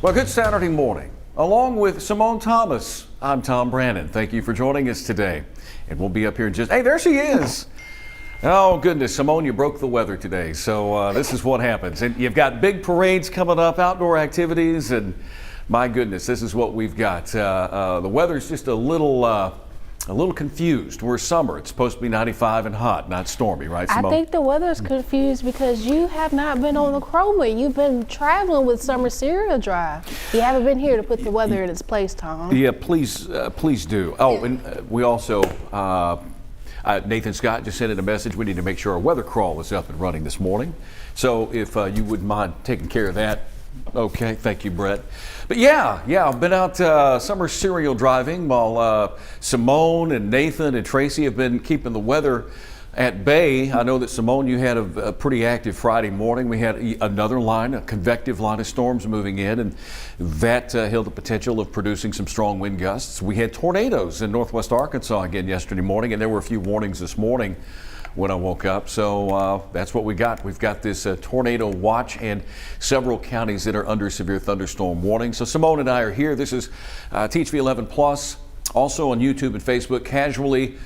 Well, good Saturday morning. Along with Symone Thomas, I'm Tom Brannon. Thank you for joining us today. And we'll be up here in just, hey, there she is. Oh, goodness, Symone, you broke the weather today. So this is what happens. And you've got big parades coming up, outdoor activities, and my goodness, this is what we've got. The weather's just a little confused. We're summer. It's supposed to be 95 and hot, not stormy, right, Symone? I think the weather's confused because you have not been on the Chroma. You've been traveling with Summer Cereal Drive. You haven't been here to put the weather in its place, Tom. Yeah, please do. Oh, and we also, Nathan Scott just sent in a message. We need to make sure our weather crawl is up and running this morning. So if you wouldn't mind taking care of that. Okay, thank you, Brett. But yeah, I've been out summer cereal driving while Symone and Nathan and Tracy have been keeping the weather at bay. I know that, Symone, you had a pretty active Friday morning. We had another line, a convective line of storms moving in, and that held the potential of producing some strong wind gusts. We had tornadoes in northwest Arkansas again yesterday morning, and there were a few warnings this morning when I woke up. So that's what we got. We've got this tornado watch and several counties that are under severe thunderstorm warning. So Symone and I are here. This is THV 11 Plus, also on YouTube and Facebook, casually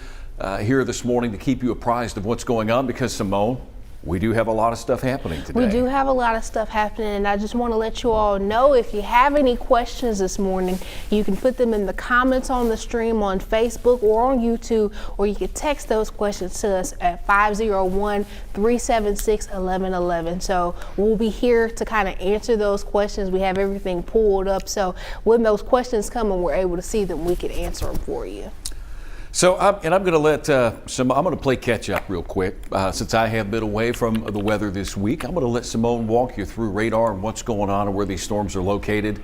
here this morning to keep you apprised of what's going on, because, Symone, we do have a lot of stuff happening today. We do have a lot of stuff happening, and I just want to let you all know, if you have any questions this morning, you can put them in the comments on the stream on Facebook or on YouTube, or you can text those questions to us at 501-376-1111. So we'll be here to kind of answer those questions. We have everything pulled up, so when those questions come and we're able to see them, we can answer them for you. So, I'm going to let I'm going to play catch up real quick since I have been away from the weather this week. I'm going to let Symone walk you through radar and what's going on and where these storms are located.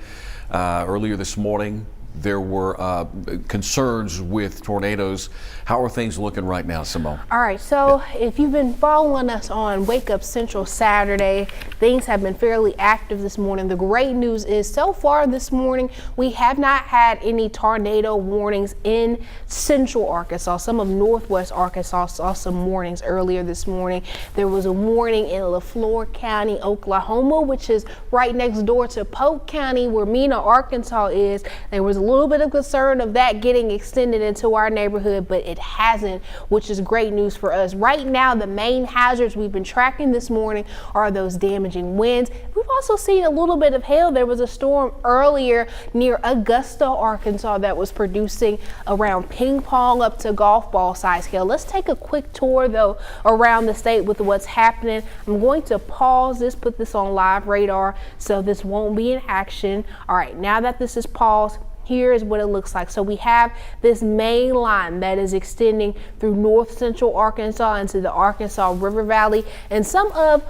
Earlier this morning, there were concerns with tornadoes. How are things looking right now, Symone? All right, so if you've been following us on Wake Up Central Saturday, things have been fairly active this morning. The great news is, so far this morning, we have not had any tornado warnings in central Arkansas. Some of northwest Arkansas saw some warnings earlier this morning. There was a warning in LaFleur County, Oklahoma, which is right next door to Polk County, where Mena, Arkansas is. There was a little bit of concern of that getting extended into our neighborhood, but it hasn't, which is great news for us. Right now, the main hazards we've been tracking this morning are those damaging winds. We've also seen a little bit of hail. There was a storm earlier near Augusta, Arkansas, that was producing around ping pong up to golf ball size hail. Let's take a quick tour, though, around the state with what's happening. I'm going to pause this, put this on live radar so this won't be in action. All right, now that this is paused, here is what it looks like. So we have this main line that is extending through north central Arkansas into the Arkansas River Valley and some of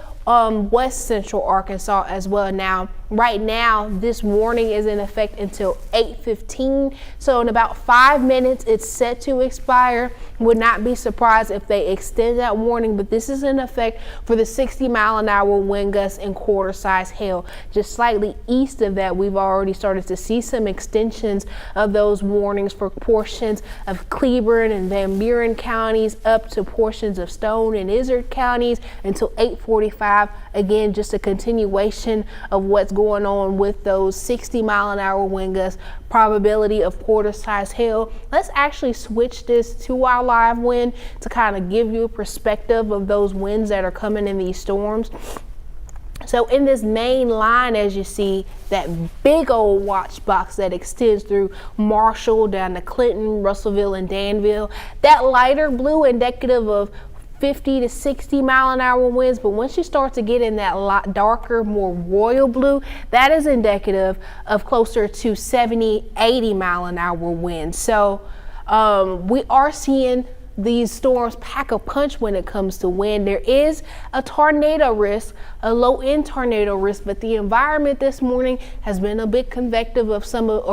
west central Arkansas as well. Now, right now, this warning is in effect until 8:15. So in about 5 minutes, it's set to expire. Would not be surprised if they extend that warning, but this is in effect for the 60-mile-an-hour wind gusts and quarter-size hail. Just slightly east of that, we've already started to see some extensions of those warnings for portions of Cleburne and Van Buren counties up to portions of Stone and Izard counties until 8:45. Again, just a continuation of what's going on with those 60-mile-an-hour wind gusts, probability of quarter-size hail. Let's actually switch this to our live wind to kind of give you a perspective of those winds that are coming in these storms. So in this main line, as you see, that big old watch box that extends through Marshall down to Clinton, Russellville, and Danville, that lighter blue indicative of 50 to 60 mile an hour winds, but once you start to get in that lot darker, more royal blue, that is indicative of closer to 70, 80 mile an hour winds. So we are seeing these storms pack a punch when it comes to wind. There is a tornado risk, a low-end tornado risk, but the environment this morning has been a bit conducive of some of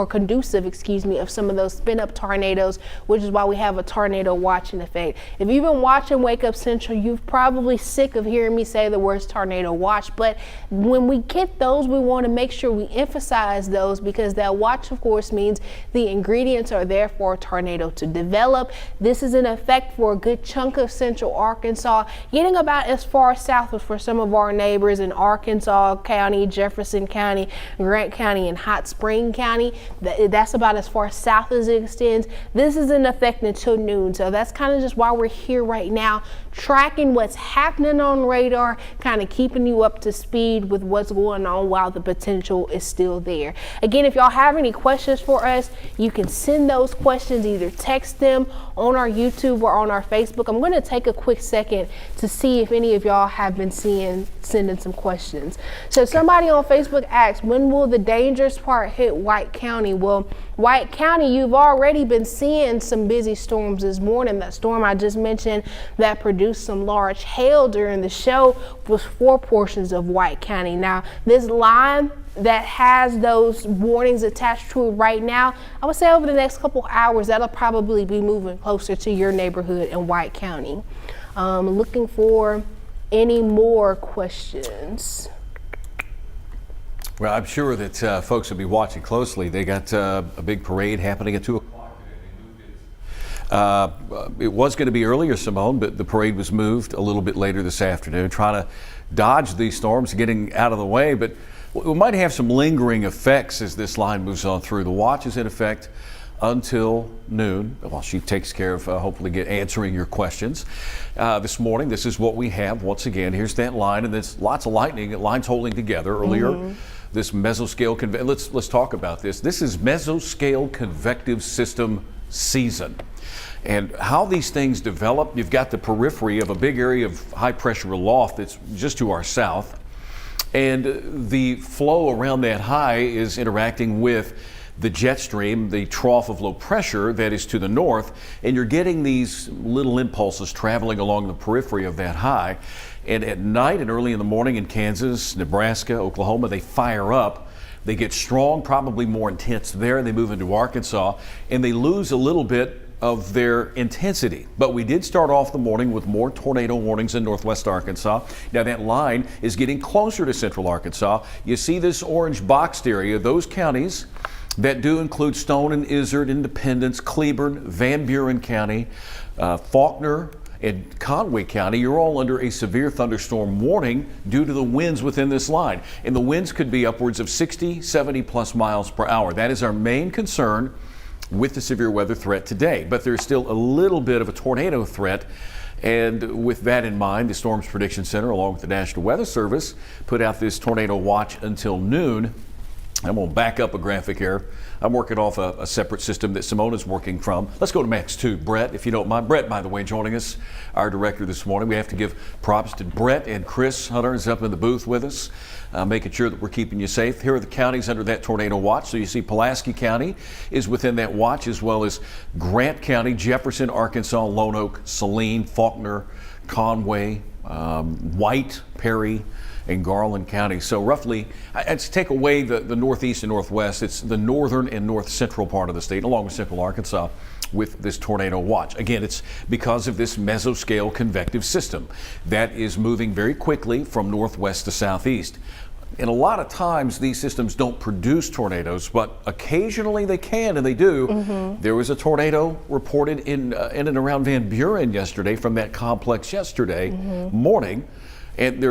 those spin-up tornadoes, which is why we have a tornado watch in effect. If you've been watching Wake Up Central, you're probably sick of hearing me say the words tornado watch, but when we get those, we want to make sure we emphasize those, because that watch, of course, means the ingredients are there for a tornado to develop. This is in effect effect for a good chunk of central Arkansas, getting about as far south as for some of our neighbors in Arkansas County, Jefferson County, Grant County, and Hot Spring County. That's about as far south as it extends. This is in effect until noon, so that's kind of just why we're here right now, tracking what's happening on radar, kind of keeping you up to speed with what's going on while the potential is still there. Again, if y'all have any questions for us, you can send those questions, either text them on our YouTube or on our Facebook. I'm going to take a quick second to see if any of y'all have been sending some questions. So somebody on Facebook asked, when will the dangerous part hit White County? Well, White County, you've already been seeing some busy storms this morning. That storm I just mentioned that produced some large hail during the show was 4 portions of White County. Now, this line that has those warnings attached to it right now, I would say over the next couple hours, that'll probably be moving closer to your neighborhood in White County. Looking for any more questions. Well, I'm sure that folks will be watching closely. They got a big parade happening at 2 o'clock. It was going to be earlier, Symone, but the parade was moved a little bit later this afternoon, trying to dodge these storms, getting out of the way. But we might have some lingering effects as this line moves on through. The watch is in effect until noon, while she takes care of hopefully answering your questions. This morning, this is what we have. Once again, here's that line, and there's lots of lightning. Lines holding together earlier. This mesoscale, let's talk about this. This is mesoscale convective system season. And how these things develop, you've got the periphery of a big area of high pressure aloft that's just to our south. And the flow around that high is interacting with the jet stream, the trough of low pressure that is to the north, and you're getting these little impulses traveling along the periphery of that high. And at night and early in the morning in Kansas, Nebraska, Oklahoma, they fire up. They get strong, probably more intense there, and they move into Arkansas, and they lose a little bit of their intensity. But we did start off the morning with more tornado warnings in northwest Arkansas. Now that line is getting closer to central Arkansas. You see this orange boxed area, those counties that do include Stone and Izard, Independence, Cleburne, Van Buren County, Faulkner, and Conway County, you're all under a severe thunderstorm warning due to the winds within this line. And the winds could be upwards of 60, 70 plus miles per hour. That is our main concern with the severe weather threat today. But there's still a little bit of a tornado threat. And with that in mind, the Storms Prediction Center, along with the National Weather Service, put out this tornado watch until noon. I'm going to back up a graphic here. I'm working off a separate system that Symone is working from. Let's go to Max 2. Brett, if you don't mind. Brett, by the way, joining us, our director this morning. We have to give props to Brett and Chris Hunter is up in the booth with us, making sure that we're keeping you safe. Here are the counties under that tornado watch. So you see Pulaski County is within that watch, as well as Grant County, Jefferson, Arkansas, Lone Oak, Saline, Faulkner, Conway, White, Perry, in Garland County. So roughly, to take away the northeast and northwest, it's the northern and north central part of the state, along with central Arkansas, with this tornado watch. Again, it's because of this mesoscale convective system that is moving very quickly from northwest to southeast. And a lot of times these systems don't produce tornadoes, but occasionally they can, and they do. There was a tornado reported in and around Van Buren yesterday from that complex yesterday morning. And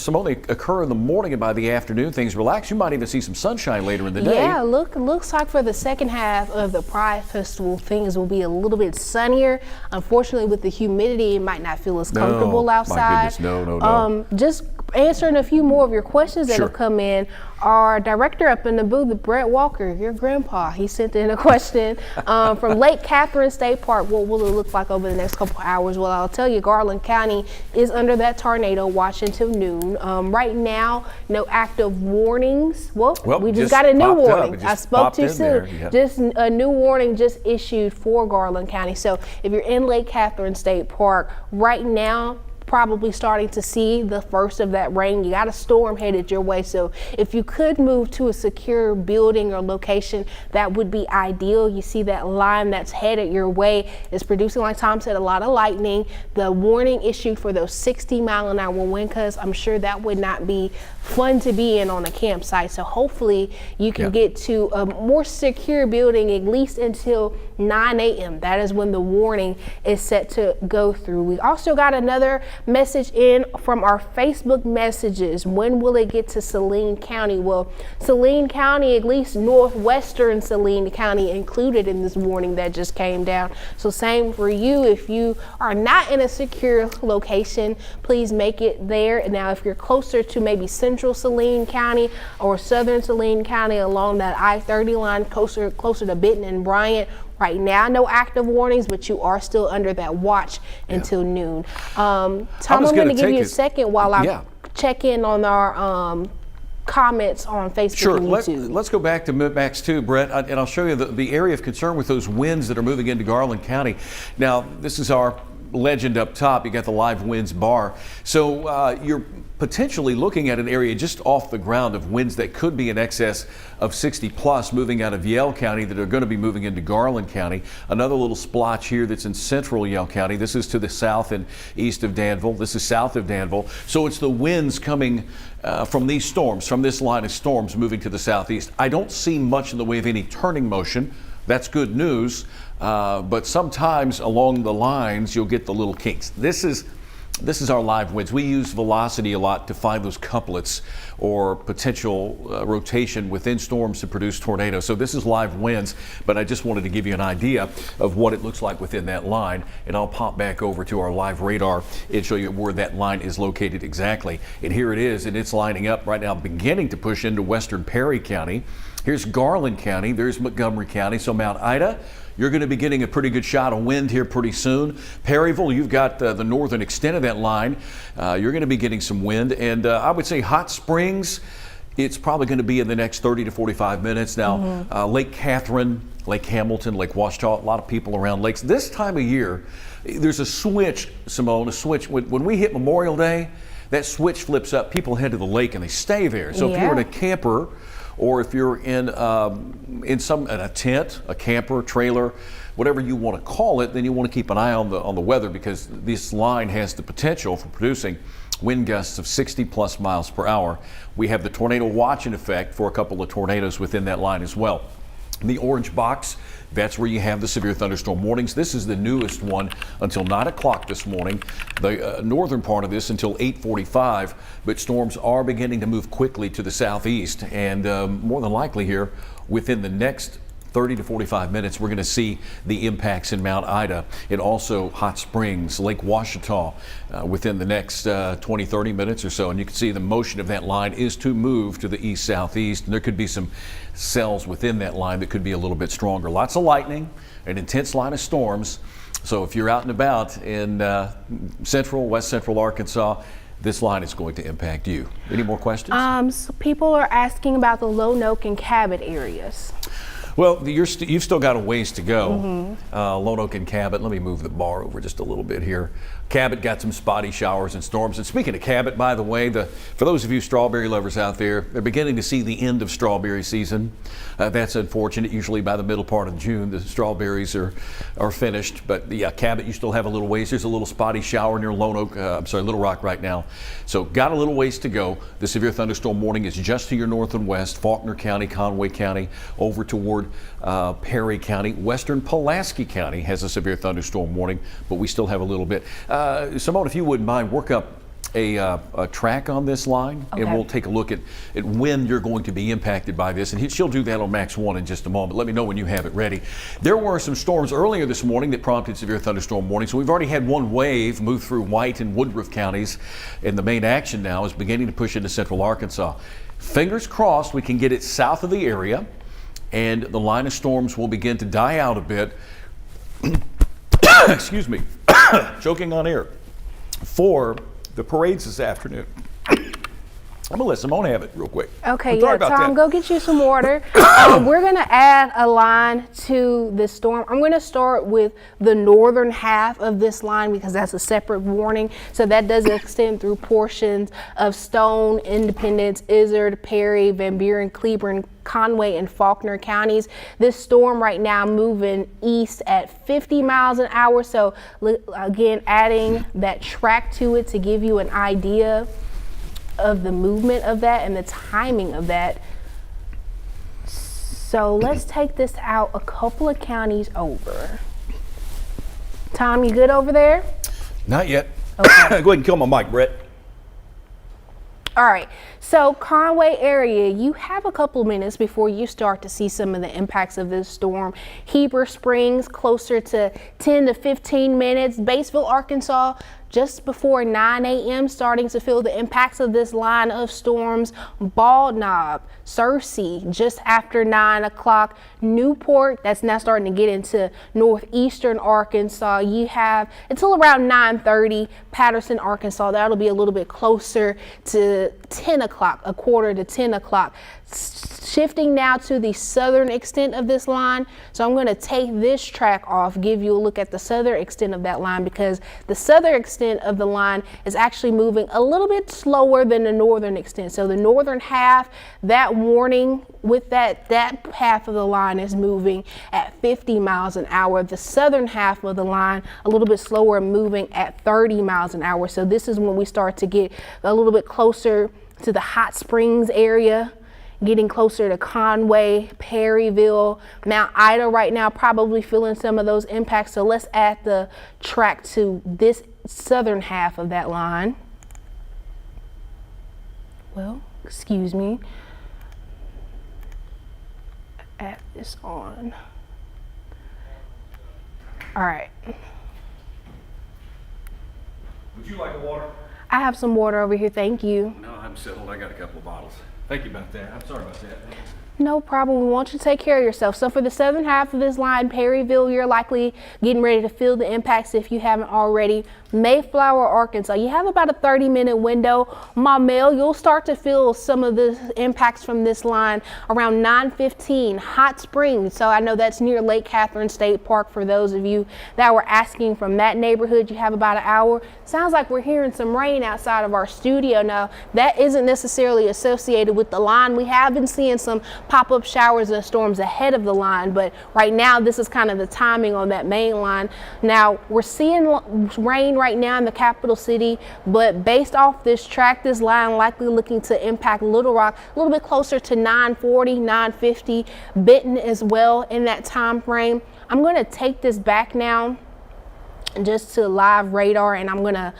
some only occur in the morning, and by the afternoon things relax. You might even see some sunshine later in the day. Yeah, looks like for the second half of the Pride Festival, things will be a little bit sunnier. Unfortunately, with the humidity, it might not feel as comfortable outside. My goodness, no. Just answering a few more of your questions that have come in. Our director up in the booth, Brett Walker, your grandpa, he sent in a question from Lake Catherine State Park. What will it look like over the next couple hours? Well, I'll tell you, Garland County is under that tornado watch until noon. Right now, no active warnings. Well, we just got a new warning. I spoke too soon. Just a new warning just issued for Garland County. So if you're in Lake Catherine State Park right now, probably starting to see the first of that rain. You got a storm headed your way. So if you could move to a secure building or location, that would be ideal. You see that line that's headed your way is producing, like Tom said, a lot of lightning. The warning issued for those 60-mile-an-hour wind gusts, I'm sure that would not be fun to be in on a campsite. So hopefully you can get to a more secure building at least until 9 a.m. That is when the warning is set to go through. We also got another message in from our Facebook messages. When will it get to Saline County? Well, Saline County, at least northwestern Saline County, included in this warning that just came down. So same for you. If you are not in a secure location, please make it there. Now, if you're closer to maybe central Saline County or southern Saline County along that I-30 line, closer to Benton and Bryant, right now, no active warnings, but you are still under that watch until noon. Tom, I'm going to give you a second while I check in on our comments on Facebook and YouTube. Let's go back to Max 2, Brett, and I'll show you the area of concern with those winds that are moving into Garland County. Now, this is our legend up top. You got the live winds bar. So you're potentially looking at an area just off the ground of winds that could be in excess of 60 plus moving out of Yale County that are going to be moving into Garland County. Another little splotch here that's in central Yale County. This is to the south and east of Danville. This is south of Danville. So it's the winds coming from these storms, from this line of storms moving to the southeast. I don't see much in the way of any turning motion. That's good news. But sometimes along the lines, you'll get the little kinks. This is our live winds. We use velocity a lot to find those couplets or potential rotation within storms to produce tornadoes. So this is live winds, but I just wanted to give you an idea of what it looks like within that line. And I'll pop back over to our live radar and show you where that line is located exactly. And here it is, and it's lining up right now, beginning to push into western Perry County. Here's Garland County, there's Montgomery County. So Mount Ida, you're going to be getting a pretty good shot of wind here pretty soon. Perryville, you've got the northern extent of that line. You're going to be getting some wind. And I would say Hot Springs, it's probably going to be in the next 30 to 45 minutes. Now, Lake Catherine, Lake Hamilton, Lake Washita, a lot of people around lakes. This time of year, there's a switch, Simone, a switch. When we hit Memorial Day, that switch flips up. People head to the lake and they stay there. So if you're in a camper, or if you're in a tent, a camper, trailer, whatever you want to call it, then you want to keep an eye on the weather, because this line has the potential for producing wind gusts of 60 plus miles per hour. We have the tornado watch in effect for a couple of tornadoes within that line as well. The orange box, that's where you have the severe thunderstorm warnings. This is the newest one until 9 o'clock this morning. The northern part of this until 8:45, but storms are beginning to move quickly to the southeast, and more than likely here within the next 30 to 45 minutes, we're going to see the impacts in Mount Ida and also Hot Springs, Lake Washita within the next 20, 30 minutes or so. And you can see the motion of that line is to move to the east-southeast, and there could be some cells within that line that could be a little bit stronger. Lots of lightning, an intense line of storms. So if you're out and about in west central Arkansas, this line is going to impact you. Any more questions? So people are asking about the Lonoke and Cabot areas. Well, you've still got a ways to go. Lonoke and Cabot, let me move the bar over just a little bit here. Cabot got some spotty showers and storms. And speaking of Cabot, by the way, for those of you strawberry lovers out there, they're beginning to see the end of strawberry season. That's unfortunate. Usually by the middle part of June, the strawberries are finished. But yeah, Cabot, you still have a little ways. There's a little spotty shower near Little Rock right now. So got a little ways to go. The severe thunderstorm warning is just to your north and west, Faulkner County, Conway County, over toward Perry County. Western Pulaski County has a severe thunderstorm warning, but we still have a little bit. Simone, if you wouldn't mind, work up a track on this line, and we'll take a look at when you're going to be impacted by this. And she'll do that on Max 1 in just a moment. Let me know when you have it ready. There were some storms earlier this morning that prompted severe thunderstorm warnings. So we've already had one wave move through White and Woodruff counties, and the main action now is beginning to push into central Arkansas. Fingers crossed we can get it south of the area, and the line of storms will begin to die out a bit. Excuse me, choking on air. For the parades this afternoon. I'm gonna let Simone have it real quick. Okay, I'm sorry yeah, about Tom, that. go get you some water. We're gonna add a line to this storm. I'm gonna start with the northern half of this line because that's a separate warning. So that does extend through portions of Stone, Independence, Izard, Perry, Van Buren, Cleburne, Conway, and Faulkner counties. This storm right now moving east at 50 miles an hour. So again, adding that track to it to give you an idea of the movement of that and the timing of that. So let's take this out a couple of counties over. Tom, you good over there? Not yet. Okay. Go ahead and kill my mic, Brett. All right, so Conway area, you have a couple minutes before you start to see some of the impacts of this storm. Heber Springs, closer to 10 to 15 minutes. Batesville, Arkansas, just before 9 a.m., starting to feel the impacts of this line of storms. Bald Knob, Searcy, just after 9 o'clock. Newport, that's now starting to get into northeastern Arkansas. You have until around 9:30. Patterson, Arkansas, that'll be a little bit closer to 10 o'clock, a quarter to 10 o'clock. Shifting now to the southern extent of this line. So I'm going to take this track off, give you a look at the southern extent of that line, because the southern extent of the line is actually moving a little bit slower than the northern extent. So the northern half, that warning with that half of the line is moving at 50 miles an hour. The southern half of the line, a little bit slower, moving at 30 miles an hour. So this is when we start to get a little bit closer to the Hot Springs area, getting closer to Conway, Perryville, Mount Ida right now, probably feeling some of those impacts. So let's add the track to this southern half of that line. Well, excuse me. Add this on. All right. Would you like a water? I have some water over here, thank you. No, I'm settled. I got a couple of bottles. Thank you about that. I'm sorry about that. No problem. We want you to take care of yourself. So for the southern half of this line, Perryville, you're likely getting ready to feel the impacts if you haven't already. Mayflower, Arkansas, you have about a 30-minute window. Maumelle, you'll start to feel some of the impacts from this line around 9:15. Hot Springs, so I know that's near Lake Catherine State Park. For those of you that were asking from that neighborhood, you have about an hour. Sounds like we're hearing some rain outside of our studio. Now, that isn't necessarily associated with the line. We have been seeing some pop-up showers and storms ahead of the line, but right now this is kind of the timing on that main line. Now, we're seeing rain right now in the capital city, but based off this track, this line likely looking to impact Little Rock a little bit closer to 9:40, 9:50, Benton as well in that time frame. I'm going to take this back now just to live radar, and I'm going to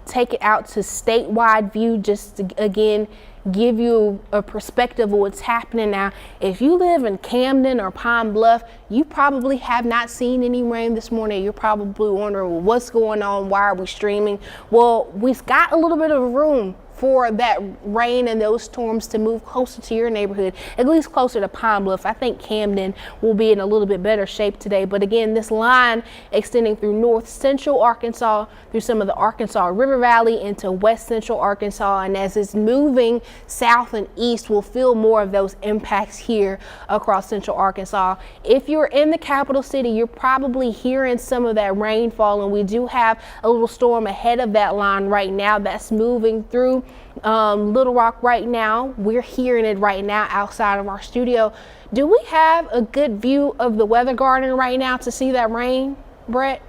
take it out to statewide view just to, again, give you a perspective of what's happening now. If you live in Camden or Pine Bluff, you probably have not seen any rain this morning. You're probably wondering, well, what's going on? Why are we streaming? Well, we've got a little bit of room for that rain and those storms to move closer to your neighborhood, at least closer to Pine Bluff. I think Camden will be in a little bit better shape today. But again, this line extending through north central Arkansas, through some of the Arkansas River Valley into west central Arkansas. And as it's moving south and east, we'll feel more of those impacts here across central Arkansas. If you're in the capital city, you're probably hearing some of that rainfall. And we do have a little storm ahead of that line right now that's moving through Little Rock right now. We're hearing it right now outside of our studio. Do we have a good view of the weather garden right now to see that rain, Brett?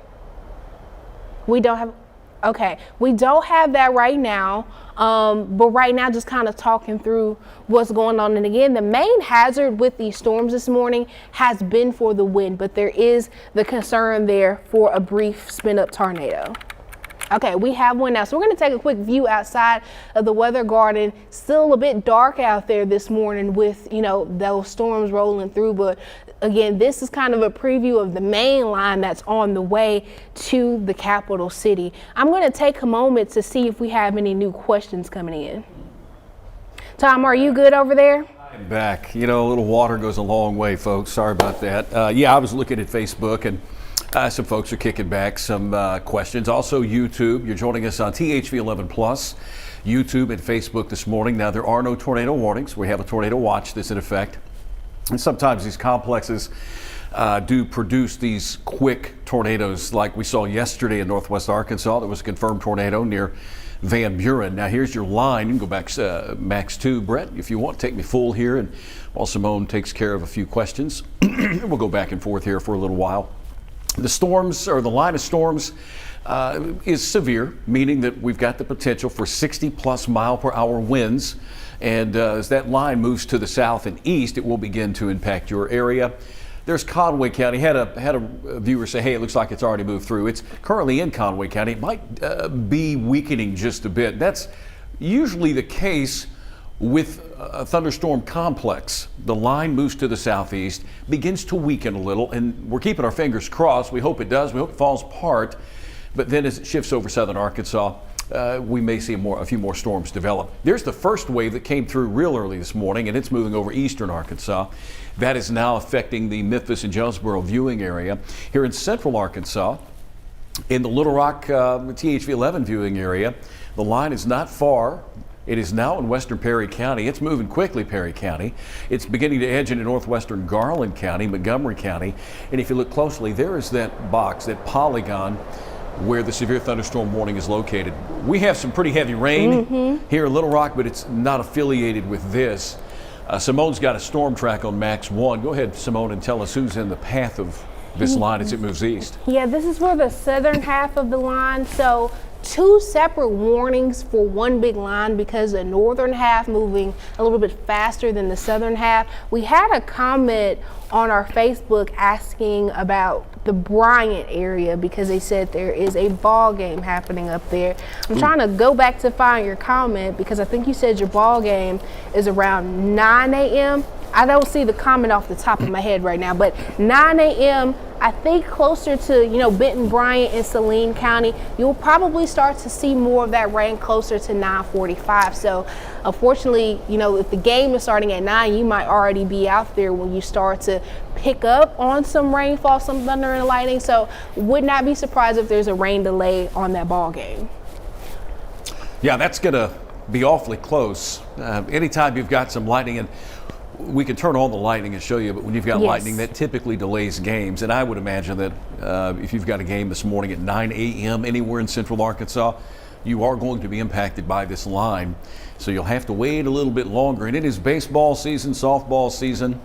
We don't have, okay, we don't have that right now. But right now, just kind of talking through what's going on. And again, the main hazard with these storms this morning has been for the wind, but there is the concern there for a brief spin up tornado. Okay, we have one now. So we're going to take a quick view outside of the weather garden. Still a bit dark out there this morning with, you know, those storms rolling through. But again, this is kind of a preview of the main line that's on the way to the capital city. I'm going to take a moment to see if we have any new questions coming in. Tom, are you good over there? I'm back. You know, a little water goes a long way, folks. Sorry about that. Yeah, I was looking at Facebook, and Some folks are kicking back some questions. Also, YouTube. You're joining us on THV 11 Plus, YouTube and Facebook this morning. Now, there are no tornado warnings. We have a tornado watch that's in effect. And sometimes these complexes do produce these quick tornadoes like we saw yesterday in northwest Arkansas. There was a confirmed tornado near Van Buren. Now, here's your line. You can go back max 2. Brett, if you want, take me full here. And while Simone takes care of a few questions, we'll go back and forth here for a little while. The storms, or the line of storms, is severe, meaning that we've got the potential for 60+ mile per hour winds. And as that line moves to the south and east, it will begin to impact your area. There's Conway County. Had a viewer say, hey, it looks like it's already moved through. It's currently in Conway County. It might be weakening just a bit. That's usually the case with a thunderstorm complex. The line moves to the southeast, begins to weaken a little, and we're keeping our fingers crossed. We hope it does. We hope it falls apart. But then as it shifts over southern Arkansas, we may see a few more storms develop. There's the first wave that came through real early this morning, and it's moving over eastern Arkansas. That is now affecting the Memphis and Jonesboro viewing area. Here in central Arkansas, in the Little Rock THV 11 viewing area, the line is not far. It is now in western Perry County. It's moving quickly, Perry County. It's beginning to edge into northwestern Garland County, Montgomery County. And if you look closely, there is that box, that polygon, where the severe thunderstorm warning is located. We have some pretty heavy rain here in Little Rock, but it's not affiliated with this. Simone's got a storm track on Max 1. Go ahead, Simone, and tell us who's in the path of this line as it moves east. Yeah, this is for the southern half of the line. So 2 separate warnings for one big line because the northern half moving a little bit faster than the southern half. We had a comment on our Facebook asking about the Bryant area because they said there is a ball game happening up there. I'm trying to go back to find your comment because I think you said your ball game is around 9 a.m. I don't see the comment off the top of my head right now, but 9 a.m. I think closer to, Benton, Bryant, and Saline County, you'll probably start to see more of that rain closer to 9:45. So unfortunately, if the game is starting at 9, you might already be out there when you start to pick up on some rainfall, some thunder and lightning. So would not be surprised if there's a rain delay on that ball game. Yeah, that's going to be awfully close. Anytime you've got some lightning, and we can turn on the lightning and show you, but when you've got lightning, that typically delays games. And I would imagine that if you've got a game this morning at 9 a.m. anywhere in central Arkansas, you are going to be impacted by this line. So you'll have to wait a little bit longer. And it is baseball season, softball season.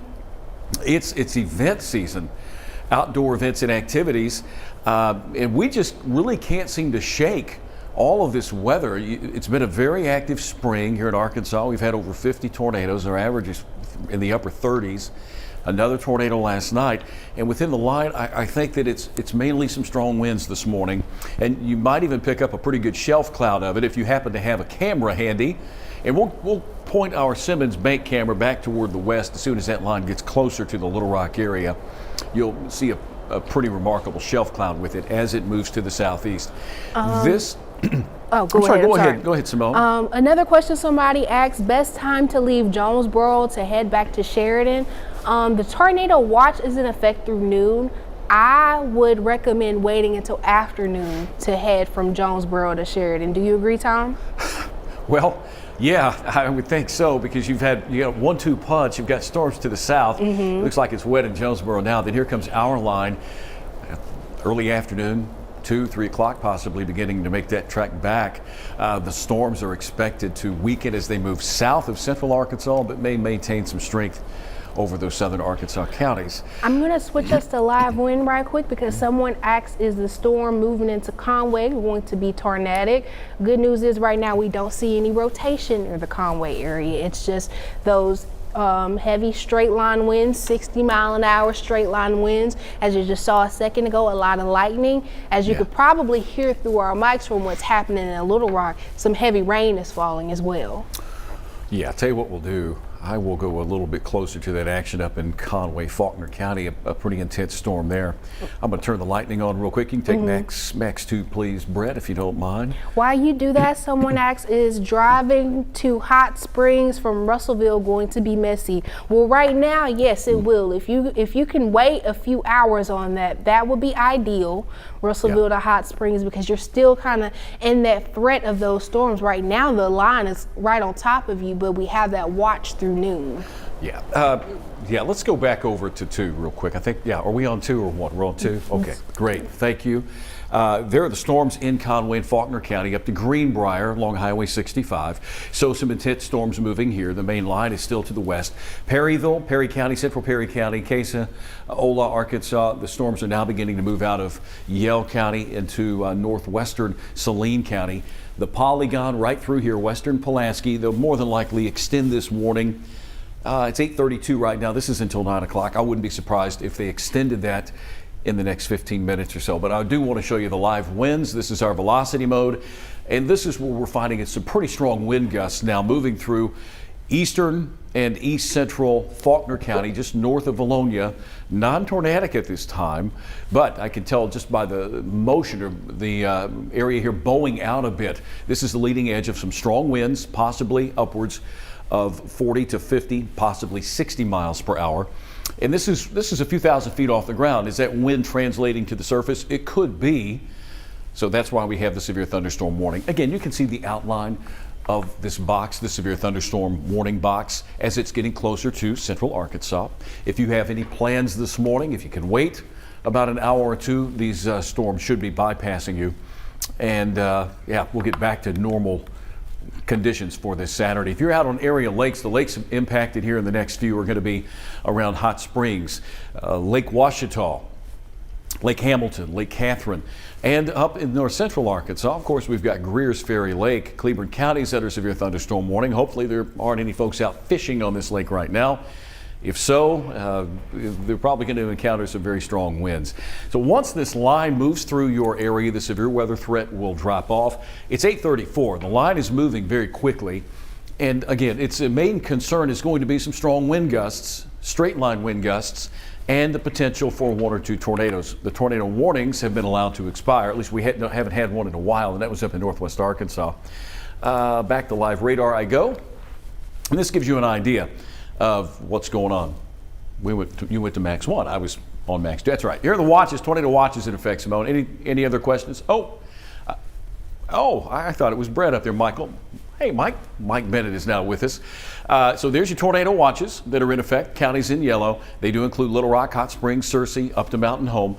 It's event season, outdoor events and activities. And we just really can't seem to shake all of this weather. It's been a very active spring here in Arkansas. We've had over 50 tornadoes. Our average is in the upper 30s. Another tornado last night. And within the line, I think that it's mainly some strong winds this morning. And you might even pick up a pretty good shelf cloud of it if you happen to have a camera handy. And we'll point our Simmons Bank camera back toward the west as soon as that line gets closer to the Little Rock area. You'll see a pretty remarkable shelf cloud with it as it moves to the southeast. Go ahead, Simone. Another question somebody asked, best time to leave Jonesboro to head back to Sheridan. The tornado watch is in effect through noon. I would recommend waiting until afternoon to head from Jonesboro to Sheridan. Do you agree, Tom? Well, yeah, I would think so, because you got 1-2 punch. You've got storms to the south. It looks like it's wet in Jonesboro now. Then here comes our line, early afternoon, 2-3 o'clock possibly, beginning to make that trek back. The storms are expected to weaken as they move south of central Arkansas, but may maintain some strength over those southern Arkansas counties. I'm going to switch us to live wind right quick because someone asked, is the storm moving into Conway going to be tornadic? Good news is right now we don't see any rotation near the Conway area. It's just those heavy straight line winds, 60 mile an hour straight line winds. As you just saw a second ago, a lot of lightning. As you could probably hear through our mics from what's happening in Little Rock, some heavy rain is falling as well. Yeah, I'll tell you what we'll do. I will go a little bit closer to that action up in Conway, Faulkner County, a pretty intense storm there. I'm going to turn the lightning on real quick. You can take Max 2, please, Brett, if you don't mind. While you do that, someone asks, is driving to Hot Springs from Russellville going to be messy? Well, right now, yes, it will. If you can wait a few hours on that would be ideal, Russellville to Hot Springs, because you're still kind of in that threat of those storms. Right now, the line is right on top of you, but we have that watch through noon. Yeah, let's go back over to 2 real quick. I think, are we on 2 or 1? We're on 2? Okay, great. Thank you. There are the storms in Conway and Faulkner County up to Greenbrier along Highway 65. So some intense storms moving here. The main line is still to the west. Perryville, Perry County, Central Perry County, Casa, Ola, Arkansas. The storms are now beginning to move out of Yell County into northwestern Saline County. The polygon right through here, western Pulaski, they'll more than likely extend this warning. It's 8:32 right now. This is until 9 o'clock. I wouldn't be surprised if they extended that in the next 15 minutes or so. But I do want to show you the live winds. This is our velocity mode. And this is where we're finding it's some pretty strong wind gusts now moving through eastern and east central Faulkner County, just north of Valonia. Non-tornadic at this time, but I can tell just by the motion of the area here bowing out a bit. This is the leading edge of some strong winds, possibly upwards of 40 to 50, possibly 60 miles per hour. And this is a few thousand feet off the ground. Is that wind translating to the surface? It could be. So that's why we have the severe thunderstorm warning. Again, you can see the outline of this box, the severe thunderstorm warning box, as it's getting closer to central Arkansas. If you have any plans this morning, if you can wait about an hour or two, these storms should be bypassing you. And we'll get back to normal conditions for this Saturday. If you're out on area lakes, the lakes impacted here in the next few are going to be around Hot Springs, Lake Ouachita, Lake Hamilton, Lake Catherine, and up in north central Arkansas. Of course, we've got Greer's Ferry Lake, Cleburne counties under severe thunderstorm warning. Hopefully there aren't any folks out fishing on this lake right now. If so, they're probably going to encounter some very strong winds. So once this line moves through your area, the severe weather threat will drop off. It's 8:34. The line is moving very quickly. And again, its main concern is going to be some strong wind gusts, straight line wind gusts, and the potential for 1 or 2 tornadoes. The tornado warnings have been allowed to expire. At least we haven't had one in a while, and that was up in northwest Arkansas. Back to live radar I go. And this gives you an idea of what's going on. You went to Max 1. I was on Max 2. That's right. Here are the watches, tornado watches in effect, Simone. Any other questions? I thought it was Brett up there, Michael. Hey, Mike. Mike Bennett is now with us. So there's your tornado watches that are in effect. Counties in yellow. They do include Little Rock, Hot Springs, Searcy, up to Mountain Home.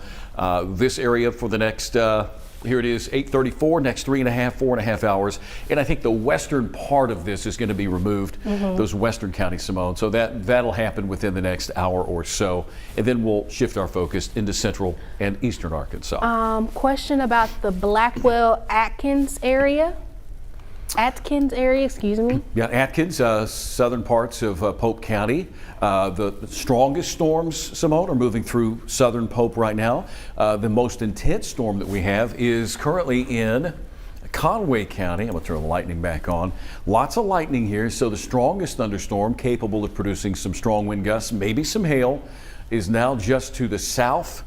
This area for the next, here it is, 8:34, next 4.5 hours. And I think the western part of this is going to be removed, those western counties, Simone. So that'll happen within the next hour or so. And then we'll shift our focus into central and eastern Arkansas. Question about the Blackwell-Atkins area. Excuse me. Yeah, Atkins, southern parts of Pope County. The strongest storms, Simone, are moving through southern Pope right now. The most intense storm that we have is currently in Conway County. I'm going to turn the lightning back on. Lots of lightning here. So the strongest thunderstorm capable of producing some strong wind gusts, maybe some hail, is now just to the southeast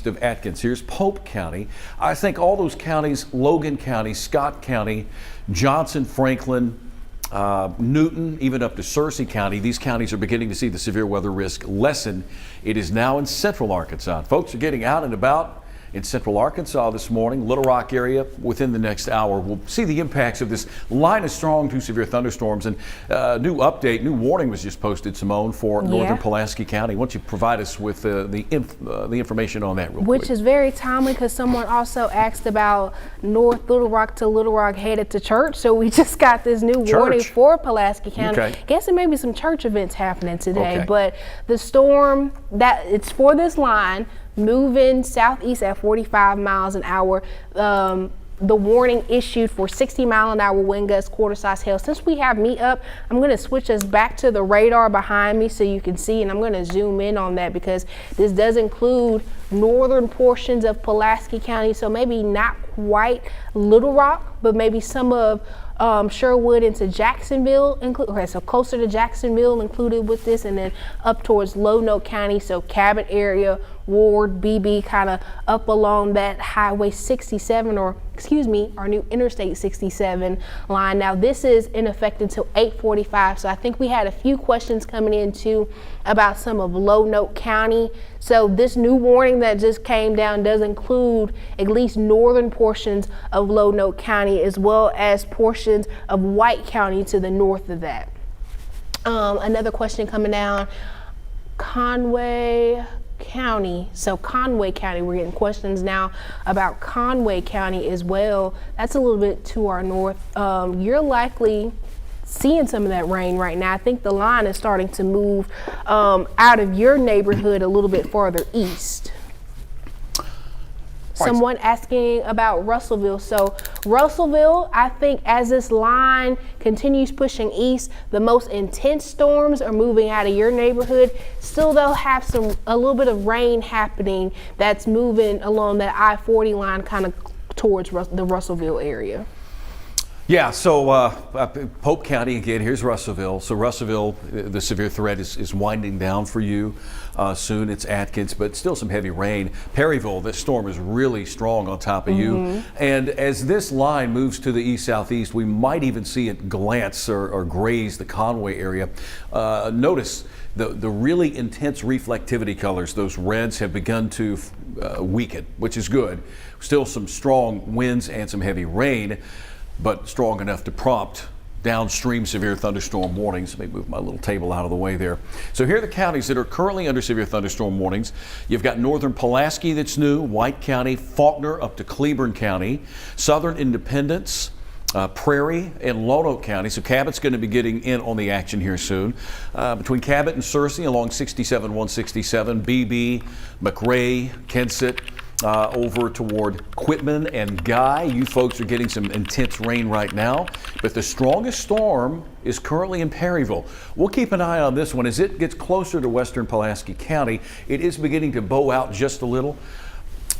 of Atkins. Here's Pope County. I think all those counties, Logan County, Scott County, Johnson, Franklin, Newton, even up to Searcy County, these counties are beginning to see the severe weather risk lessen. It is now in central Arkansas. Folks are getting out and about in central Arkansas this morning, Little Rock area. Within the next hour, we'll see the impacts of this line of strong to severe thunderstorms. And new warning was just posted, Simone, for northern Pulaski County. Why don't you provide us with the information on that real quick? Which is very timely because someone also asked about North Little Rock to Little Rock headed to church. So we just got this new warning for Pulaski County. Okay. Guess there may be some church events happening today, but the storm it's for this line moving southeast at 45 miles an hour. The warning issued for 60-mile-an-hour wind gusts, quarter-size hail. Since we have me up, I'm going to switch us back to the radar behind me so you can see, and I'm going to zoom in on that because this does include northern portions of Pulaski County, so maybe not quite Little Rock, but maybe some of Sherwood into Jacksonville, okay, so closer to Jacksonville included with this, and then up towards Lonoke County, so Cabot area, Ward, BB, kind of up along that Highway 67, or excuse me, our new Interstate 67 line. Now this is in effect until 8:45, so I think we had a few questions coming in too about some of Lonoke County. So this new warning that just came down does include at least northern portions of Lonoke County, as well as portions of White County to the north of that. Another question coming down, Conway County. So Conway County, we're getting questions now about Conway County as well. That's a little bit to our north. You're likely seeing some of that rain right now. I think the line is starting to move out of your neighborhood a little bit farther east. Someone asking about Russellville. So Russellville, I think as this line continues pushing east, the most intense storms are moving out of your neighborhood. Still they'll have a little bit of rain happening that's moving along that I-40 line kind of towards the Russellville area. Yeah, so Pope County, again, here's Russellville. So Russellville, the severe threat is winding down for you. Soon it's Atkins, but still some heavy rain. Perryville, this storm is really strong on top of you. And as this line moves to the east-southeast, we might even see it glance or graze the Conway area. Notice the really intense reflectivity colors, those reds have begun to weaken, which is good. Still some strong winds and some heavy rain, but strong enough to prompt downstream severe thunderstorm warnings. Let me move my little table out of the way there. So here are the counties that are currently under severe thunderstorm warnings. You've got northern Pulaski that's new, White County, Faulkner up to Cleburne County, southern Independence, Prairie, and Lonoke County. So Cabot's going to be getting in on the action here soon. Between Cabot and Searcy along 67, 167, BB, McRae, Kensett, over toward Quitman and Guy. You folks are getting some intense rain right now, but the strongest storm is currently in Perryville. We'll keep an eye on this one. As it gets closer to western Pulaski County, it is beginning to bow out just a little.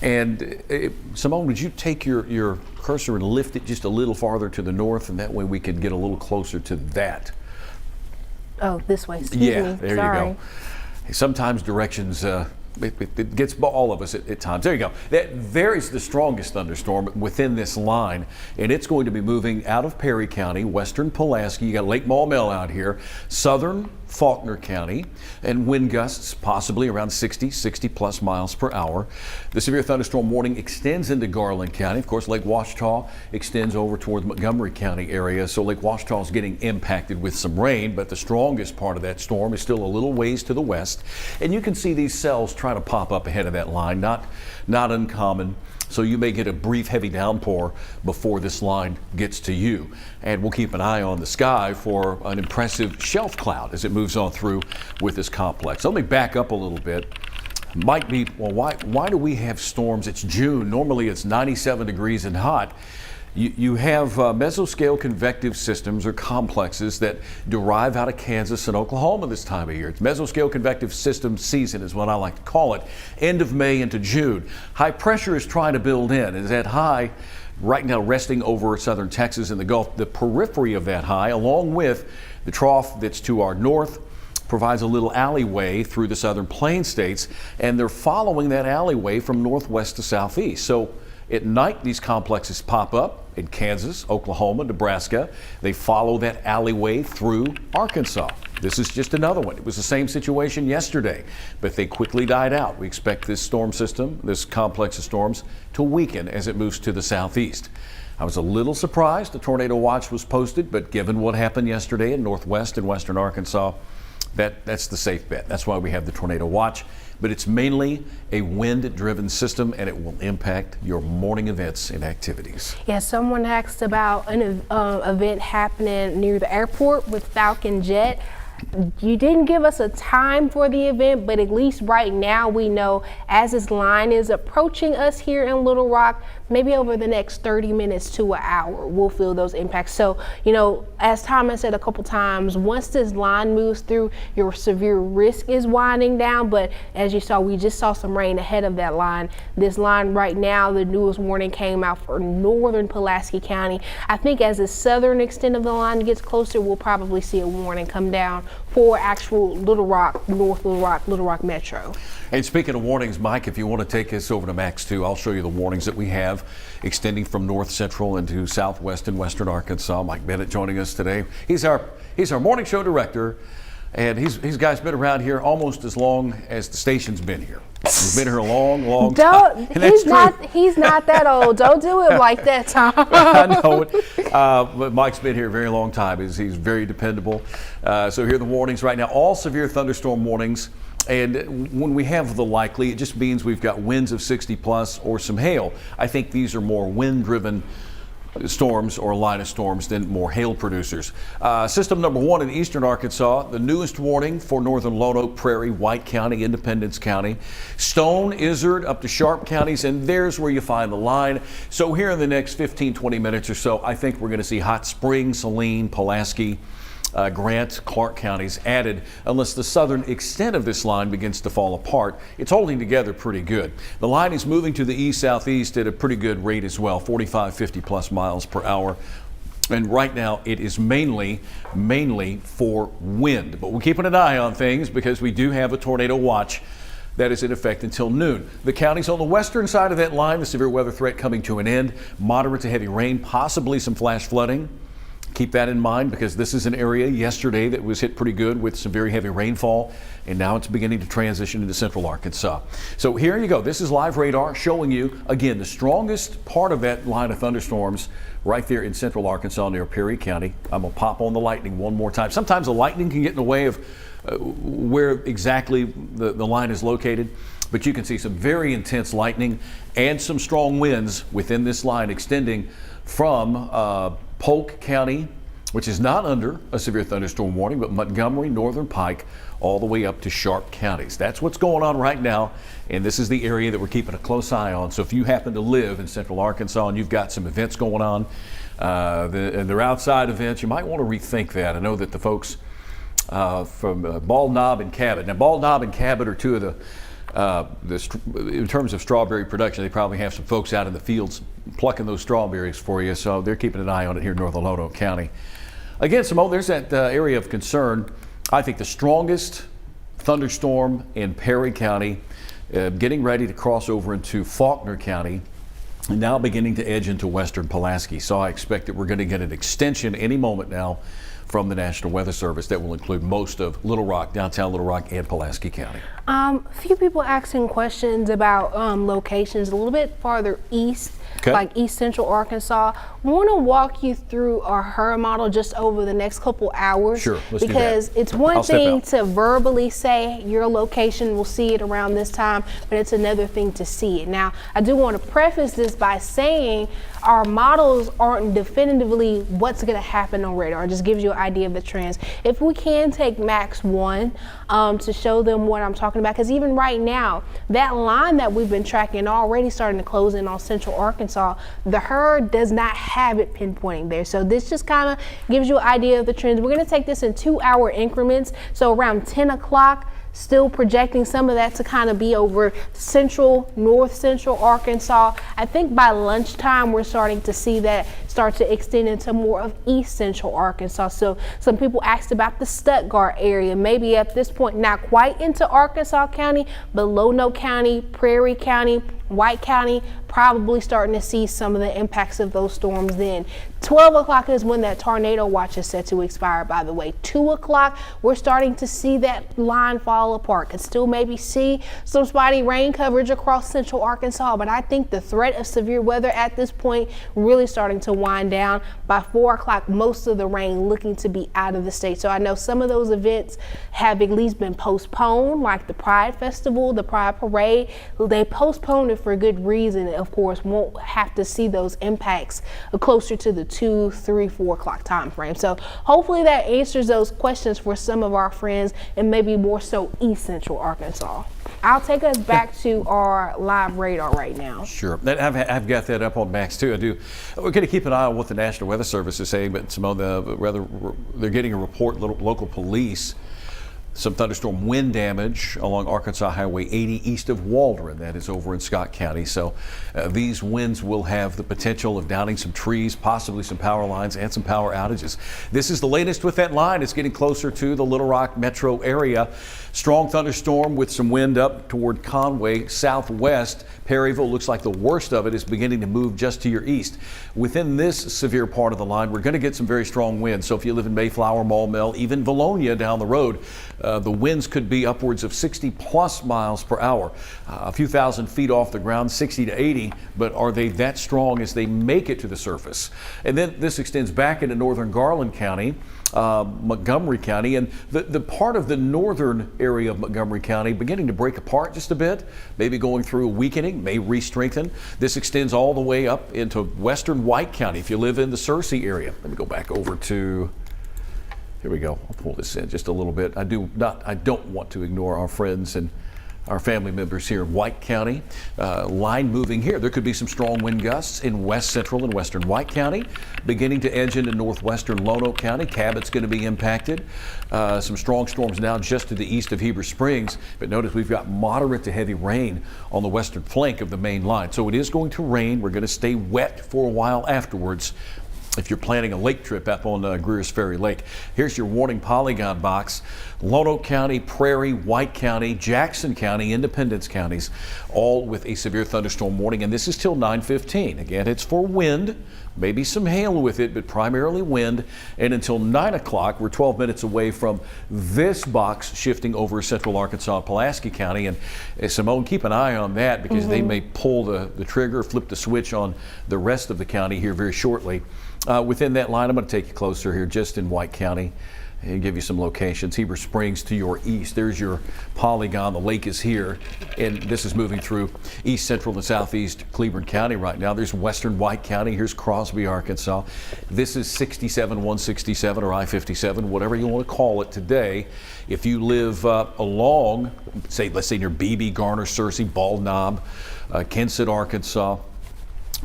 And Simone, would you take your cursor and lift it just a little farther to the north, and that way we could get a little closer to that. Oh, this way, excuse Yeah, me. there Sorry. you go. Sometimes directions, it gets all of us at times. There you go. There is the strongest thunderstorm within this line, and it's going to be moving out of Perry County, western Pulaski. You got Lake Maumelle out here, southern Faulkner County, and wind gusts possibly around 60 plus miles per hour. The severe thunderstorm warning extends into Garland County. Of course, Lake Ouachita extends over toward the Montgomery County area, so Lake Ouachita is getting impacted with some rain, but the strongest part of that storm is still a little ways to the west, and you can see these cells trying to pop up ahead of that line. Not uncommon. So you may get a brief heavy downpour before this line gets to you. And we'll keep an eye on the sky for an impressive shelf cloud as it moves on through with this complex. Let me back up a little bit. Might be, well, why do we have storms? It's June. Normally it's 97 degrees and hot. You have mesoscale convective systems or complexes that derive out of Kansas and Oklahoma this time of year. It's mesoscale convective system season is what I like to call it. End of May into June. High pressure is trying to build in. Is that high right now resting over southern Texas and the Gulf? The periphery of that high, along with the trough that's to our north, provides a little alleyway through the southern plain states, and they're following that alleyway from northwest to southeast. So at night, these complexes pop up in Kansas, Oklahoma, Nebraska. They follow that alleyway through Arkansas. This is just another one. It was the same situation yesterday, but they quickly died out. We expect this storm system, this complex of storms, to weaken as it moves to the southeast. I was a little surprised a tornado watch was posted, but given what happened yesterday in northwest and western Arkansas, that's the safe bet. That's why we have the tornado watch. But it's mainly a wind-driven system, and it will impact your morning events and activities. Yeah, someone asked about an event happening near the airport with Falcon Jet. You didn't give us a time for the event, but at least right now we know as this line is approaching us here in Little Rock, maybe over the next 30 minutes to an hour, we'll feel those impacts. So, you know, as Thomas said a couple times, once this line moves through, your severe risk is winding down. But as you saw, we just saw some rain ahead of that line. This line right now, the newest warning came out for northern Pulaski County. I think as the southern extent of the line gets closer, we'll probably see a warning come down for actual Little Rock, North Little Rock Metro. And speaking of warnings, Mike, if you want to take us over to Max 2, I'll show you the warnings that we have extending from north central into southwest and western Arkansas. Mike Bennett joining us today. He's our morning show director, and he's guys been around here almost as long as the station's been here. He's been here a long time. He's not that old. Don't do it like that, Tom. I know it. But Mike's been here a very long time. He's very dependable. So here are the warnings right now. All severe thunderstorm warnings. And when we have the likely, it just means we've got winds of 60 plus or some hail. I think these are more wind-driven storms or line of storms than more hail producers. System number 1 in eastern Arkansas, the newest warning for northern Lone Oak, Prairie, White County, Independence County, Stone, Izard, up to Sharp counties, and there's where you find the line. So here in the next 15-20 minutes or so, I think we're going to see Hot Springs, Saline, Pulaski, Grant, Clark counties added, unless the southern extent of this line begins to fall apart. It's holding together pretty good. The line is moving to the east-southeast at a pretty good rate as well, 45, 50 plus miles per hour. And right now it is mainly for wind, but we're keeping an eye on things because we do have a tornado watch that is in effect until noon. The counties on the western side of that line, the severe weather threat coming to an end, moderate to heavy rain, possibly some flash flooding. Keep that in mind because this is an area yesterday that was hit pretty good with some very heavy rainfall, and now it's beginning to transition into central Arkansas. So here you go. This is live radar showing you, again, the strongest part of that line of thunderstorms right there in central Arkansas near Perry County. I'm going to pop on the lightning one more time. Sometimes the lightning can get in the way of where exactly the line is located, but you can see some very intense lightning and some strong winds within this line extending from Polk County, which is not under a severe thunderstorm warning, but Montgomery, Northern Pike, all the way up to Sharp counties. That's what's going on right now, and this is the area that we're keeping a close eye on. So if you happen to live in central Arkansas and you've got some events going on, and they're outside events, you might want to rethink that. I know that the folks from Bald Knob and Cabot. Now, Bald Knob and Cabot are two of the in terms of strawberry production, they probably have some folks out in the fields plucking those strawberries for you, so they're keeping an eye on it here in northern Lone Oak County. Again, Simone, there's that area of concern. I think the strongest thunderstorm in Perry County, getting ready to cross over into Faulkner County, and now beginning to edge into western Pulaski. So I expect that we're going to get an extension any moment now from the National Weather Service that will include most of Little Rock, downtown Little Rock, and Pulaski County. A few people asking questions about locations a little bit farther east, like east central Arkansas. We want to walk you through our HER model just over the next couple hours. Sure, let's do that. Because it's one thing to verbally say your location, will see it around this time, but it's another thing to see it. Now, I do want to preface this by saying our models aren't definitively what's going to happen on radar. It just gives you an idea of the trends. If we can take Max 1 to show them what I'm talking about, because even right now, that line that we've been tracking already starting to close in on central Arkansas, the HER does not have it pinpointing there. So this just kind of gives you an idea of the trends. We're going to take this in 2-hour increments. So around 10 o'clock, still projecting some of that to kind of be over central, north central Arkansas. I think by lunchtime, we're starting to see that start to extend into more of east central Arkansas. So some people asked about the Stuttgart area, maybe at this point, not quite into Arkansas County, but Lonoke County, Prairie County, White County, probably starting to see some of the impacts of those storms then. 12 o'clock is when that tornado watch is set to expire, by the way. 2 o'clock, we're starting to see that line fall apart. Could still maybe see some spotty rain coverage across central Arkansas, but I think the threat of severe weather at this point really starting to wind down. By 4 o'clock, most of the rain looking to be out of the state. So I know some of those events have at least been postponed, like the Pride Festival, the Pride Parade. They postponed a targeted for good reason. Of course, won't have to see those impacts closer to the 2, 3, 4 o'clock time frame. So hopefully that answers those questions for some of our friends, and maybe more so East Central Arkansas. I'll take us back to our live radar right now. Sure. I've got that up on Max too. I do. We're going to keep an eye on what the National Weather Service is saying, but Simone, they're getting a report, local police, some thunderstorm wind damage along Arkansas Highway 80 east of Waldron. That is over in Scott County. So these winds will have the potential of downing some trees, possibly some power lines, and some power outages. This is the latest with that line. It's getting closer to the Little Rock metro area. Strong thunderstorm with some wind up toward Conway, southwest. Perryville looks like the worst of it is beginning to move just to your east. Within this severe part of the line, we're going to get some very strong winds. So if you live in Mayflower, Maumelle, even Valonia down the road, the winds could be upwards of 60 plus miles per hour. A few thousand feet off the ground, 60 to 80, but are they that strong as they make it to the surface? And then this extends back into northern Garland County, Montgomery County, and the part of the northern area of Montgomery County beginning to break apart just a bit, maybe going through a weakening, may re-strengthen. This extends all the way up into western White County if you live in the Searcy area. Let me go back over to, here we go. I'll pull this in just a little bit. I don't want to ignore our friends and our family members here in White County. Line moving here. There could be some strong wind gusts in west central and western White County, beginning to edge into northwestern Lonoke County. Cabot's going to be impacted. Some strong storms now just to the east of Heber Springs, but notice we've got moderate to heavy rain on the western flank of the main line. So it is going to rain. We're going to stay wet for a while afterwards if you're planning a lake trip up on Greer's Ferry Lake. Here's your warning polygon box. Lonoke County, Prairie, White County, Jackson County, Independence counties, all with a severe thunderstorm warning, and this is till 9:15. Again, it's for wind, maybe some hail with it, but primarily wind. And until 9 o'clock, we're 12 minutes away from this box shifting over central Arkansas, Pulaski County. And Simone, keep an eye on that because they may pull the trigger, flip the switch on the rest of the county here very shortly. Within that line, I'm going to take you closer here, just in White County, and give you some locations. Heber Springs to your east. There's your polygon. The lake is here, and this is moving through east central and southeast Cleburne County right now. There's western White County. Here's Crosby, Arkansas. This is 67, 167, or I-57, whatever you want to call it today. If you live along, let's say near Beebe, Garner, Searcy, Bald Knob, Kensett, Arkansas,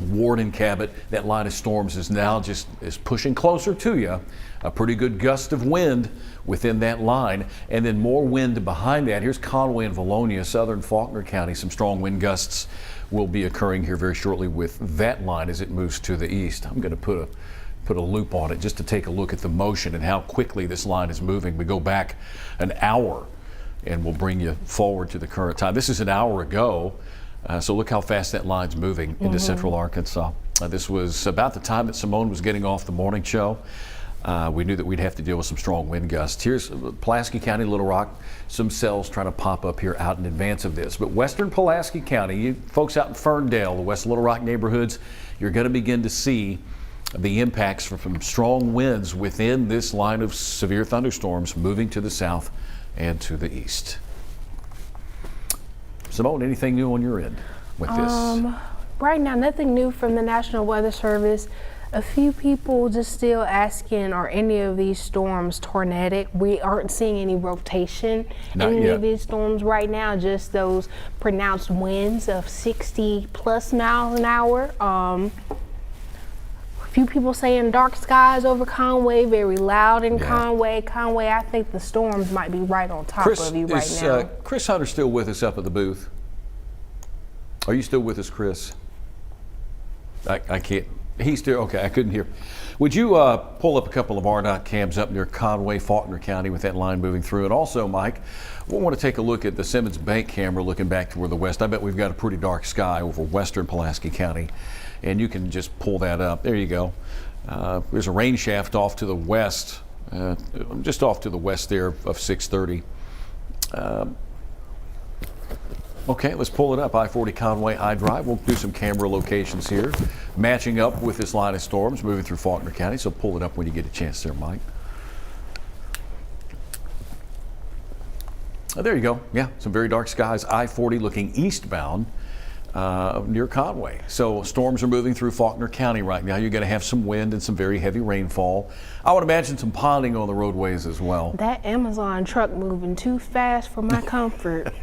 Ward and Cabot, that line of storms is now just pushing closer to you. A pretty good gust of wind within that line, and then more wind behind that. Here's Conway and Valonia, southern Faulkner County. Some strong wind gusts will be occurring here very shortly with that line as it moves to the east. I'm going to put a loop on it just to take a look at the motion and how quickly this line is moving. We go back an hour and we'll bring you forward to the current time. This is an hour ago. So look how fast that line's moving into central Arkansas. This was about the time that Simone was getting off the morning show. We knew that we'd have to deal with some strong wind gusts. Here's Pulaski County, Little Rock, some cells trying to pop up here out in advance of this. But western Pulaski County, you folks out in Ferndale, the West Little Rock neighborhoods, you're going to begin to see the impacts from strong winds within this line of severe thunderstorms moving to the south and to the east. Simone, anything new on your end with this? Right now, nothing new from the National Weather Service. A few people just still asking, are any of these storms tornadic? We aren't seeing any rotation in any of these storms right now, just those pronounced winds of 60 plus miles an hour. A few people saying dark skies over Conway, very loud in Conway. Conway, I think the storms might be right on top of you right now. Chris Hunter still with us up at the booth? Are you still with us, Chris? I can't. He's still, okay, I couldn't hear. Would you pull up a couple of RDOT cams up near Conway, Faulkner County with that line moving through? And also, Mike, we want to take a look at the Simmons Bank camera looking back toward the west. I bet we've got a pretty dark sky over western Pulaski County. And you can just pull that up. There you go. There's a rain shaft off to the west, just off to the west there of 630. Okay, let's pull it up. I-40 Conway, I-Drive. We'll do some camera locations here, matching up with this line of storms moving through Faulkner County. So pull it up when you get a chance there, Mike. There you go. Yeah, some very dark skies. I-40 looking eastbound. near Conway. So storms are moving through Faulkner County right now. You're going to have some wind and some very heavy rainfall. I would imagine some ponding on the roadways as well. That Amazon truck moving too fast for my comfort.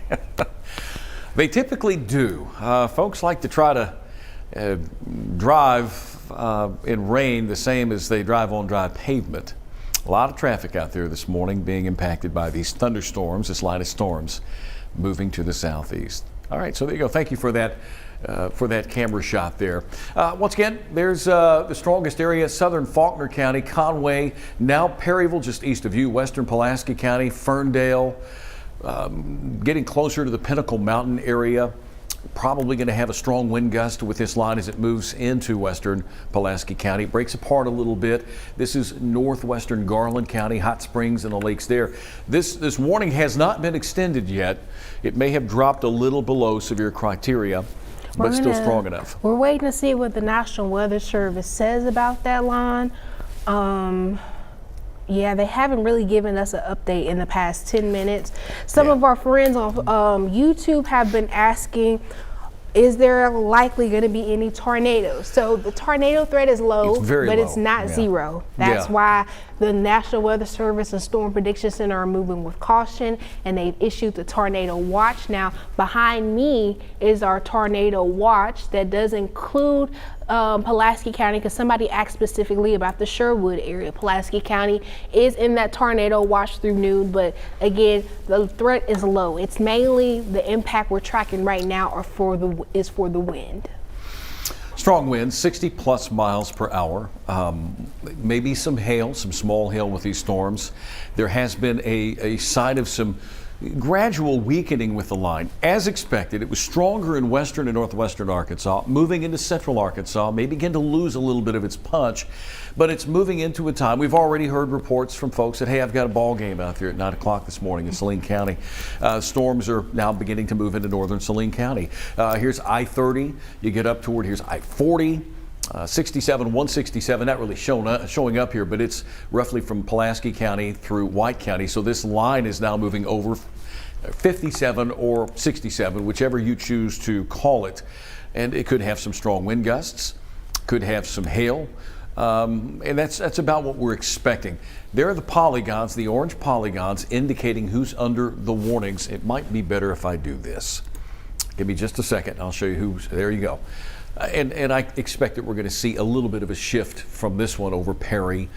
They typically do. Folks like to try to drive in rain the same as they drive on dry pavement. A lot of traffic out there this morning being impacted by these thunderstorms, this line of storms moving to the southeast. All right, so there you go. Thank you for that camera shot there. Once again, there's the strongest area, southern Faulkner County, Conway, now Perryville, just east of you, western Pulaski County, Ferndale, getting closer to the Pinnacle Mountain area. Probably going to have a strong wind gust with this line as it moves into western Pulaski County. It breaks apart a little bit. This is northwestern Garland County, Hot Springs and the lakes there. This warning has not been extended yet. It may have dropped a little below severe criteria, but still strong enough. We're waiting to see what the National Weather Service says about that line. Yeah, they haven't really given us an update in the past 10 minutes. Some of our friends on YouTube have been asking, is there likely going to be any tornadoes? So the tornado threat is low, It's very but low. it's not zero. That's why the National Weather Service and Storm Prediction Center are moving with caution, and they've issued the tornado watch. Now, behind me is our tornado watch that does include Pulaski County, because somebody asked specifically about the Sherwood area. Pulaski County is in that tornado watch through noon, but again, the threat is low. It's mainly the impact we're tracking right now is for the wind. Strong winds, 60 plus miles per hour. Maybe some hail, some small hail with these storms. There has been a sign of some gradual weakening with the line. As expected, it was stronger in western and northwestern Arkansas, moving into central Arkansas, may begin to lose a little bit of its punch, but it's moving into a time. We've already heard reports from folks that, hey, I've got a ball game out there at 9 o'clock this morning in Saline County. Storms are now beginning to move into northern Saline County. Here's I-30. You get up toward, here's I-40. 67, 167, not really showing up here, but it's roughly from Pulaski County through White County. So this line is now moving over 57 or 67, whichever you choose to call it. And it could have some strong wind gusts, could have some hail. And that's about what we're expecting. There are the polygons, the orange polygons, indicating who's under the warnings. It might be better if I do this. Give me just a second. I'll show you who's, there you go. And I expect that we're going to see a little bit of a shift from this one over Perry,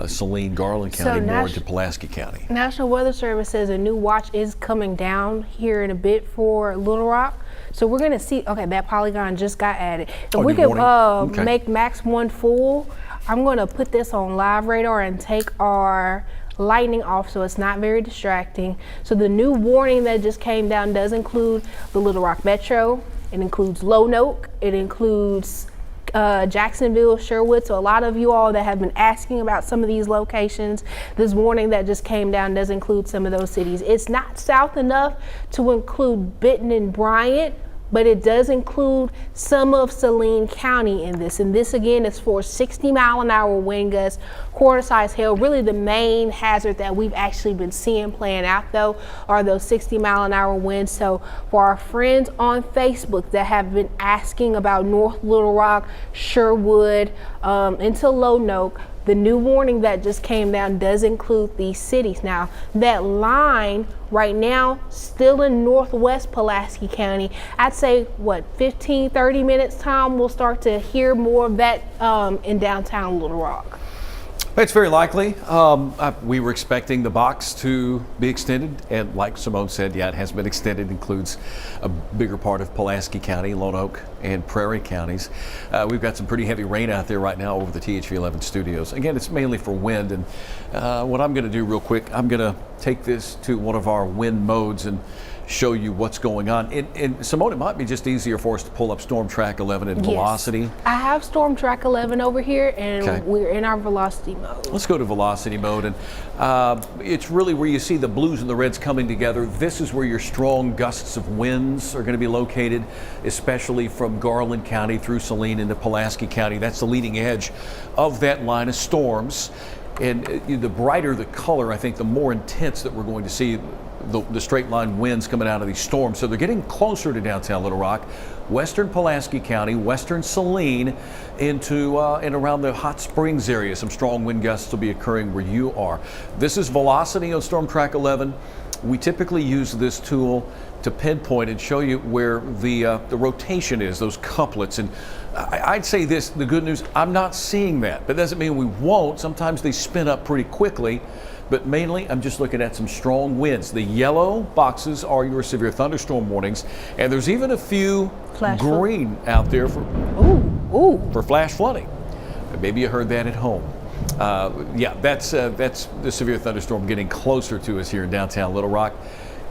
Saline, Garland County, more into Pulaski County. National Weather Service says a new watch is coming down here in a bit for Little Rock. So we're going to see, okay, that polygon just got added. If we could make Max 1 full, I'm going to put this on live radar and take our lightning off so it's not very distracting. So the new warning that just came down does include the Little Rock Metro. It includes Lonoke. It includes Jacksonville, Sherwood. So a lot of you all that have been asking about some of these locations, this warning that just came down does include some of those cities. It's not south enough to include Benton and Bryant, but it does include some of Saline County in this. And this again is for 60-mile-an-hour wind gusts, quarter-size hail. Really the main hazard that we've actually been seeing playing out though are those 60-mile-an-hour winds. So for our friends on Facebook that have been asking about North Little Rock, Sherwood, into Lonoke, the new warning that just came down does include these cities. Now, that line right now, still in northwest Pulaski County, I'd say, 15, 30 minutes time, we'll start to hear more of that in downtown Little Rock. It's very likely. We were expecting the box to be extended, and like Simone said, yeah, it has been extended. Includes a bigger part of Pulaski County, Lonoke, and Prairie counties. We've got some pretty heavy rain out there right now over the THV11 studios. Again, it's mainly for wind, and what I'm going to do real quick, I'm going to take this to one of our wind modes and show you what's going on. And Simone, it might be just easier for us to pull up Storm Track 11 and Velocity. I have Storm Track 11 over here, and we're in our Velocity mode. Let's go to Velocity mode, and it's really where you see the blues and the reds coming together. This is where your strong gusts of winds are going to be located, especially from Garland County through Saline into Pulaski County. That's the leading edge of that line of storms. And the brighter the color, I think, the more intense that we're going to see the straight line winds coming out of these storms. So they're getting closer to downtown Little Rock. western Pulaski County, western Saline, into and around the Hot Springs area. Some strong wind gusts will be occurring where you are. This is velocity on Storm Track 11. We typically use this tool to pinpoint and show you where the rotation is, those couplets. And I'd say this, the good news, I'm not seeing that, but doesn't mean we won't. Sometimes they spin up pretty quickly, but mainly I'm just looking at some strong winds. The yellow boxes are your severe thunderstorm warnings, and there's even a few green out there for flash flooding. Maybe you heard that at home. Yeah, that's the severe thunderstorm getting closer to us here in downtown Little Rock.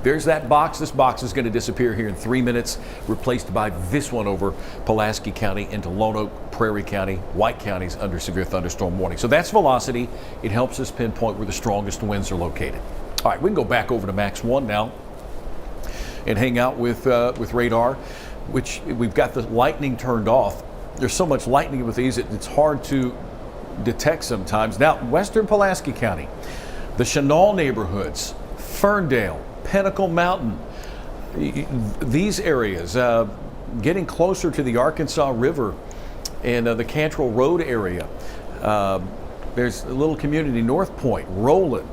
There's that box. This box is going to disappear here in 3 minutes, replaced by this one over Pulaski County into Lone Oak, Prairie County, White counties under severe thunderstorm warning. So that's velocity. It helps us pinpoint where the strongest winds are located. All right, we can go back over to Max 1 now and hang out with radar, which we've got the lightning turned off. There's so much lightning with these, it's hard to detect sometimes. Now, western Pulaski County, the Chenal neighborhoods, Ferndale, Pinnacle Mountain, these areas, getting closer to the Arkansas River and the Cantrell Road area. There's a little community, North Point, Roland,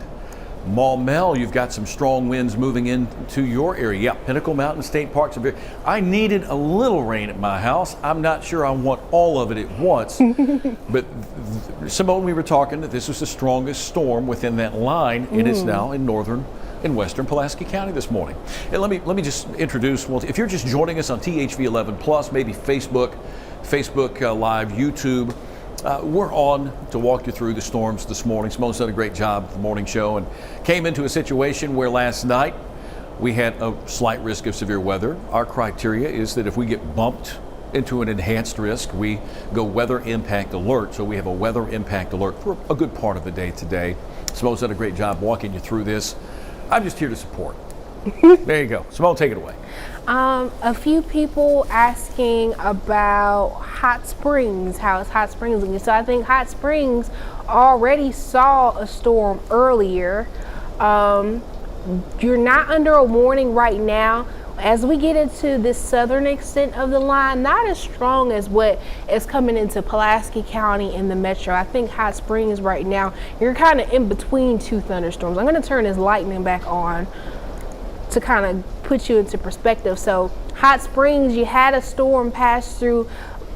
Maumelle. You've got some strong winds moving into your area. Yeah, Pinnacle Mountain State Parks. I needed a little rain at my house. I'm not sure I want all of it at once. But Simone, we were talking that this was the strongest storm within that line, and it's now in northern and western Pulaski County this morning. And let me just introduce, well, if you're just joining us on THV 11 Plus, maybe Facebook Live, YouTube, we're on to walk you through the storms this morning. Simone's done a great job at the morning show and came into a situation where last night we had a slight risk of severe weather. Our criteria is that if we get bumped into an enhanced risk, we go weather impact alert. So we have a weather impact alert for a good part of the day today. Simone's done a great job walking you through this. I'm just here to support. There you go. Simone, take it away. A few people asking about Hot Springs, how is Hot Springs looking? So I think Hot Springs already saw a storm earlier. You're not under a warning right now. As we get into this southern extent of the line, not as strong as what is coming into Pulaski County in the metro. I think Hot Springs right now, you're kind of in between two thunderstorms. I'm going to turn this lightning back on to kind of put you into perspective. So Hot Springs, you had a storm pass through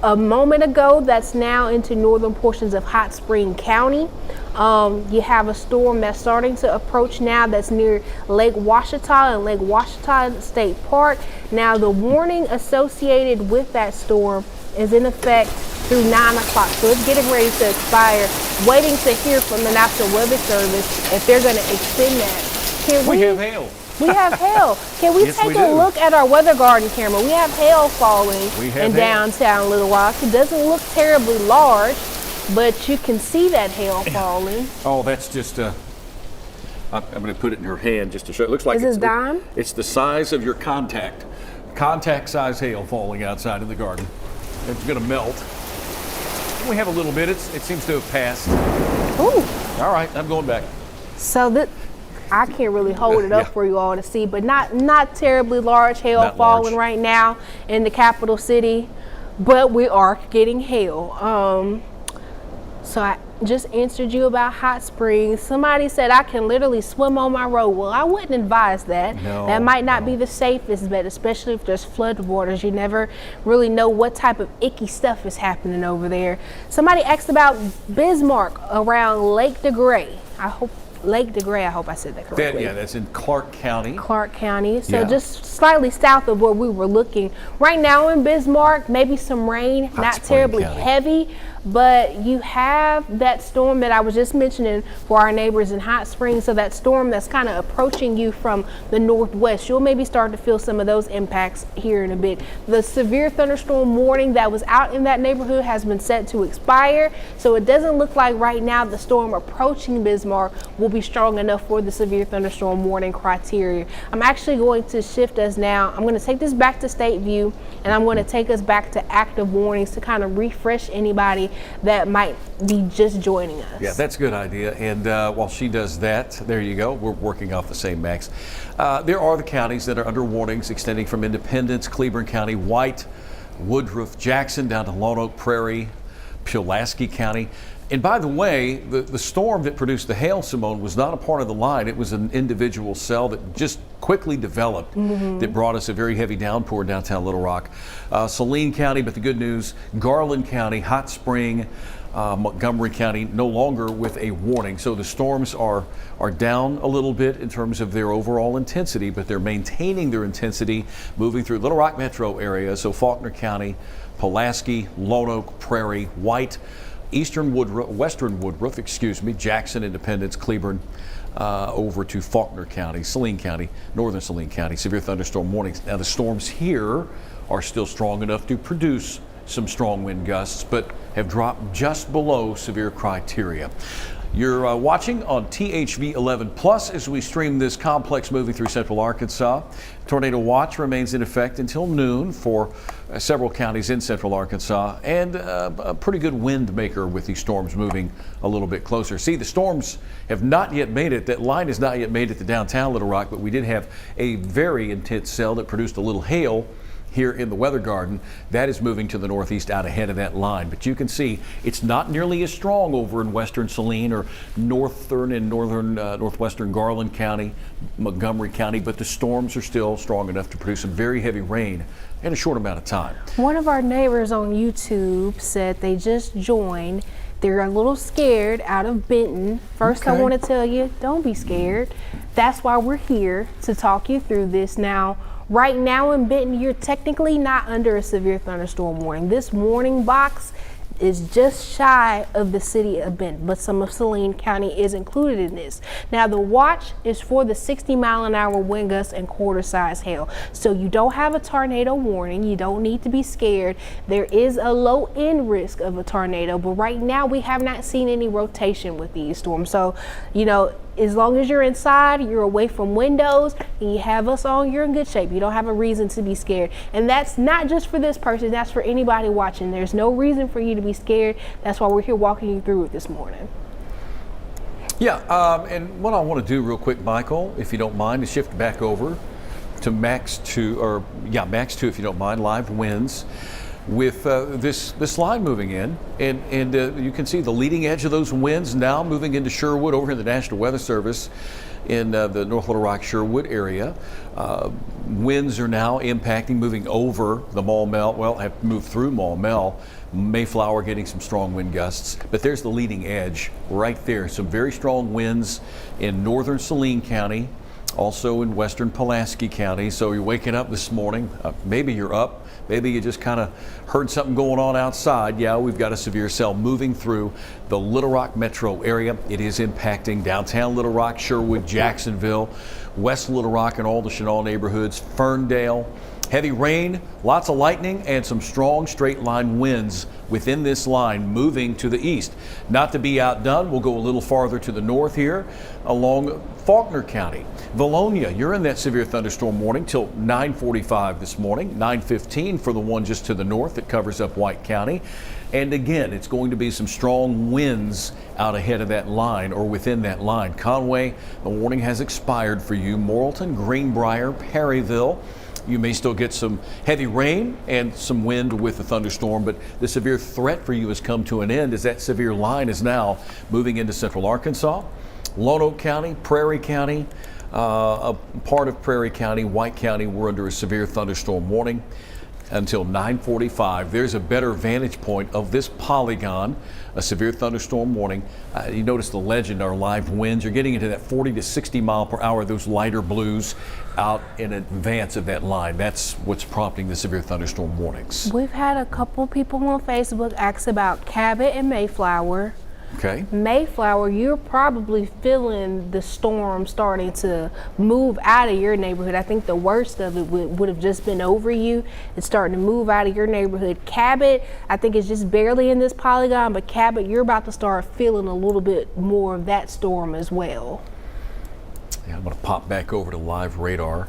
a moment ago that's now into northern portions of Hot Spring County. You have a storm that's starting to approach now that's near Lake Washita and Lake Washita State Park. Now the warning associated with that storm is in effect through 9 o'clock. So it's getting ready to expire. Waiting to hear from the National Weather Service if they're going to extend that. We have hail. We have hail. Can we Yes, take we a do. look at our weather garden camera? We have hail falling in hail. downtown Little Rock. It doesn't look terribly large, but you can see that hail falling. Oh, that's just, I'm going to put it in her hand just to show. It looks like Is this dime? It's the size of your contact size hail falling outside in the garden. It's going to melt. We have a little bit. It seems to have passed. Ooh. All right, I'm going back. So that I can't really hold it up for you all to see, but not terribly large hail Not falling large. right now in the capital city, but we are getting hail. So I just answered you about Hot Springs. Somebody said I can literally swim on my road. Well, I wouldn't advise that. No, that might not be the safest bet, especially if there's flood waters. You never really know what type of icky stuff is happening over there. Somebody asked about Bismarck around Lake DeGray. I hope I said that correctly. That's in Clark County. Clark County, so Yeah. just slightly south of where we were looking. Right now in Bismarck, maybe some rain, not Spring terribly County. heavy, but you have that storm that I was just mentioning for our neighbors in Hot Springs. So that storm that's kind of approaching you from the northwest, you'll maybe start to feel some of those impacts here in a bit. The severe thunderstorm warning that was out in that neighborhood has been set to expire, so it doesn't look like right now the storm approaching Bismarck will be strong enough for the severe thunderstorm warning criteria. I'm actually going to shift us now. I'm going to take this back to State View, and I'm going to take us back to active warnings to kind of refresh anybody that might be just joining us. Yeah, that's a good idea. And while she does that, there you go. We're working off the same max. There are the counties that are under warnings extending from Independence, Cleburne County, White, Woodruff, Jackson, down to Lone Oak Prairie, Pulaski County. And by the way, the storm that produced the hail, Simone, was not a part of the line. It was an individual cell that just quickly developed that brought us a very heavy downpour downtown Little Rock. Saline County, but the good news, Garland County, Hot Spring, Montgomery County, no longer with a warning. So the storms are down a little bit in terms of their overall intensity, but they're maintaining their intensity moving through Little Rock metro area. So Faulkner County, Pulaski, Lone Oak, Prairie, White, Western Woodruff, Jackson, Independence, Cleburne, over to Faulkner County, Saline County, northern Saline County, severe thunderstorm warnings. Now the storms here are still strong enough to produce some strong wind gusts, but have dropped just below severe criteria. You're watching on THV 11 Plus as we stream this complex moving through central Arkansas. Tornado watch remains in effect until noon for several counties in central Arkansas, and a pretty good wind maker with these storms moving a little bit closer. See, the storms have not yet made it. That line has not yet made it to downtown Little Rock, but we did have a very intense cell that produced a little hail here in the weather garden. That is moving to the northeast out ahead of that line. But you can see it's not nearly as strong over in western Saline or northern and northwestern Garland County, Montgomery County, but the storms are still strong enough to produce some very heavy rain in a short amount of time. One of our neighbors on YouTube said they just joined. They're a little scared out of Benton. First, I want to tell you, don't be scared. That's why we're here, to talk you through this. Now, right now in Benton, you're technically not under a severe thunderstorm warning. This warning box is just shy of the city of Benton, but some of Saline County is included in this. Now, the watch is for the 60-mile-an-hour wind gusts and quarter-size hail. So you don't have a tornado warning. You don't need to be scared. There is a low-end risk of a tornado, but right now we have not seen any rotation with these storms. So, you know, as long as you're inside, you're away from windows, and you have us on, you're in good shape. You don't have a reason to be scared. And that's not just for this person, that's for anybody watching. There's no reason for you to be scared. That's why we're here walking you through it this morning. Yeah, and what I want to do real quick, Michael, if you don't mind, is shift back over to Max 2, if you don't mind, live winds. With this line moving in, and you can see the leading edge of those winds now moving into Sherwood over in the National Weather Service in the North Little Rock Sherwood area. Winds are now impacting, moving over the Maumelle, have moved through Maumelle, Mayflower getting some strong wind gusts, but there's the leading edge right there. Some very strong winds in northern Saline County, also in western Pulaski County. So you're waking up this morning, maybe you're up, maybe you just kind of heard something going on outside. Yeah, we've got a severe cell moving through the Little Rock metro area. It is impacting downtown Little Rock, Sherwood, Jacksonville, West Little Rock and all the Chenal neighborhoods, Ferndale. Heavy rain, lots of lightning, and some strong straight line winds within this line moving to the east. Not to be outdone, we'll go a little farther to the north here along Faulkner County. Valonia, you're in that severe thunderstorm warning till 9:45 this morning, 9:15 for the one just to the north that covers up White County. And again, it's going to be some strong winds out ahead of that line or within that line. Conway, the warning has expired for you. Morrilton, Greenbrier, Perryville. You may still get some heavy rain and some wind with the thunderstorm, but the severe threat for you has come to an end as that severe line is now moving into central Arkansas. Lone Oak County, Prairie County, a part of Prairie County, White County, we're under a severe thunderstorm warning until 9:45. There's a better vantage point of this polygon, a severe thunderstorm warning. You notice the legend, our live winds. You're getting into that 40 to 60 mile per hour, those lighter blues out in advance of that line. That's what's prompting the severe thunderstorm warnings. We've had a couple people on Facebook ask about Cabot and Mayflower. Okay. Mayflower, you're probably feeling the storm starting to move out of your neighborhood. I think the worst of it would have just been over you. It's starting to move out of your neighborhood. Cabot, I think it's just barely in this polygon, but Cabot, you're about to start feeling a little bit more of that storm as well. Yeah, I'm going to pop back over to live radar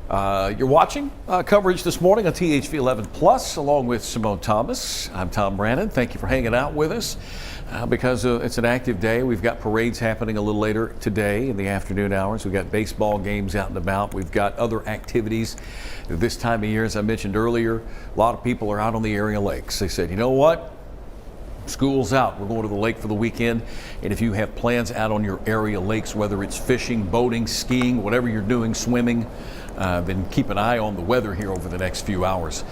You're watching coverage this morning on THV 11 Plus, along with Symone Thomas. I'm Tom Brannon. Thank you for hanging out with us. Because it's an active day, we've got parades happening a little later today in the afternoon hours. We've got baseball games out and about. We've got other activities this time of year. As I mentioned earlier, a lot of people are out on the area lakes. They said, you know what? School's out. We're going to the lake for the weekend. And if you have plans out on your area lakes, whether it's fishing, boating, skiing, whatever you're doing, swimming, then keep an eye on the weather here over the next few hours.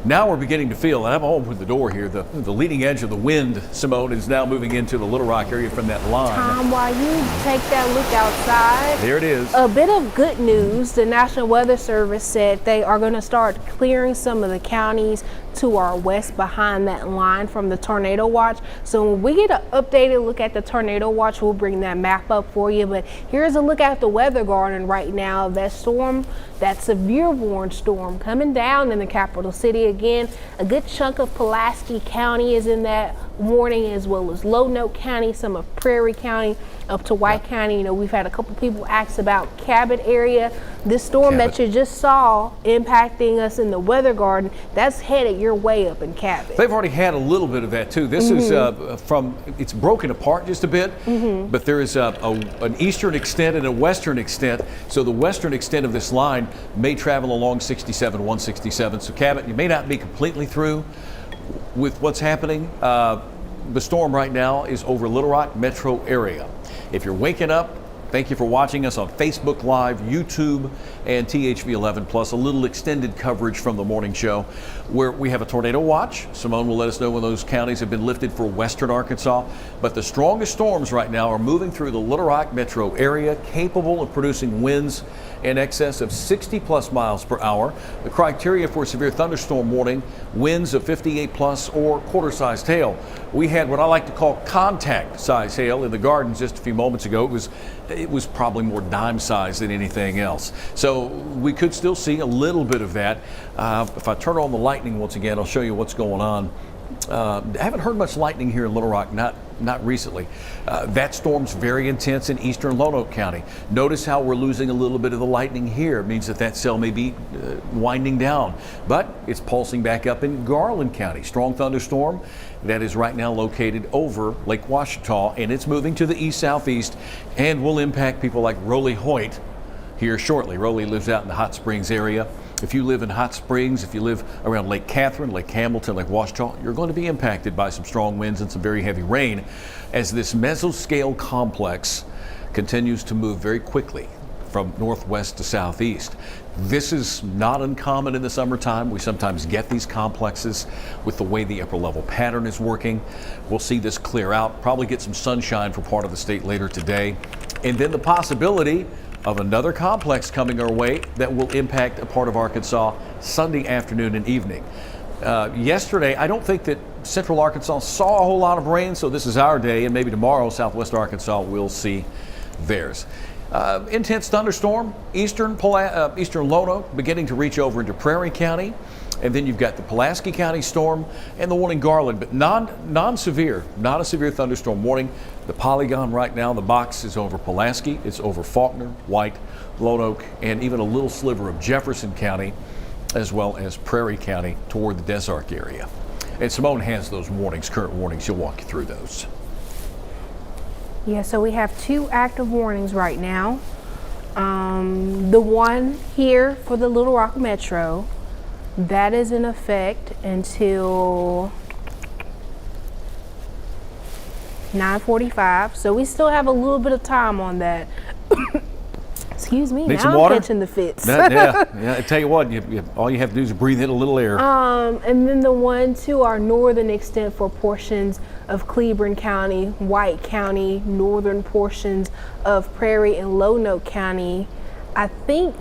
Now we're beginning to feel, and I've opened the door here, the leading edge of the wind, Symone, is now moving into the Little Rock area from that line. Tom, while you take that look outside, There it is. a bit of good news. The National Weather Service said they are going to start clearing some of the counties to our west behind that line from the tornado watch. So when we get an updated look at the tornado watch, we'll bring that map up for you. But here's a look at the weather garden right now. That storm, that severe warning storm coming down in the capital city again. A good chunk of Pulaski County is in that warning, as well as Lonoke County, some of Prairie County, up to White County. You know, we've had a couple people ask about Cabot area. This storm that you just saw impacting us in the weather garden, that's headed your way up in Cabot. They've already had a little bit of that too. This is it's broken apart just a bit, but there is an eastern extent and a western extent. So the western extent of this line may travel along 67, 167. So Cabot, you may not be completely through with what's happening. The storm right now is over Little Rock metro area. If you're waking up, thank you for watching us on Facebook Live, YouTube, and THV 11 Plus, a little extended coverage from the morning show where we have a tornado watch. Symone will let us know when those counties have been lifted for western Arkansas. But the strongest storms right now are moving through the Little Rock metro area, capable of producing winds in excess of 60 plus miles per hour. The criteria for a severe thunderstorm warning, winds of 58 plus or quarter-sized hail. We had what I like to call contact size hail in the gardens just a few moments ago. It was probably more dime size than anything else. So we could still see a little bit of that. If I turn on the lightning once again, I'll show you what's going on. I haven't heard much lightning here in Little Rock, not recently. That storm's very intense in eastern Lonoke County. Notice how we're losing a little bit of the lightning here. It means that cell may be winding down, but it's pulsing back up in Garland County. Strong thunderstorm that is right now located over Lake Ouachita, and it's moving to the east-southeast and will impact people like Rowley Hoyt here shortly. Rowley lives out in the Hot Springs area. If you live in Hot Springs, if you live around Lake Catherine, Lake Hamilton, Lake Ouachita, you're going to be impacted by some strong winds and some very heavy rain as this mesoscale complex continues to move very quickly from northwest to southeast. This is not uncommon in the summertime. We sometimes get these complexes with the way the upper level pattern is working. We'll see this clear out, probably get some sunshine for part of the state later today. And then the possibility of another complex coming our way that will impact a part of Arkansas Sunday afternoon and evening. Yesterday, I don't think that central Arkansas saw a whole lot of rain, so this is our day, and maybe tomorrow southwest Arkansas will see theirs. Intense thunderstorm, eastern Lonoke beginning to reach over into Prairie County. And then you've got the Pulaski County storm and the one in Garland, but non-severe, not a severe thunderstorm warning. The polygon right now, the box is over Pulaski, it's over Faulkner, White, Lonoke, and even a little sliver of Jefferson County, as well as Prairie County toward the Des Arc area. And Symone has those warnings, current warnings. She'll walk you through those. Yeah, so we have two active warnings right now. The one here for the Little Rock Metro, that is in effect until 9:45. So we still have a little bit of time on that. Excuse me, Need now some I'm water? catching the fits. Yeah. I tell you what, all you have to do is breathe in a little air. And then the one to our northern extent for portions of Cleburne County, White County, northern portions of Prairie and Lonoke County. I think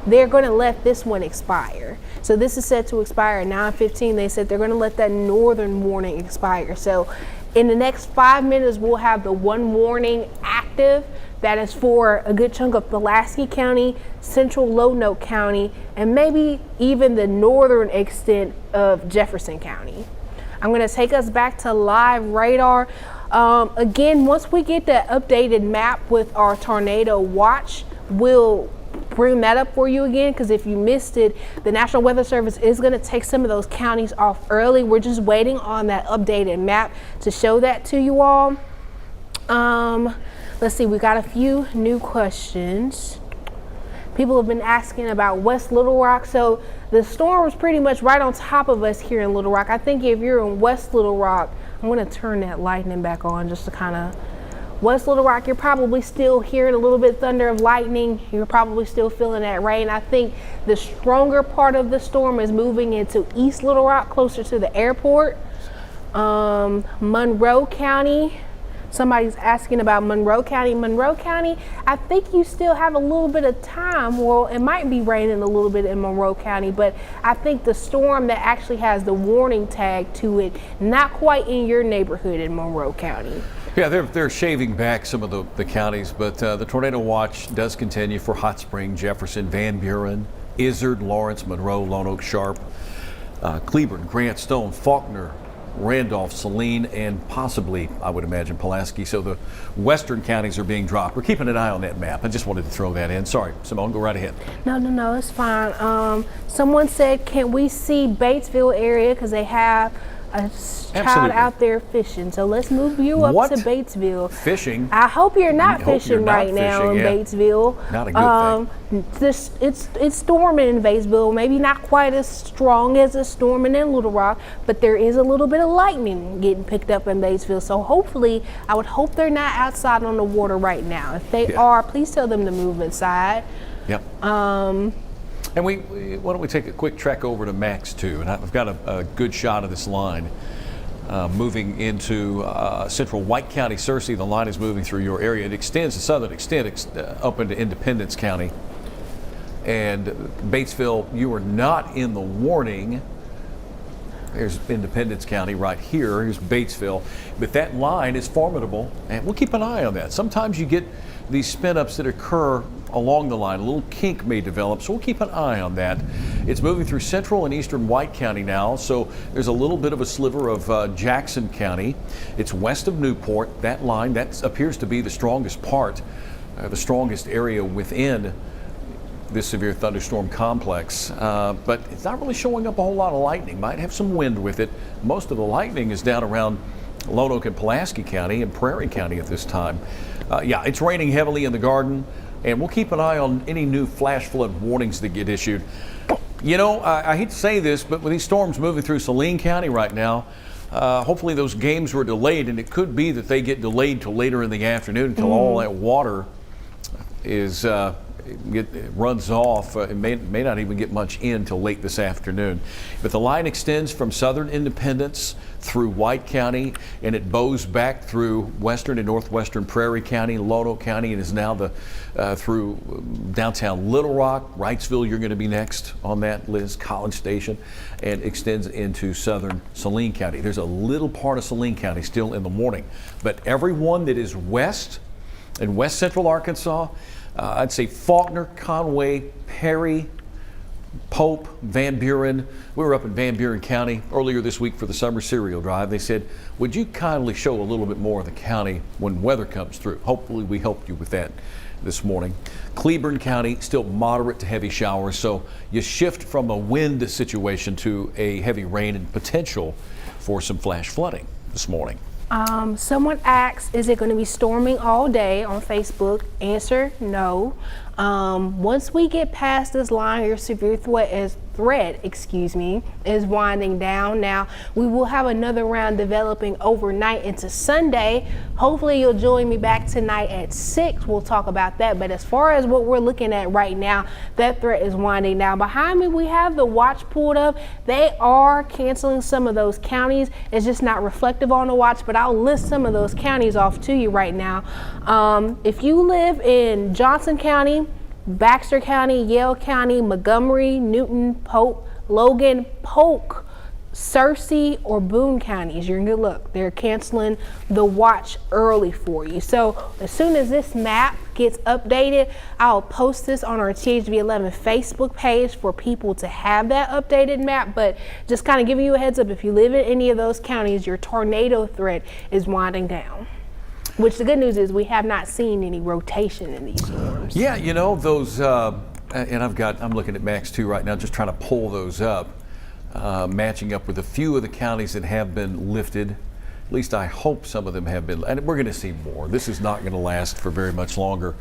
they're going to let this one expire. So this is set to expire at 9:15. They said they're going to let that northern warning expire. So in the next 5 minutes, we'll have the one warning active. That is for a good chunk of Pulaski County, central Lonoke County, and maybe even the northern extent of Jefferson County. I'm going to take us back to live radar. Again, once we get the updated map with our tornado watch, we'll bring that up for you again, because if you missed it, the National Weather Service is going to take some of those counties off early. We're just waiting on that updated map to show that to you all. Let's see, we got a few new questions. People have been asking about West Little Rock. So the storm was pretty much right on top of us here in Little Rock. I think if you're in West Little Rock, I'm going to turn that lightning back on just to kind of, West Little Rock, you're probably still hearing a little bit thunder of lightning. You're probably still feeling that rain. I think the stronger part of the storm is moving into East Little Rock, closer to the airport. Monroe County. Somebody's asking about Monroe County. Monroe County, I think you still have a little bit of time. Well, it might be raining a little bit in Monroe County, but I think the storm that actually has the warning tag to it, not quite in your neighborhood in Monroe County. Yeah, they're shaving back some of the counties, but the tornado watch does continue for Hot Spring, Jefferson, Van Buren, Izard, Lawrence, Monroe, Lone Oak, Sharp, Cleburne, Grant, Stone, Faulkner, Randolph, Saline, and possibly, I would imagine, Pulaski. So the western counties are being dropped. We're keeping an eye on that map. I just wanted to throw that in. Sorry, Simone, go right ahead. No, it's fine. Someone said, can we see Batesville area, because they have a child out there fishing. So let's move you up to Batesville. Fishing? I hope you're not fishing right now in Batesville. Not a good thing. It's storming in Batesville. Maybe not quite as strong as it's storming in Little Rock, but there is a little bit of lightning getting picked up in Batesville. So hopefully, I would hope they're not outside on the water right now. If they are, please tell them to move inside. Yep. And why don't we take a quick trek over to Max 2, and I've got a good shot of this line moving into central White County, Searcy. The line is moving through your area. It extends, the southern extent up into Independence County. And Batesville, you are not in the warning. There's Independence County right here. Here's Batesville. But that line is formidable, and we'll keep an eye on that. Sometimes you get these spin-ups that occur along the line. A little kink may develop, so we'll keep an eye on that. It's moving through central and eastern White County now, so there's a little bit of a sliver of Jackson County. It's west of Newport. That line, that appears to be the strongest part, the strongest area within this severe thunderstorm complex, but it's not really showing up a whole lot of lightning. Might have some wind with it. Most of the lightning is down around Lone Oak and Pulaski County and Prairie County at this time. Yeah, it's raining heavily in the Garden, and we'll keep an eye on any new flash flood warnings that get issued. You know, I hate to say this, but with these storms moving through Saline County right now, hopefully those games were delayed, and it could be that they get delayed till later in the afternoon until all that water is runs off. It may not even get much in till late this afternoon. But the line extends from southern Independence through White County, and it bows back through western and northwestern Prairie County, Lone Oak County, and is now through downtown Little Rock, Wrightsville. You're going to be next on that list, College Station, and extends into southern Saline County. There's a little part of Saline County still in the morning, but everyone that is west and west central Arkansas, I'd say Faulkner, Conway, Perry, Pope, Van Buren. We were up in Van Buren County earlier this week for the summer cereal drive. They said, would you kindly show a little bit more of the county when weather comes through? Hopefully we helped you with that this morning. Cleburne County, still moderate to heavy showers, so you shift from a wind situation to a heavy rain and potential for some flash flooding this morning. Someone asks, is it going to be storming all day on Facebook? Answer, no. Once we get past this line, your severe threat is winding down. Now, we will have another round developing overnight into Sunday. Hopefully you'll join me back tonight at 6. We'll talk about that. But as far as what we're looking at right now, that threat is winding down. Behind me, we have the watch pulled up. They are canceling some of those counties. It's just not reflective on the watch, but I'll list some of those counties off to you right now. If you live in Johnson County, Baxter County, Yale County, Montgomery, Newton, Pope, Logan, Polk, Searcy, or Boone counties, you're in good luck. They're canceling the watch early for you. So as soon as this map gets updated, I'll post this on our THV11 Facebook page for people to have that updated map. But just kind of giving you a heads up, if you live in any of those counties, your tornado threat is winding down. Which the good news is we have not seen any rotation in these storms. Yeah, you know, those and I'm looking at Max 2 right now, just trying to pull those up, matching up with a few of the counties that have been lifted. At least I hope some of them have been, and we're going to see more. This is not going to last for very much longer.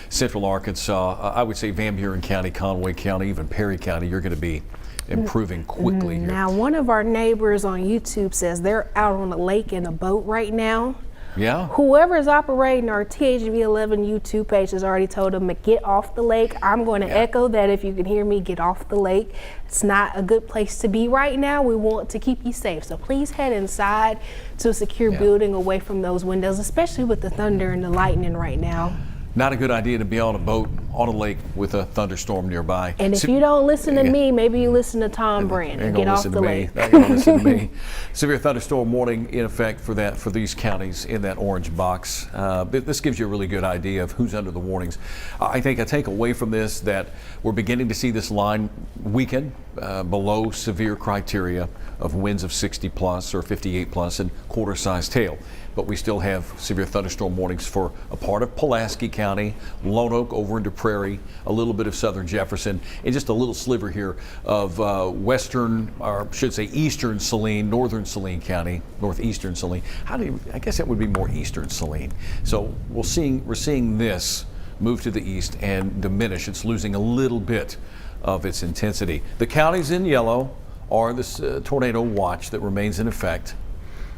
Central Arkansas, I would say Van Buren County, Conway County, even Perry County, you're going to be improving quickly here. Now, one of our neighbors on YouTube says they're out on the lake in a boat right now. Yeah? Whoever is operating our THV11 YouTube page has already told them to get off the lake. I'm going to echo that. If you can hear me, get off the lake. It's not a good place to be right now. We want to keep you safe. So please head inside to a secure building away from those windows, especially with the thunder and the lightning right now. Not a good idea to be on a boat on a lake with a thunderstorm nearby. And if you don't listen to me, maybe you listen to Tom Brannon. Get off the lake. They ain't gonna listen to me. Severe thunderstorm warning in effect for these counties in that orange box. This gives you a really good idea of who's under the warnings. I think I take away from this that we're beginning to see this line weaken below severe criteria of winds of 60 plus or 58 plus and quarter-sized hail. But we still have severe thunderstorm warnings for a part of Pulaski County, Lone Oak over into Prairie, a little bit of southern Jefferson, and just a little sliver here of western, or I should say eastern Saline, northern Saline County, northeastern Saline. I guess that would be more eastern Saline. So we're seeing this move to the east and diminish. It's losing a little bit of its intensity. The counties in yellow are this tornado watch that remains in effect.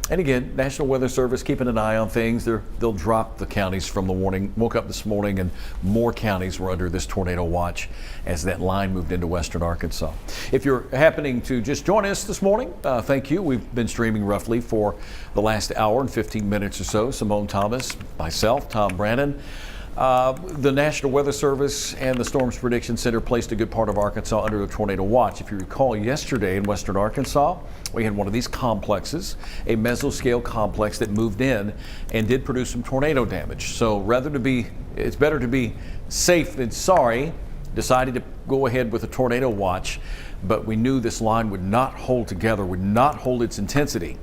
And again, National Weather Service keeping an eye on things. They'll drop the counties from the warning. Woke up this morning and more counties were under this tornado watch as that line moved into western Arkansas. If you're happening to just join us this morning, thank you. We've been streaming roughly for the last hour and 15 minutes or so. Symone Thomas, myself, Tom Brannon. The National Weather Service and the Storms Prediction Center placed a good part of Arkansas under the tornado watch. If you recall, yesterday in western Arkansas, we had one of these complexes, a mesoscale complex that moved in and did produce some tornado damage. So it's better to be safe than sorry, decided to go ahead with a tornado watch, but we knew this line would not hold together, would not hold its intensity.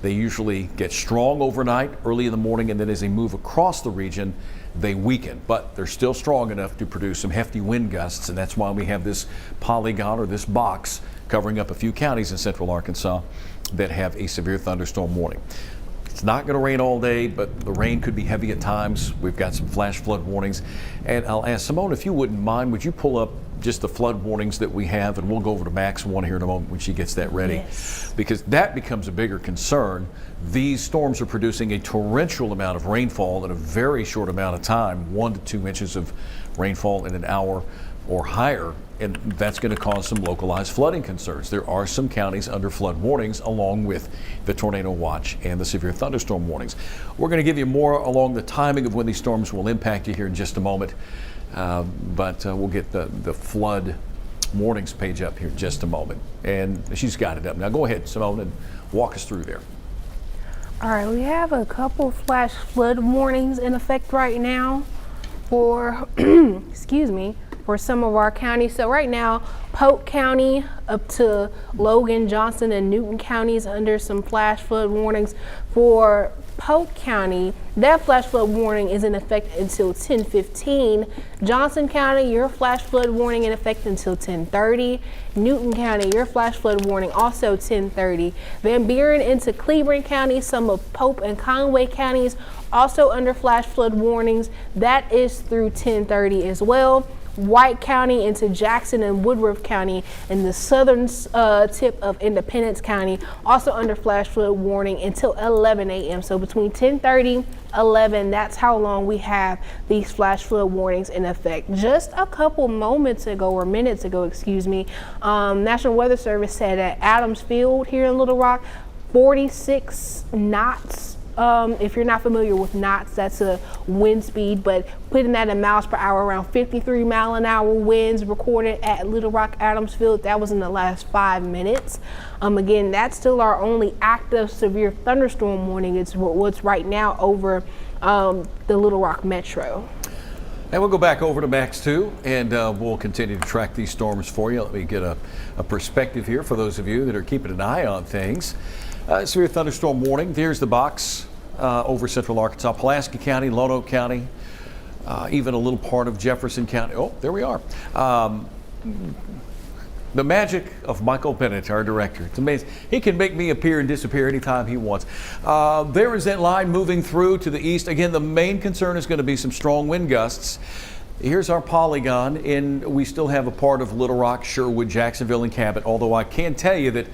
They usually get strong overnight, early in the morning, and then as they move across the region, they weaken, but they're still strong enough to produce some hefty wind gusts, and that's why we have this polygon or this box covering up a few counties in central Arkansas that have a severe thunderstorm warning. It's not going to rain all day, but the rain could be heavy at times. We've got some flash flood warnings, and I'll ask Symone, if you wouldn't mind, would you pull up just the flood warnings that we have, and we'll go over to Max 1 here in a moment when she gets that ready. Yes. Because that becomes a bigger concern. These storms are producing a torrential amount of rainfall in a very short amount of time, 1 to 2 inches of rainfall in an hour or higher, and that's going to cause some localized flooding concerns. There are some counties under flood warnings along with the tornado watch and the severe thunderstorm warnings. We're going to give you more along the timing of when these storms will impact you here in just a moment. But we'll get the flood warnings page up here in just a moment. And she's got it up. Now go ahead, Symone, and walk us through there. All right, we have a couple flash flood warnings in effect right now for, for some of our counties. So right now, Polk County up to Logan, Johnson, and Newton counties under some flash flood warnings. For Polk County, that flash flood warning is in effect until 10:15. Johnson County, your flash flood warning in effect until 10:30. Newton County, your flash flood warning also 10:30. Van Buren into Cleveland County, some of Pope and Conway counties also under flash flood warnings. That is through 10:30 as well. White County into Jackson and Woodruff County in the southern tip of Independence County, also under flash flood warning until 11 a.m. So between 10:30, 11, that's how long we have these flash flood warnings in effect. Just a couple moments ago, or minutes ago, National Weather Service said at Adams Field here in Little Rock, 46 knots. If you're not familiar with knots, that's a wind speed, but putting that in miles per hour, around 53 mile an hour winds recorded at Little Rock Adams Field. That was in the last 5 minutes. Again, that's still our only active severe thunderstorm warning. It's what's right now over the Little Rock Metro. And we'll go back over to Max 2, and we'll continue to track these storms for you. Let me get a perspective here for those of you that are keeping an eye on things. Severe thunderstorm warning. There's the box over central Arkansas, Pulaski County, Lone Oak County, even a little part of Jefferson County. Oh, there we are. The magic of Michael Bennett, our director. It's amazing. He can make me appear and disappear anytime he wants. There is that line moving through to the east. Again, the main concern is going to be some strong wind gusts. Here's our polygon, and we still have a part of Little Rock, Sherwood, Jacksonville, and Cabot, although I can tell you that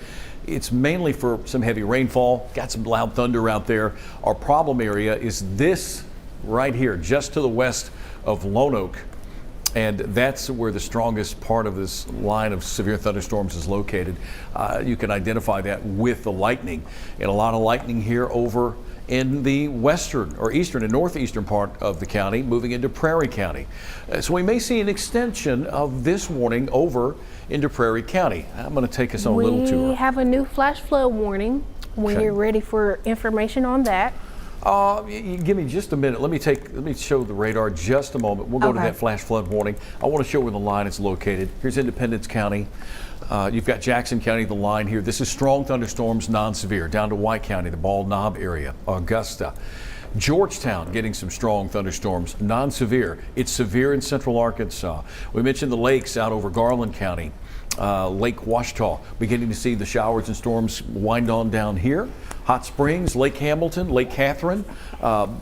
it's mainly for some heavy rainfall. Got some loud thunder out there. Our problem area is this right here, just to the west of Lone Oak. And that's where the strongest part of this line of severe thunderstorms is located. You can identify that with the lightning. And a lot of lightning here over in the western or eastern and northeastern part of the county, moving into Prairie County. So we may see an extension of this warning over into Prairie County. I'm going to take us on a little tour. We have a new flash flood warning when Okay. you're ready for information on that. You give me just a minute. Let me show the radar just a moment. We'll go to Okay. that flash flood warning. I want to show where the line is located. Here's Independence County. You've got Jackson County, the line here. This is strong thunderstorms, non-severe. Down to White County, the Bald Knob area, Augusta. Georgetown getting some strong thunderstorms, non-severe. It's severe in central Arkansas. We mentioned the lakes out over Garland County. Lake Washita, beginning to see the showers and storms wind on down here. Hot Springs, Lake Hamilton, Lake Catherine.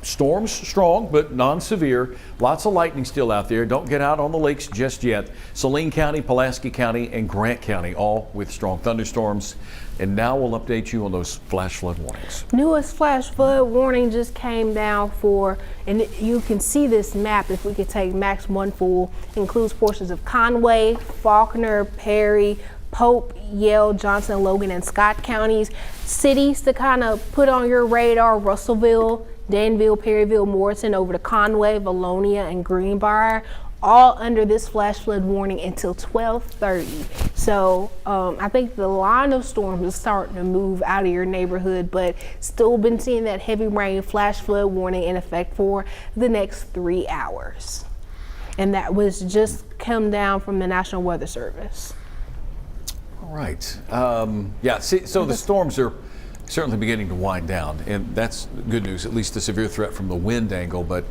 Storms strong, but non-severe. Lots of lightning still out there. Don't get out on the lakes just yet. Saline County, Pulaski County, and Grant County, all with strong thunderstorms. And now we'll update you on those flash flood warnings. Newest flash flood warning just came down for, and you can see this map if we could take max one full, includes portions of Conway, Faulkner, Perry, Pope, Yale, Johnson, Logan, and Scott counties. Cities to kind of put on your radar: Russellville, Danville, Perryville, Morrison, over to Conway, Valonia, and Greenbrier, all under this flash flood warning until 12:30. So I think the line of storms is starting to move out of your neighborhood, but still been seeing that heavy rain flash flood warning in effect for the next 3 hours. And that was just come down from the National Weather Service. All right. Yeah, see, so the storms are certainly beginning to wind down, and that's good news, at least the severe threat from the wind angle. But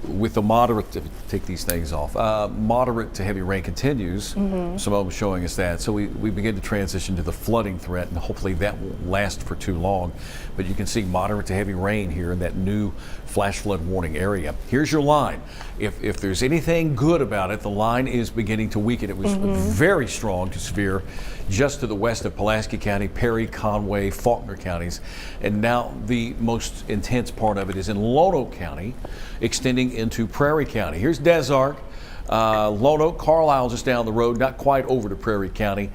with the moderate, take these things off, moderate to heavy rain continues. Simone was showing us that. So we begin to transition to the flooding threat, and hopefully that won't last for too long. But you can see moderate to heavy rain here in that new flash flood warning area. Here's your line. If there's anything good about it, the line is beginning to weaken. It was very strong to severe just to the west of Pulaski County, Perry, Conway, Faulkner counties. And now the most intense part of it is in Lone Oak County, extending into Prairie County. Here's Des Arc. Lone Oak, Carlisle just down the road, not quite over to Prairie County.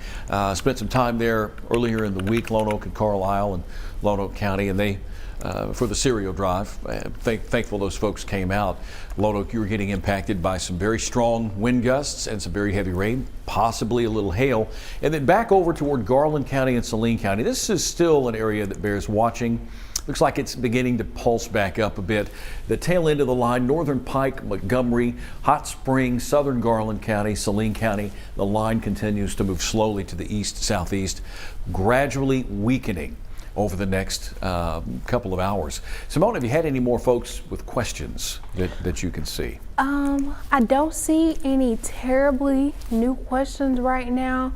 Spent some time there earlier in the week, Lone Oak and Carlisle and Lone Oak County, and they for the cereal drive. Thankful those folks came out. Lone Oak, you were getting impacted by some very strong wind gusts and some very heavy rain, possibly a little hail. And then back over toward Garland County and Saline County. This is still an area that bears watching. Looks like it's beginning to pulse back up a bit. The tail end of the line, Northern Pike, Montgomery, Hot Springs, Southern Garland County, Saline County. The line continues to move slowly to the east-southeast, gradually weakening over the next couple of hours. Simone, have you had any more folks with questions that you can see? I don't see any terribly new questions right now.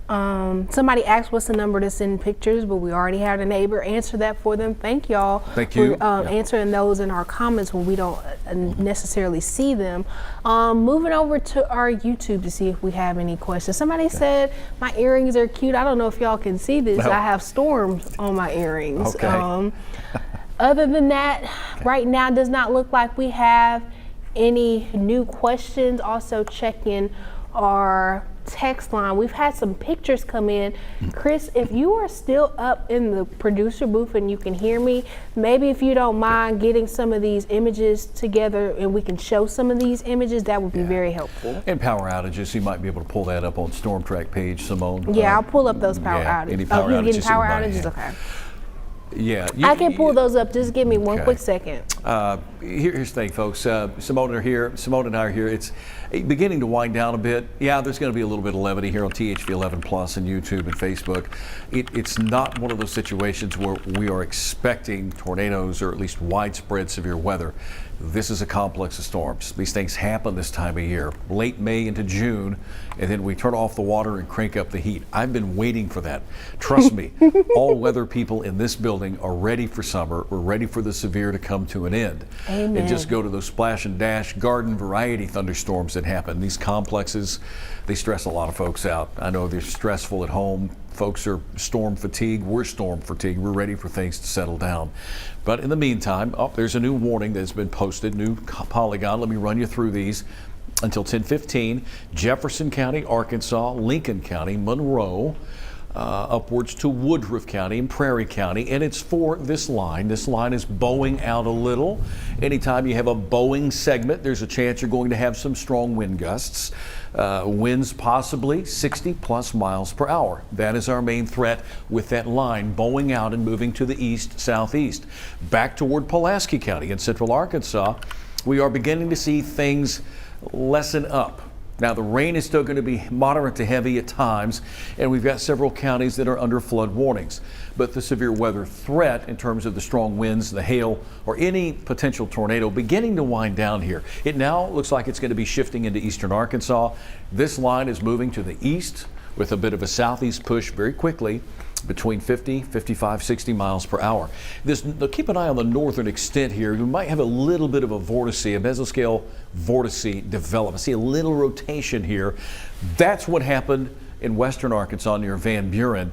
Somebody asked what's the number to send pictures, but we already had a neighbor answer that for them. Thank y'all Thank you. for answering those in our comments when we don't necessarily see them. Moving over to our YouTube to see if we have any questions. Somebody said my earrings are cute. I don't know if y'all can see this. No. I have storms on my earrings. Okay. Other than that, right now does not look like we have any new questions. Also checking our text line. We've had some pictures come in. Chris, if you are still up in the producer booth and you can hear me, maybe if you don't mind getting some of these images together and we can show some of these images, that would be very helpful. And power outages, you might be able to pull that up on Storm Track page, Simone. Yeah, I'll pull up those power outages. Any power You're outages getting power anybody outages? have. Okay. Yeah. I can pull those up. Just give me one Okay. quick second. here's the thing, folks. Simone and I are here. It's beginning to wind down a bit. Yeah, there's going to be a little bit of levity here on THV 11 Plus and YouTube and Facebook. It's not one of those situations where we are expecting tornadoes or at least widespread severe weather. This is a complex of storms. These things happen this time of year, late May into June, and then we turn off the water and crank up the heat. I've been waiting for that. Trust me, all weather people in this building are ready for summer. We're ready for the severe to come to an end. Amen. And just go to those splash and dash garden variety thunderstorms that happen. These complexes, they stress a lot of folks out. I know they're stressful at home. Folks are storm fatigued. We're storm fatigued. We're ready for things to settle down. But in the meantime, there's a new warning that's been posted, new polygon. Let me run you through these. Until 10:15, Jefferson County, Arkansas, Lincoln County, Monroe, upwards to Woodruff County and Prairie County, and it's for this line. This line is bowing out a little. Anytime you have a bowing segment, there's a chance you're going to have some strong wind gusts. Winds possibly 60 plus miles per hour. That is our main threat with that line bowing out and moving to the east southeast. Back toward Pulaski County in central Arkansas, we are beginning to see things lessen up. Now, the rain is still going to be moderate to heavy at times, and we've got several counties that are under flood warnings. But the severe weather threat in terms of the strong winds, the hail, or any potential tornado beginning to wind down here. It now looks like it's going to be shifting into eastern Arkansas. This line is moving to the east with a bit of a southeast push very quickly, between 50, 55, 60 miles per hour. Keep an eye on the northern extent here. You might have a little bit of a vortice, a mesoscale vortice develop. I see a little rotation here. That's what happened in western Arkansas near Van Buren.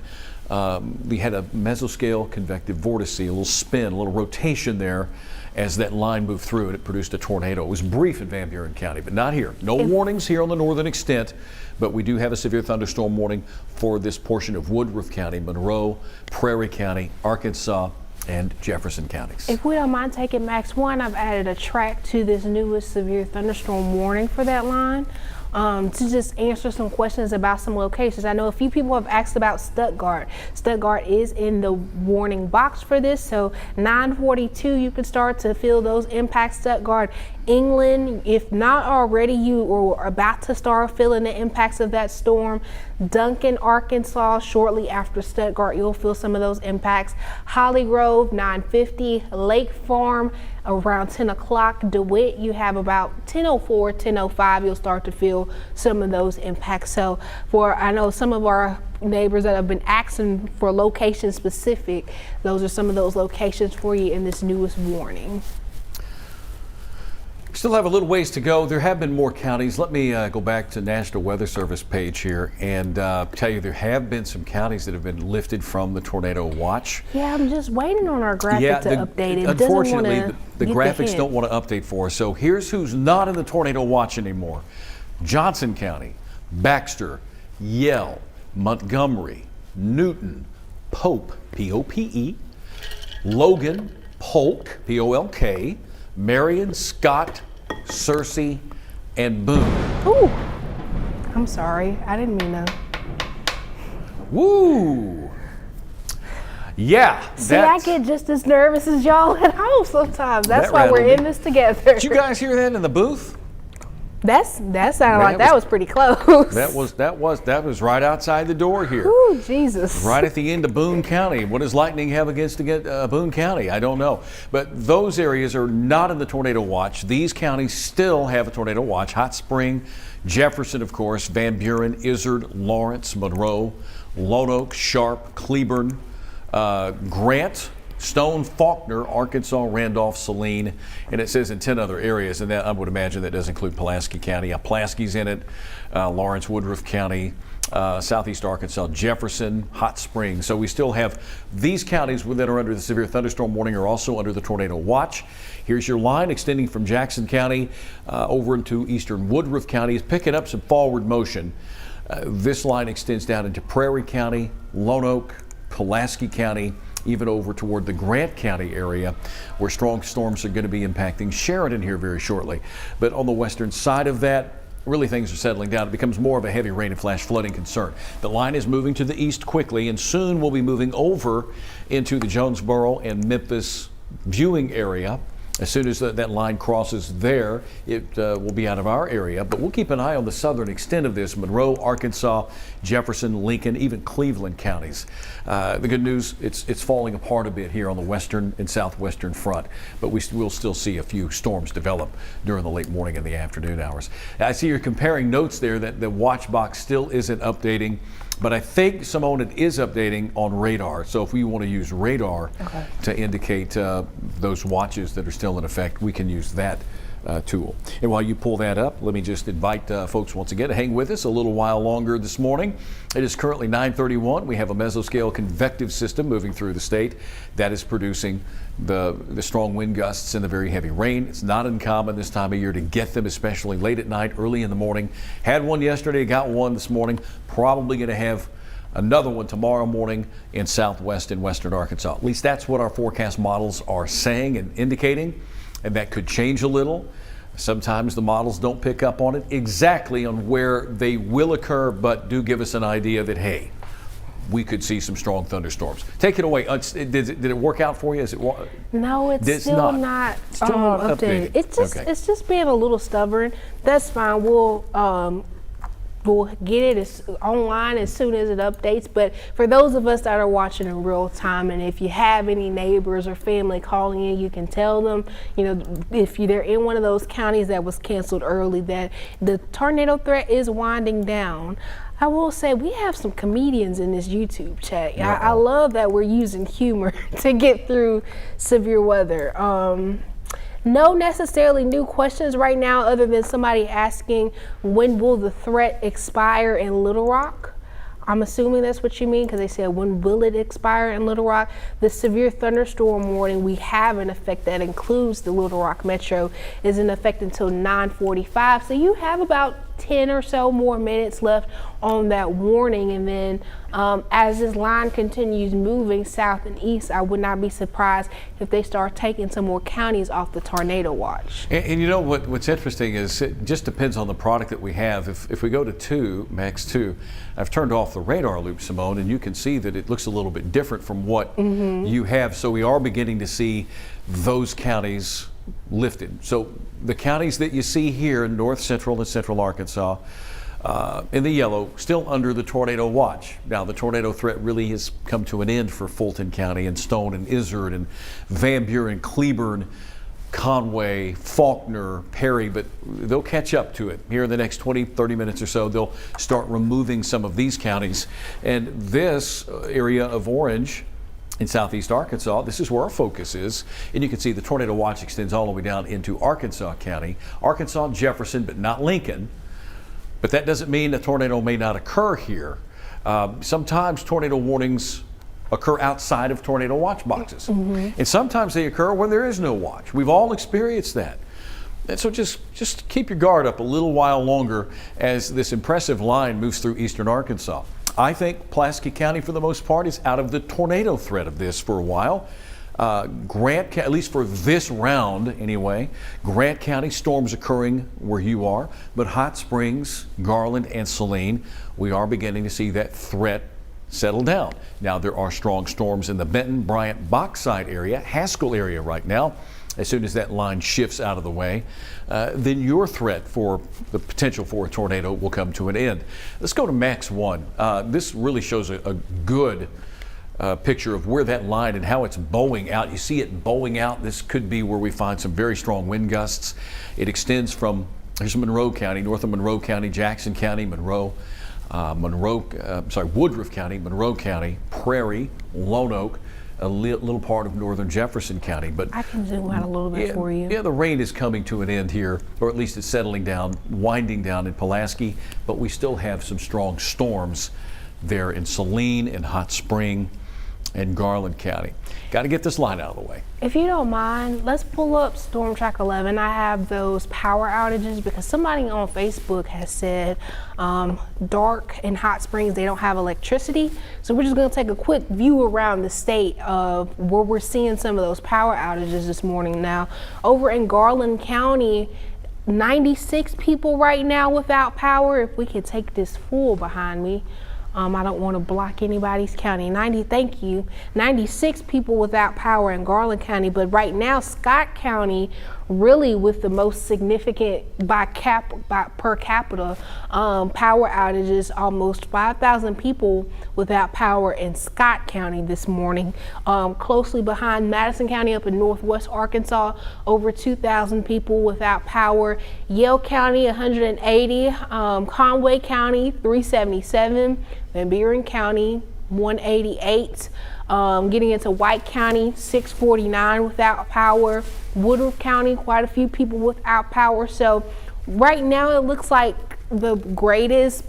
We had a mesoscale convective vortice, a little spin, a little rotation there as that line moved through and it produced a tornado. It was brief in Van Buren County, but not here. No warnings here on the northern extent, but we do have a severe thunderstorm warning for this portion of Woodruff County, Monroe, Prairie County, Arkansas, and Jefferson counties. If we don't mind taking Max 1, I've added a track to this newest severe thunderstorm warning for that line. To just answer some questions about some locations. I know a few people have asked about Stuttgart. Stuttgart is in the warning box for this, so 9:42 you can start to feel those impacts. Stuttgart, England, if not already, you are about to start feeling the impacts of that storm. Duncan, Arkansas, shortly after Stuttgart, you'll feel some of those impacts. Holly Grove, 9:50, Lake Farm, around 10 o'clock. DeWitt, you have about 10:04, 10:05, you'll start to feel some of those impacts. So I know some of our neighbors that have been asking for location specific, those are some of those locations for you in this newest warning. Still have a little ways to go. There have been more counties. Let me go back to National Weather Service page here and tell you there have been some counties that have been lifted from the tornado watch. Yeah, I'm just waiting on our graphic to update it. Unfortunately, the graphics don't want to update for us. So here's who's not in the tornado watch anymore. Johnson County, Baxter, Yell, Montgomery, Newton, Pope, P-O-P-E, Logan, Polk, P-O-L-K, Marion, Scott, Searcy, and Boone. Ooh, I'm sorry. I didn't mean to. Woo! Yeah. See, I get just as nervous as y'all at home sometimes. That's why we're in this together. Did you guys hear that in the booth? That sounded like that was pretty close. That was right outside the door here. Ooh, Jesus. Right at the end of Boone County. What does lightning have against Boone County? I don't know. But those areas are not in the tornado watch. These counties still have a tornado watch. Hot Spring, Jefferson, of course, Van Buren, Izard, Lawrence, Monroe, Lone Oak, Sharp, Cleburne, Grant, Stone, Faulkner, Arkansas, Randolph, Saline, and it says in 10 other areas, and that, I would imagine that does include Pulaski County. Pulaski's in it, Lawrence, Woodruff County, Southeast Arkansas, Jefferson, Hot Springs. So we still have these counties that are under the severe thunderstorm warning are also under the tornado watch. Here's your line extending from Jackson County over into eastern Woodruff County. It's picking up some forward motion. This line extends down into Prairie County, Lone Oak, Pulaski County, even over toward the Grant County area where strong storms are going to be impacting Sheridan here very shortly. But on the western side of that, really things are settling down. It becomes more of a heavy rain and flash flooding concern. The line is moving to the east quickly and soon we'll be moving over into the Jonesboro and Memphis viewing area. As soon as that line crosses there, it will be out of our area. But we'll keep an eye on the southern extent of this: Monroe, Arkansas, Jefferson, Lincoln, even Cleveland counties. The good news, it's falling apart a bit here on the western and southwestern front, but we'll still see a few storms develop during the late morning and the afternoon hours. I see you're comparing notes there that the watch box still isn't updating, but I think, Symone, it is updating on radar. So if we want to use radar to indicate those watches that are still in effect, we can use that tool. And while you pull that up, let me just invite folks once again to hang with us a little while longer this morning. It is currently 9:31. We have a mesoscale convective system moving through the state that is producing the strong wind gusts and the very heavy rain. It's not uncommon this time of year to get them, especially late at night, early in the morning. Had one yesterday, got one this morning. Probably going to have another one tomorrow morning in southwest and western Arkansas. At least that's what our forecast models are saying and indicating, and that could change a little. Sometimes the models don't pick up on it exactly on where they will occur, but do give us an idea that, hey, we could see some strong thunderstorms. Take it away. Did it work out for you? No, it's still not updated. It's just being a little stubborn. That's fine. We'll get it online as soon as it updates. But for those of us that are watching in real time, and if you have any neighbors or family calling in, you can tell them, if they're in one of those counties that was canceled early, that the tornado threat is winding down. I will say we have some comedians in this YouTube chat. I love that we're using humor to get through severe weather. No necessarily new questions right now, other than somebody asking, when will the threat expire in Little Rock? I'm assuming that's what you mean, because they said, when will it expire in Little Rock? The severe thunderstorm warning we have in effect that includes the Little Rock Metro is in effect until 9:45. So you have about 10 or so more minutes left on that warning. And then as this line continues moving south and east, I would not be surprised if they start taking some more counties off the tornado watch. And you know what's interesting is it just depends on the product that we have. If we go to 2, max 2, I've turned off the radar loop, Symone, and you can see that it looks a little bit different from what you have. So we are beginning to see those counties lifted. So the counties that you see here in north central and central Arkansas in the yellow, still under the tornado watch. Now the tornado threat really has come to an end for Fulton County and Stone and Izard and Van Buren, Cleburne, Conway, Faulkner, Perry, but they'll catch up to it here in the next 20-30 minutes or so. They'll start removing some of these counties, and this area of orange in southeast Arkansas, this is where our focus is. And you can see the tornado watch extends all the way down into Arkansas County, Arkansas, Jefferson, but not Lincoln. But that doesn't mean a tornado may not occur here. Sometimes tornado warnings occur outside of tornado watch boxes. And sometimes they occur when there is no watch. We've all experienced that. And so just keep your guard up a little while longer as this impressive line moves through eastern Arkansas. I think Pulaski County, for the most part, is out of the tornado threat of this for a while. Grant, at least for this round anyway, Grant County, storms occurring where you are, but Hot Springs, Garland, and Saline, we are beginning to see that threat settle down. Now there are strong storms in the Benton, Bryant, Bauxite area, Haskell area right now. As soon as that line shifts out of the way, then your threat for the potential for a tornado will come to an end. Let's go to Max 1. This really shows a good picture of where that line and how it's bowing out. You see it bowing out. This could be where we find some very strong wind gusts. It extends from, here's Monroe County, north of Monroe County, Jackson County, Woodruff County, Monroe County, Prairie, Lone Oak, a little part of northern Jefferson County. But I can zoom out a little bit for you. Yeah, the rain is coming to an end here, or at least it's settling down, winding down in Pulaski, but we still have some strong storms there in Saline and Hot Spring and Garland County. Got to get this line out of the way. If you don't mind, let's pull up Storm Track 11. I have those power outages because somebody on Facebook has said Dark and Hot Springs, they don't have electricity. So we're just going to take a quick view around the state of where we're seeing some of those power outages this morning. Now, over in Garland County, 96 people right now without power. If we could take this full behind me. I don't want to block anybody's county. 96 people without power in Garland County, but right now Scott County really with the most significant per capita power outages, almost 5,000 people without power in Scott County this morning. Closely behind Madison County up in northwest Arkansas, over 2,000 people without power. Yale County 180, Conway County 377, Van Buren County 188. Getting into White County, 649 without power. Woodruff County, quite a few people without power. So right now it looks like the greatest,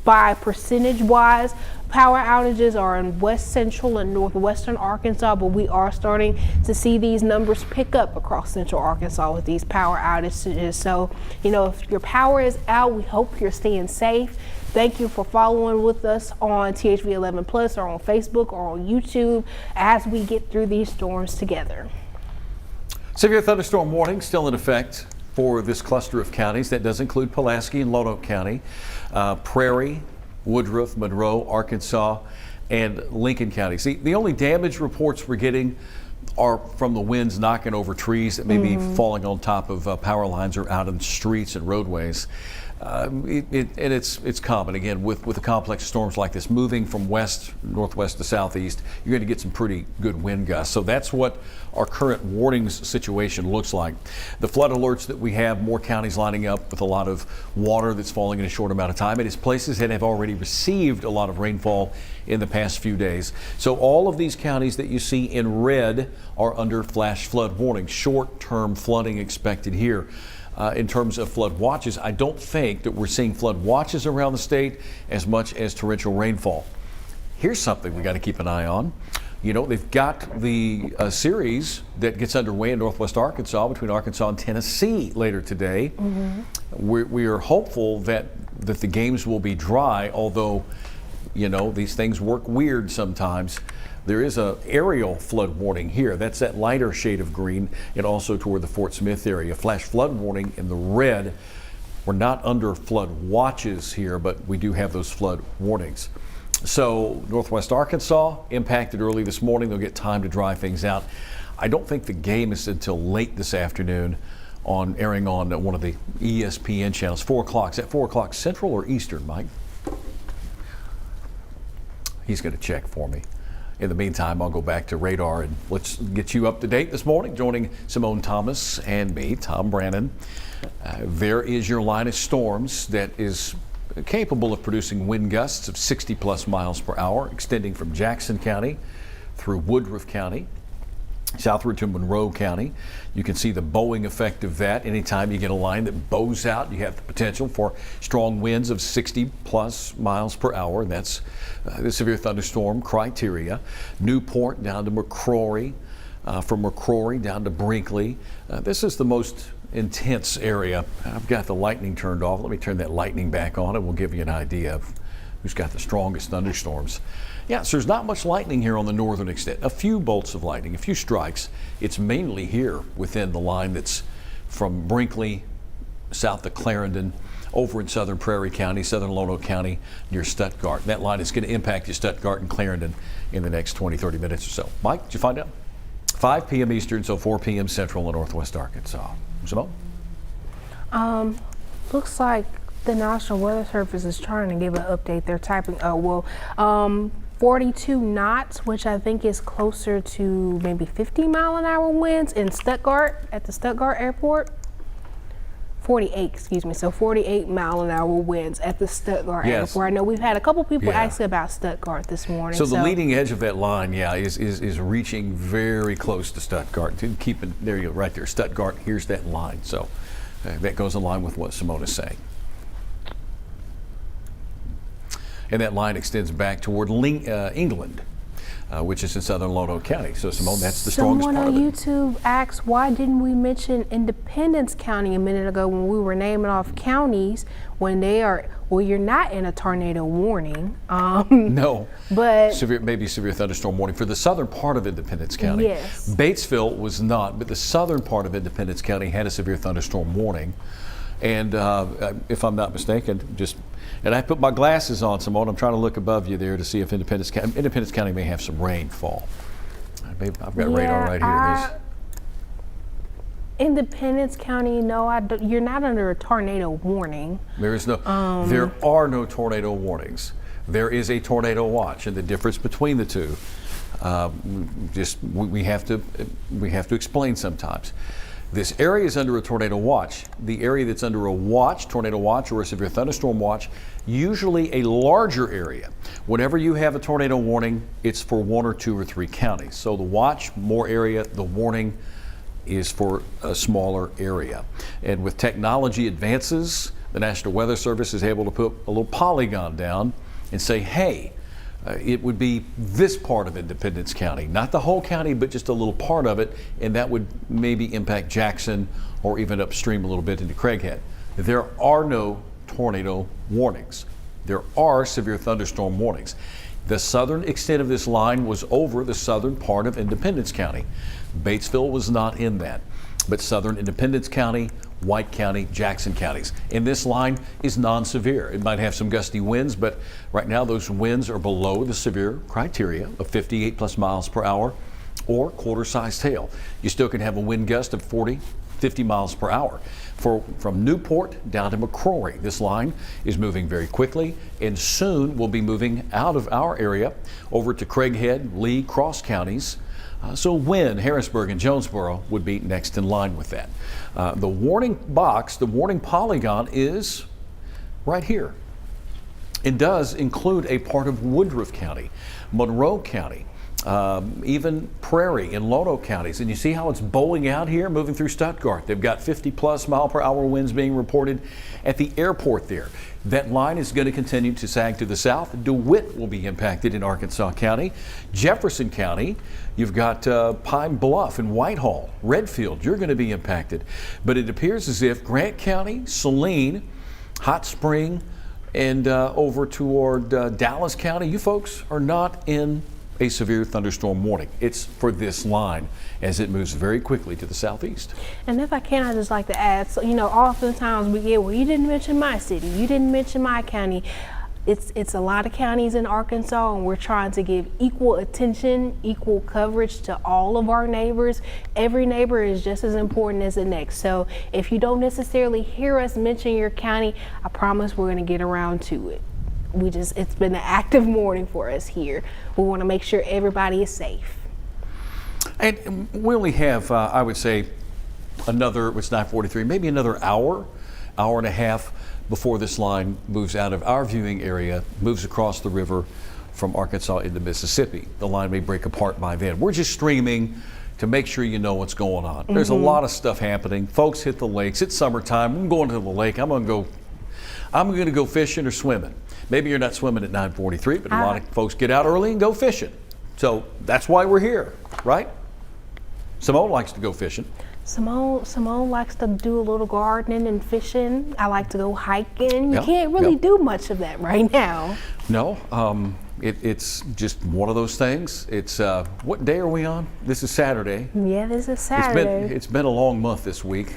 by percentage wise, power outages are in west central and northwestern Arkansas, but we are starting to see these numbers pick up across central Arkansas with these power outages. So, if your power is out, we hope you're staying safe. Thank you for following with us on THV 11 Plus or on Facebook or on YouTube as we get through these storms together. Severe thunderstorm warning still in effect for this cluster of counties. That does include Pulaski and Lonoke County, Prairie, Woodruff, Monroe, Arkansas, and Lincoln County. See, the only damage reports we're getting are from the winds knocking over trees that may be falling on top of power lines or out in streets and roadways. It's common again with the complex storms like this moving from northwest to southeast. You're going to get some pretty good wind gusts. So that's what our current warnings situation looks like. The flood alerts that we have, more counties lining up with a lot of water that's falling in a short amount of time. It is places that have already received a lot of rainfall in the past few days. So all of these counties that you see in red are under flash flood warning. Short-term flooding expected here. In terms of flood watches, I don't think that we're seeing flood watches around the state as much as torrential rainfall. Here's something we got to keep an eye on. They've got the series that gets underway in northwest Arkansas between Arkansas and Tennessee later today. We are hopeful that the games will be dry, although, these things work weird sometimes. There is an aerial flood warning here. That's that lighter shade of green, and also toward the Fort Smith area. Flash flood warning in the red. We're not under flood watches here, but we do have those flood warnings. So northwest Arkansas impacted early this morning. They'll get time to dry things out. I don't think the game is until late this afternoon airing on one of the ESPN channels, 4 o'clock. Is that 4 o'clock Central or Eastern, Mike? He's going to check for me. In the meantime, I'll go back to radar and let's get you up to date this morning. Joining Symone Thomas and me, Tom Brannon. There is your line of storms that is capable of producing wind gusts of 60 plus miles per hour, extending from Jackson County through Woodruff County, southward to Monroe County. You can see the bowing effect of that. Anytime you get a line that bows out, you have the potential for strong winds of 60 plus miles per hour. And that's the severe thunderstorm criteria. Newport down to McCrory, from McCrory down to Brinkley. This is the most intense area. I've got the lightning turned off. Let me turn that lightning back on and we'll give you an idea of who's got the strongest thunderstorms. Yeah, so there's not much lightning here on the northern extent. A few bolts of lightning, a few strikes. It's mainly here within the line that's from Brinkley south to Clarendon, over in southern Prairie County, southern Lonoke County, near Stuttgart. That line is going to impact you, Stuttgart and Clarendon, in the next 20, 30 minutes or so. Mike, did you find out? 5 p.m. Eastern, so 4 p.m. Central in northwest Arkansas. Symone? Looks like the National Weather Service is trying to give an update. They're typing, 42 knots, which I think is closer to maybe 50-mile-an-hour winds in Stuttgart, at the Stuttgart airport. 48, excuse me, so 48-mile-an-hour winds at the Stuttgart airport. I know we've had a couple people ask about Stuttgart this morning. So the leading edge of that line, is reaching very close to Stuttgart. Keep it there, you right there, Stuttgart. Here's that line. So that goes in line with what Symone is saying. And that line extends back toward England, which is in southern Lonoke County. So Symone, that's the strongest part of it. Someone on YouTube asked, why didn't we mention Independence County a minute ago when we were naming off counties when they are, well, you're not in a tornado warning. No, but maybe severe thunderstorm warning for the southern part of Independence County. Yes. Batesville was not, but the southern part of Independence County had a severe thunderstorm warning. And if I'm not mistaken, and I put my glasses on, Simone. I'm trying to look above you there to see if Independence County may have some rainfall. I've got radar right here. Independence County, no, you're not under a tornado warning. There are no tornado warnings. There is a tornado watch, and the difference between the two, we have to explain sometimes. This area is under a tornado watch. The area that's under a watch, tornado watch, or a severe thunderstorm watch, usually a larger area. Whenever you have a tornado warning, it's for 1 or 2 or 3 counties. So the watch, more area, the warning is for a smaller area. And with technology advances, the National Weather Service is able to put a little polygon down and say, hey, it would be this part of Independence County, not the whole county, but just a little part of it, and that would maybe impact Jackson or even upstream a little bit into Craighead. There are no tornado warnings. There are severe thunderstorm warnings. The southern extent of this line was over the southern part of Independence County. Batesville was not in that, but southern Independence County, White County, Jackson counties. And this line is non-severe. It might have some gusty winds, but right now those winds are below the severe criteria of 58 plus miles per hour or quarter-sized hail. You still can have a wind gust of 40, 50 miles per hour. From Newport down to McCrory, this line is moving very quickly and soon will be moving out of our area over to Craighead, Lee, Cross counties. So Wynne, Harrisburg, and Jonesboro would be next in line with that. The warning box, the warning polygon is right here. It does include a part of Woodruff County, Monroe County, even Prairie and Lono counties. And you see how it's bowling out here, moving through Stuttgart. They've got 50 plus mile per hour winds being reported at the airport there. That line is going to continue to sag to the south. DeWitt will be impacted in Arkansas County. Jefferson County, you've got Pine Bluff and Whitehall. Redfield, you're going to be impacted. But it appears as if Grant County, Saline, Hot Spring, and over toward Dallas County, you folks are not in a severe thunderstorm warning. It's for this line as it moves very quickly to the southeast. And if I can, I'd just like to add, so, oftentimes we get, well, you didn't mention my city, you didn't mention my county. It's a lot of counties in Arkansas, and we're trying to give equal attention, equal coverage to all of our neighbors. Every neighbor is just as important as the next. So if you don't necessarily hear us mention your county, I promise we're going to get around to it. It's been an active morning for us here. We want to make sure everybody is safe. And we only have, I would say, it's 9:43, maybe another hour and a half before this line moves out of our viewing area, moves across the river from Arkansas into Mississippi. The line may break apart by then. We're just streaming to make sure you know what's going on. There's a lot of stuff happening. Folks hit the lakes. It's summertime. I'm going to the lake. I'm going to go fishing or swimming. Maybe you're not swimming at 9:43, but a lot of folks get out early and go fishing. So that's why we're here, right? Simone likes to go fishing. Simone likes to do a little gardening and fishing. I like to go hiking. You can't really do much of that right now. No, it's just one of those things. It's what day are we on? This is Saturday. Yeah, this is Saturday. It's been a long month this week.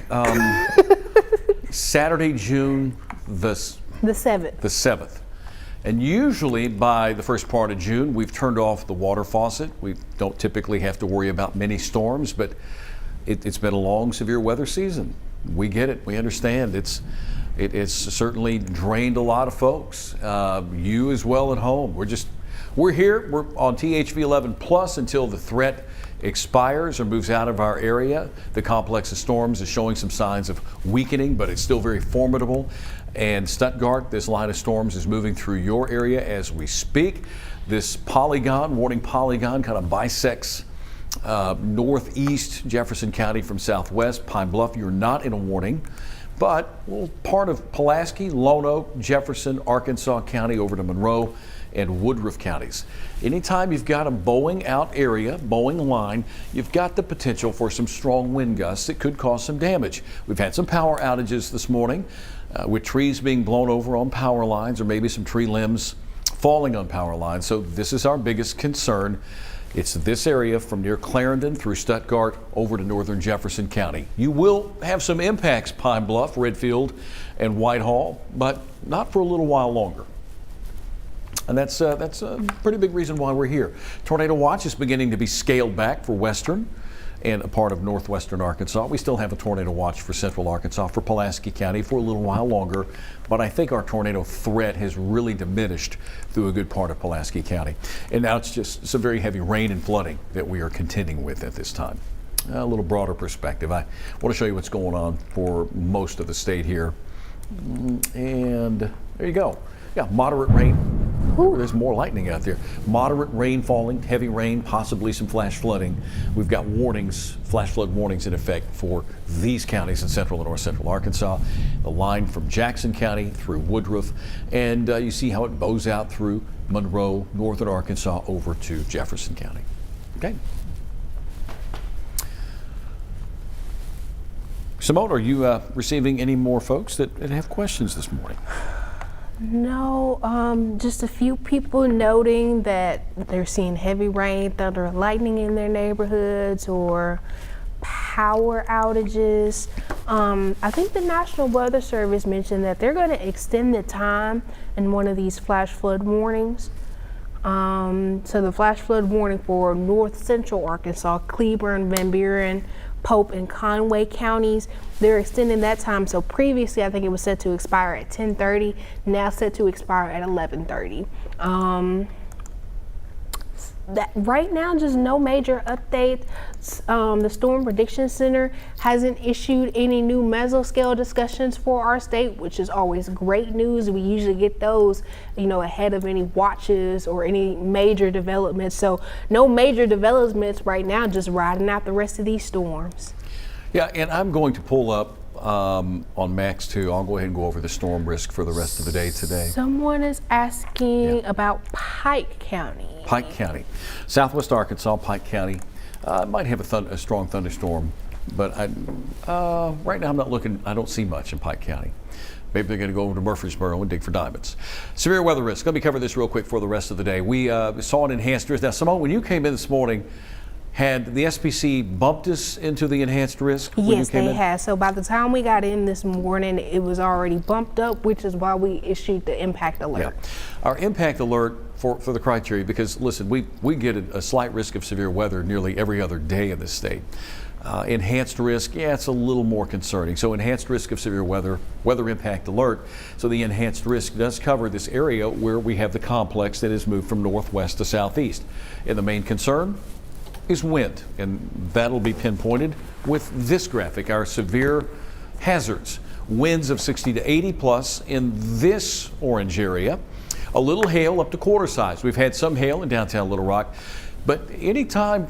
Saturday, June the 7th. The 7th. And usually by the first part of June, we've turned off the water faucet. We don't typically have to worry about many storms, but it's been a long, severe weather season. We get it. We understand. It's certainly drained a lot of folks. You as well at home. We're here. We're on THV 11 plus until the threat expires or moves out of our area. The complex of storms is showing some signs of weakening, but it's still very formidable. And Stuttgart, this line of storms is moving through your area as we speak. This warning polygon kind of bisects northeast Jefferson County from southwest. Pine Bluff, you're not in a warning, but part of Pulaski, Lono, Jefferson, Arkansas County over to Monroe and Woodruff counties. Anytime you've got a bowing out area, bowing line, you've got the potential for some strong wind gusts that could cause some damage. We've had some power outages this morning with trees being blown over on power lines or maybe some tree limbs falling on power lines. So this is our biggest concern. It's this area from near Clarendon through Stuttgart over to northern Jefferson County. You will have some impacts, Pine Bluff, Redfield, and Whitehall, but not for a little while longer. And that's a pretty big reason why we're here. Tornado watch is beginning to be scaled back for western and a part of northwestern Arkansas. We still have a tornado watch for central Arkansas, for Pulaski County for a little while longer, but I think our tornado threat has really diminished through a good part of Pulaski County. And now it's just some very heavy rain and flooding that we are contending with at this time. A little broader perspective. I want to show you what's going on for most of the state here. And there you go. Yeah, moderate rain. Ooh. There's more lightning out there. Moderate rain falling, heavy rain, possibly some flash flooding. We've got warnings, flash flood warnings in effect for these counties in central and north central Arkansas. The line from Jackson County through Woodruff, and you see how it bows out through Monroe, northern Arkansas, over to Jefferson County. Okay. Simone, are you receiving any more folks that have questions this morning? No, just a few people noting that they're seeing heavy rain, thunder, and lightning in their neighborhoods, or power outages. I think the National Weather Service mentioned that they're going to extend the time in one of these flash flood warnings. So the flash flood warning for north central Arkansas, Cleburne, Van Buren, Pope, and Conway counties, they're extending that time. So previously, I think it was set to expire at 10:30, now set to expire at 11:30. That right now, just no major updates. The Storm Prediction Center hasn't issued any new mesoscale discussions for our state, which is always great news. We usually get those, ahead of any watches or any major developments. So no major developments right now, just riding out the rest of these storms. Yeah, and I'm going to pull up on Max too. I'll go ahead and go over the storm risk for the rest of the day today. Someone is asking about Pike County. Pike County, southwest Arkansas, Pike County might have a strong thunderstorm, but right now I'm not looking. I don't see much in Pike County. Maybe they're going to go over to Murfreesboro and dig for diamonds. Severe weather risk. Let me cover this real quick for the rest of the day. We saw an enhanced risk. Now, Simone, when you came in this morning, had the SPC bumped us into the enhanced risk? Yes, they had. So by the time we got in this morning, it was already bumped up, which is why we issued the impact alert. Yeah. Our impact alert for the criteria, because listen, we get a slight risk of severe weather nearly every other day in this state. Enhanced risk, yeah, it's a little more concerning. So enhanced risk of severe weather impact alert. So the enhanced risk does cover this area where we have the complex that has moved from northwest to southeast. And the main concern is wind, and that'll be pinpointed with this graphic, our severe hazards. Winds of 60 to 80 plus in this orange area. A little hail up to quarter size. We've had some hail in downtown Little Rock, but anytime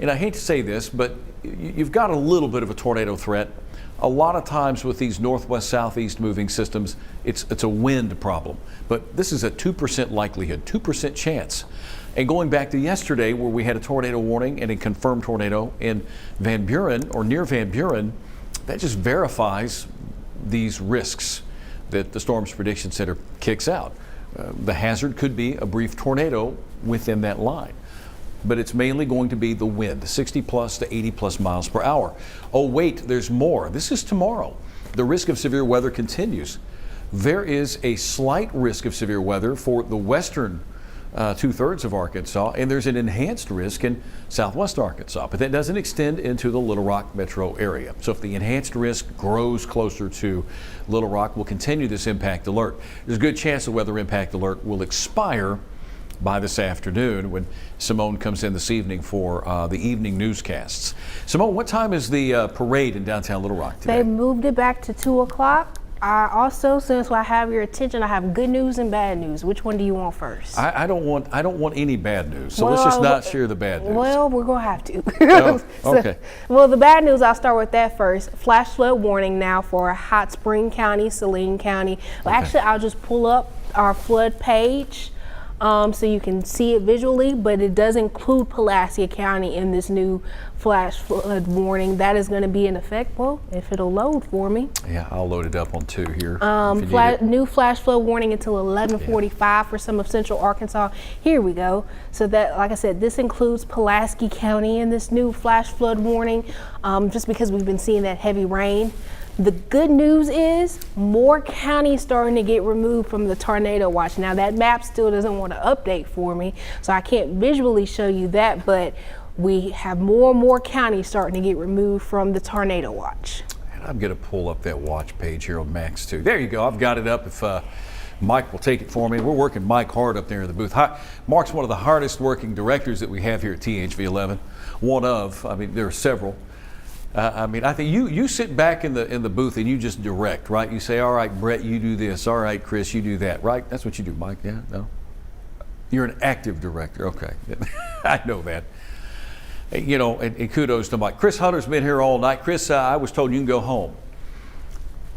and I hate to say this, but you've got a little bit of a tornado threat. A lot of times with these northwest southeast moving systems, it's a wind problem, but this is a 2% likelihood, 2% chance. And going back to yesterday where we had a tornado warning and a confirmed tornado in Van Buren or near Van Buren, that just verifies these risks that the Storms Prediction Center kicks out. The hazard could be a brief tornado within that line, but it's mainly going to be the wind, 60 plus to 80 plus miles per hour. Oh wait, there's more. This is tomorrow. The risk of severe weather continues. There is a slight risk of severe weather for the western 2/3 of Arkansas, and there's an enhanced risk in southwest Arkansas, but that doesn't extend into the Little Rock metro area. So if the enhanced risk grows closer to Little Rock, we'll continue this impact alert. There's a good chance the weather impact alert will expire by this afternoon when Simone comes in this evening for the evening newscasts. Simone, what time is the parade in downtown Little Rock today? They moved it back to 2 o'clock. I also, since I have your attention, I have good news and bad news. Which one do you want first? I don't want any bad news. So let's just not share the bad news. Well, we're gonna have to. Oh, okay. Well, the bad news, I'll start with that first. Flash flood warning now for Hot Spring County, Saline County. Well, actually, I'll just pull up our flood page so you can see it visually, but it does include Pulaski County in this new flash flood warning. That is going to be in effect, well, if it'll load for me. Yeah, I'll load it up on 2 here. If you need it. New flash flood warning until 11:45 for some of central Arkansas. Here we go. So that, like I said, this includes Pulaski County in this new flash flood warning, just because we've been seeing that heavy rain. The good news is more counties starting to get removed from the tornado watch. Now that map still doesn't want to update for me, so I can't visually show you that, but we have more and more counties starting to get removed from the tornado watch. And I'm going to pull up that watch page here on Max 2. There you go. I've got it up. If Mike will take it for me. We're working Mike hard up there in the booth. Mark's one of the hardest working directors that we have here at THV 11. One of, I mean, there are several. I think you sit back in the booth and you just direct, right? You say, all right, Brett, you do this. All right, Chris, you do that, right? That's what you do, Mike. Yeah, no? You're an active director. Okay. I know that. You know, and kudos to Mike. Chris Hunter's been here all night. Chris, I was told you can go home.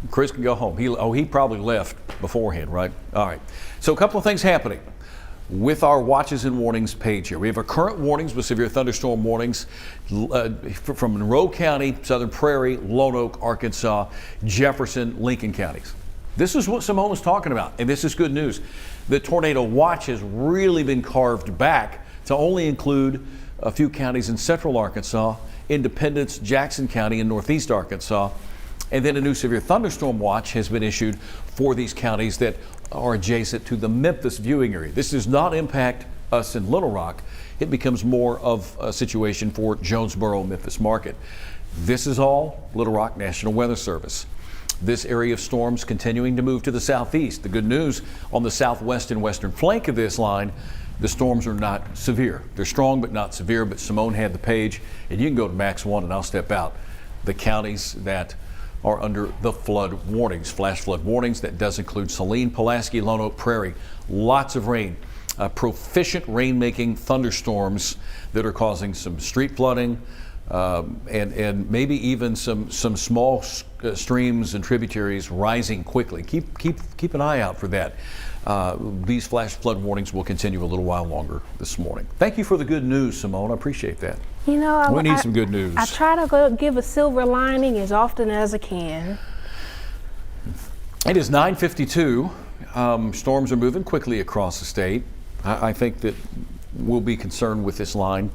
Chris can go home. He probably left beforehand, right? All right. So a couple of things happening with our watches and warnings page here. We have our current warnings with severe thunderstorm warnings from Monroe County, Southern Prairie, Lone Oak, Arkansas, Jefferson, Lincoln counties. This is what Symone was talking about, and this is good news. The tornado watch has really been carved back to only include a few counties in central Arkansas, Independence, Jackson County, and northeast Arkansas. And then a new severe thunderstorm watch has been issued for these counties that are adjacent to the Memphis viewing area. This does not impact us in Little Rock. It becomes more of a situation for Jonesboro, Memphis market. This is all Little Rock National Weather Service. This area of storms continuing to move to the southeast. The good news on the southwest and western flank of this line, the storms are not severe. They're strong but not severe, but Symone had the page, and you can go to Max 1 and I'll step out. The counties that are under the flood warnings, flash flood warnings. That does include Saline, Pulaski, Lone Oak, Prairie. Lots of rain, proficient rain-making thunderstorms that are causing some street flooding and maybe even some small streams and tributaries rising quickly. Keep an eye out for that. These flash flood warnings will continue a little while longer this morning. Thank you for the good news, Symone. I appreciate that. You know, we need some good news. I try to give a silver lining as often as I can. It is 9:52. Storms are moving quickly across the state. I think that we'll be concerned with this line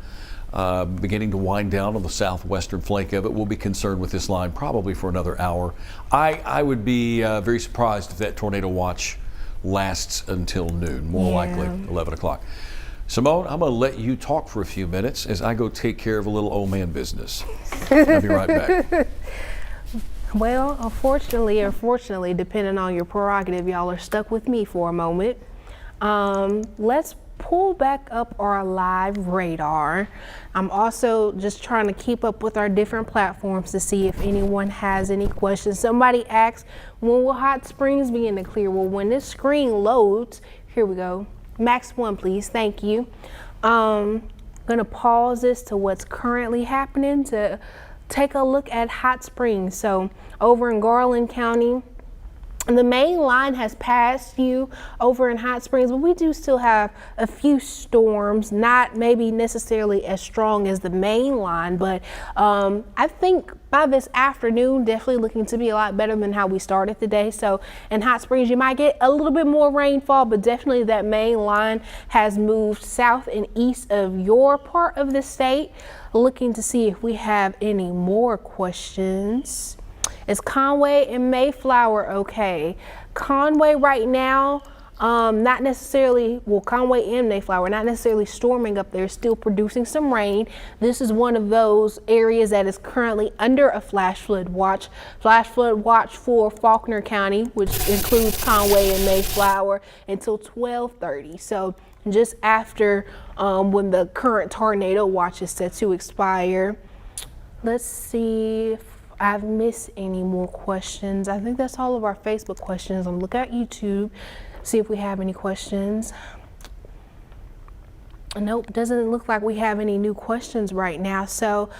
beginning to wind down on the southwestern flank of it. We'll be concerned with this line probably for another hour. I would be very surprised if that tornado watch lasts until noon, more likely 11 o'clock. Symone, I'm going to let you talk for a few minutes as I go take care of a little old man business. I'll be right back. Well, unfortunately or fortunately, depending on your prerogative, y'all are stuck with me for a moment. Let's pull back up our live radar. I'm also just trying to keep up with our different platforms to see if anyone has any questions. Somebody asked, when will Hot Springs begin to clear? Well, when this screen loads, here we go. Max 1, please. Thank you. I'm going to pause this to what's currently happening to take a look at Hot Springs. So over in Garland County, the main line has passed you over in Hot Springs, but we do still have a few storms, not maybe necessarily as strong as the main line, but I think by this afternoon, definitely looking to be a lot better than how we started the day. So in Hot Springs, you might get a little bit more rainfall, but definitely that main line has moved south and east of your part of the state. Looking to see if we have any more questions. Is Conway and Mayflower okay? Conway right now, not necessarily, well, Conway and Mayflower, not necessarily storming up there, still producing some rain. This is one of those areas that is currently under a flash flood watch. Flash flood watch for Faulkner County, which includes Conway and Mayflower, until 12:30. So just after when the current tornado watch is set to expire. Let's see if I've missed any more questions. I think that's all of our Facebook questions. I'm looking at YouTube, see if we have any questions. Nope, doesn't look like we have any new questions right now. So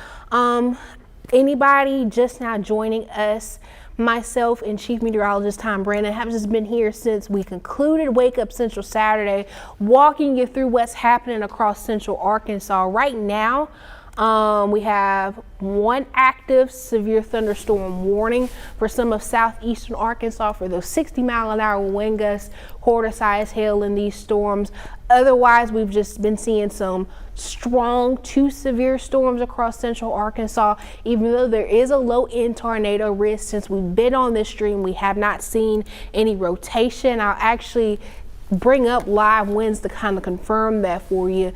anybody just now joining us, myself and Chief Meteorologist Tom Brannon have just been here since we concluded Wake Up Central Saturday, walking you through what's happening across central Arkansas. Right now, We have one active severe thunderstorm warning for some of southeastern Arkansas for those 60-mile-an-hour wind gusts, quarter-size hail in these storms. Otherwise, we've just been seeing some strong to severe storms across central Arkansas. Even though there is a low-end tornado risk, since we've been on this stream, we have not seen any rotation. I'll actually bring up live winds to kind of confirm that for you.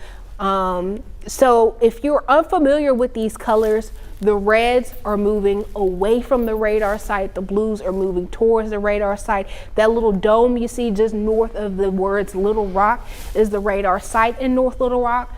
So if you're unfamiliar with these colors, the reds are moving away from the radar site. The blues are moving towards the radar site. That little dome you see just north of the words Little Rock is the radar site in North Little Rock.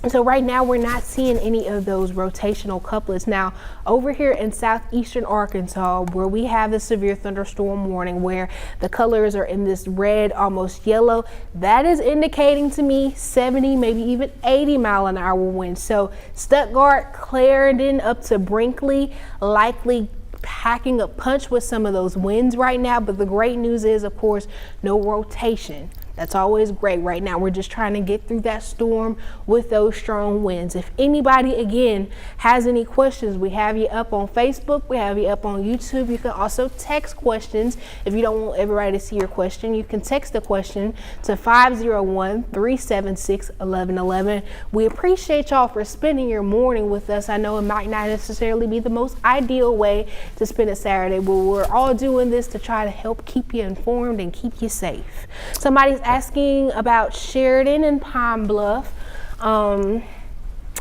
So right now we're not seeing any of those rotational couplets. Now over here in southeastern Arkansas, where we have the severe thunderstorm warning, where the colors are in this red, almost yellow, that is indicating to me 70, maybe even 80-mile-an-hour winds. So Stuttgart, Clarendon up to Brinkley, likely packing a punch with some of those winds right now. But the great news is, of course, no rotation. That's always great. Right now, we're just trying to get through that storm with those strong winds. If anybody, again, has any questions, we have you up on Facebook. We have you up on YouTube. You can also text questions. If you don't want everybody to see your question, you can text the question to 501-376-1111. We appreciate y'all for spending your morning with us. I know it might not necessarily be the most ideal way to spend a Saturday, but we're all doing this to try to help keep you informed and keep you safe. Somebody's asking about Sheridan and Pine Bluff. I'm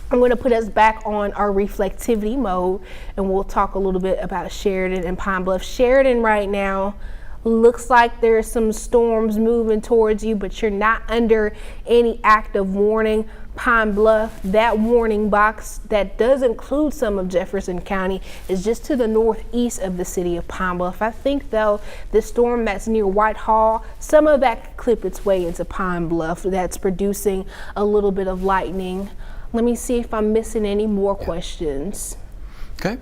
going to put us back on our reflectivity mode, and we'll talk a little bit about Sheridan and Pine Bluff. Sheridan right now looks like there's some storms moving towards you, but you're not under any active warning. Pine Bluff, that warning box that does include some of Jefferson County is just to the northeast of the city of Pine Bluff. I think though the storm that's near Whitehall, some of that could clip its way into Pine Bluff. That's producing a little bit of lightning. Let me see if I'm missing any more questions. Okay.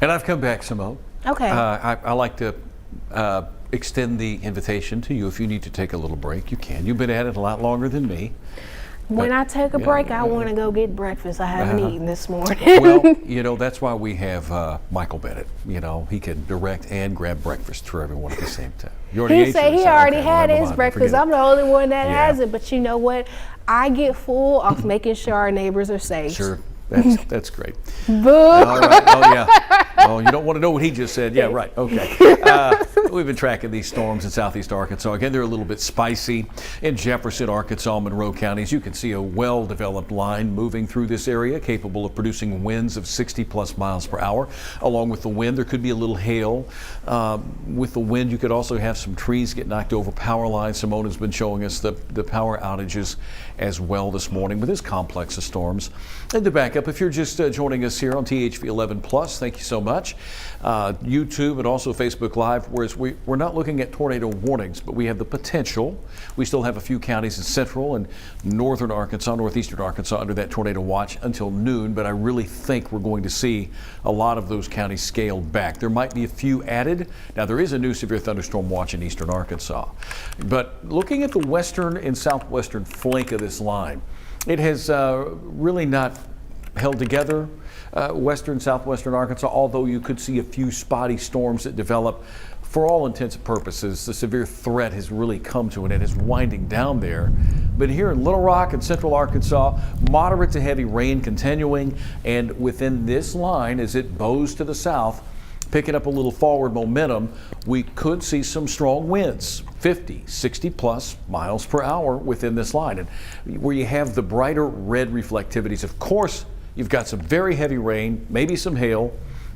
And I've come back, Simone. Okay. I like to extend the invitation to you. If you need to take a little break, you can. You've been at it a lot longer than me. When I take a break, I want to go get breakfast. I haven't eaten this morning. Well, you know, that's why we have Michael Bennett. You know, he can direct and grab breakfast for everyone at the same time. You already He said he already had his breakfast. I'm the only one that Yeah. hasn't. But you know what? I get full off making sure our neighbors are safe. Sure. That's great. Boo. All right. Oh, yeah. Oh, you don't want to know what he just said. Yeah, right. Okay. We've been tracking these storms in southeast Arkansas. Again, they're a little bit spicy. In Jefferson, Arkansas, Monroe counties, you can see a well-developed line moving through this area, capable of producing winds of 60-plus miles per hour. Along with the wind, there could be a little hail. With the wind, you could also have some trees get knocked over, power lines. Simone has been showing us the power outages as well this morning with this complex of storms. And to back up, if you're just joining us here on THV 11 Plus, thank you so much. YouTube and also Facebook Live, whereas we're not looking at tornado warnings, but we have the potential. We still have a few counties in central and northern Arkansas, northeastern Arkansas under that tornado watch until noon, but I really think we're going to see a lot of those counties scaled back. There might be a few added. Now, there is a new severe thunderstorm watch in eastern Arkansas, but looking at the western and southwestern flank of this line, it has really not held together, western, southwestern Arkansas, although you could see a few spotty storms that develop. For all intents and purposes, the severe threat has really come to an end. It's winding down there. But here in Little Rock and central Arkansas, moderate to heavy rain continuing, and within this line, as it bows to the south, picking up a little forward momentum, we could see some strong winds, 50, 60 plus miles per hour within this line. And where you have the brighter red reflectivities, of course, you've got some very heavy rain, maybe some hail,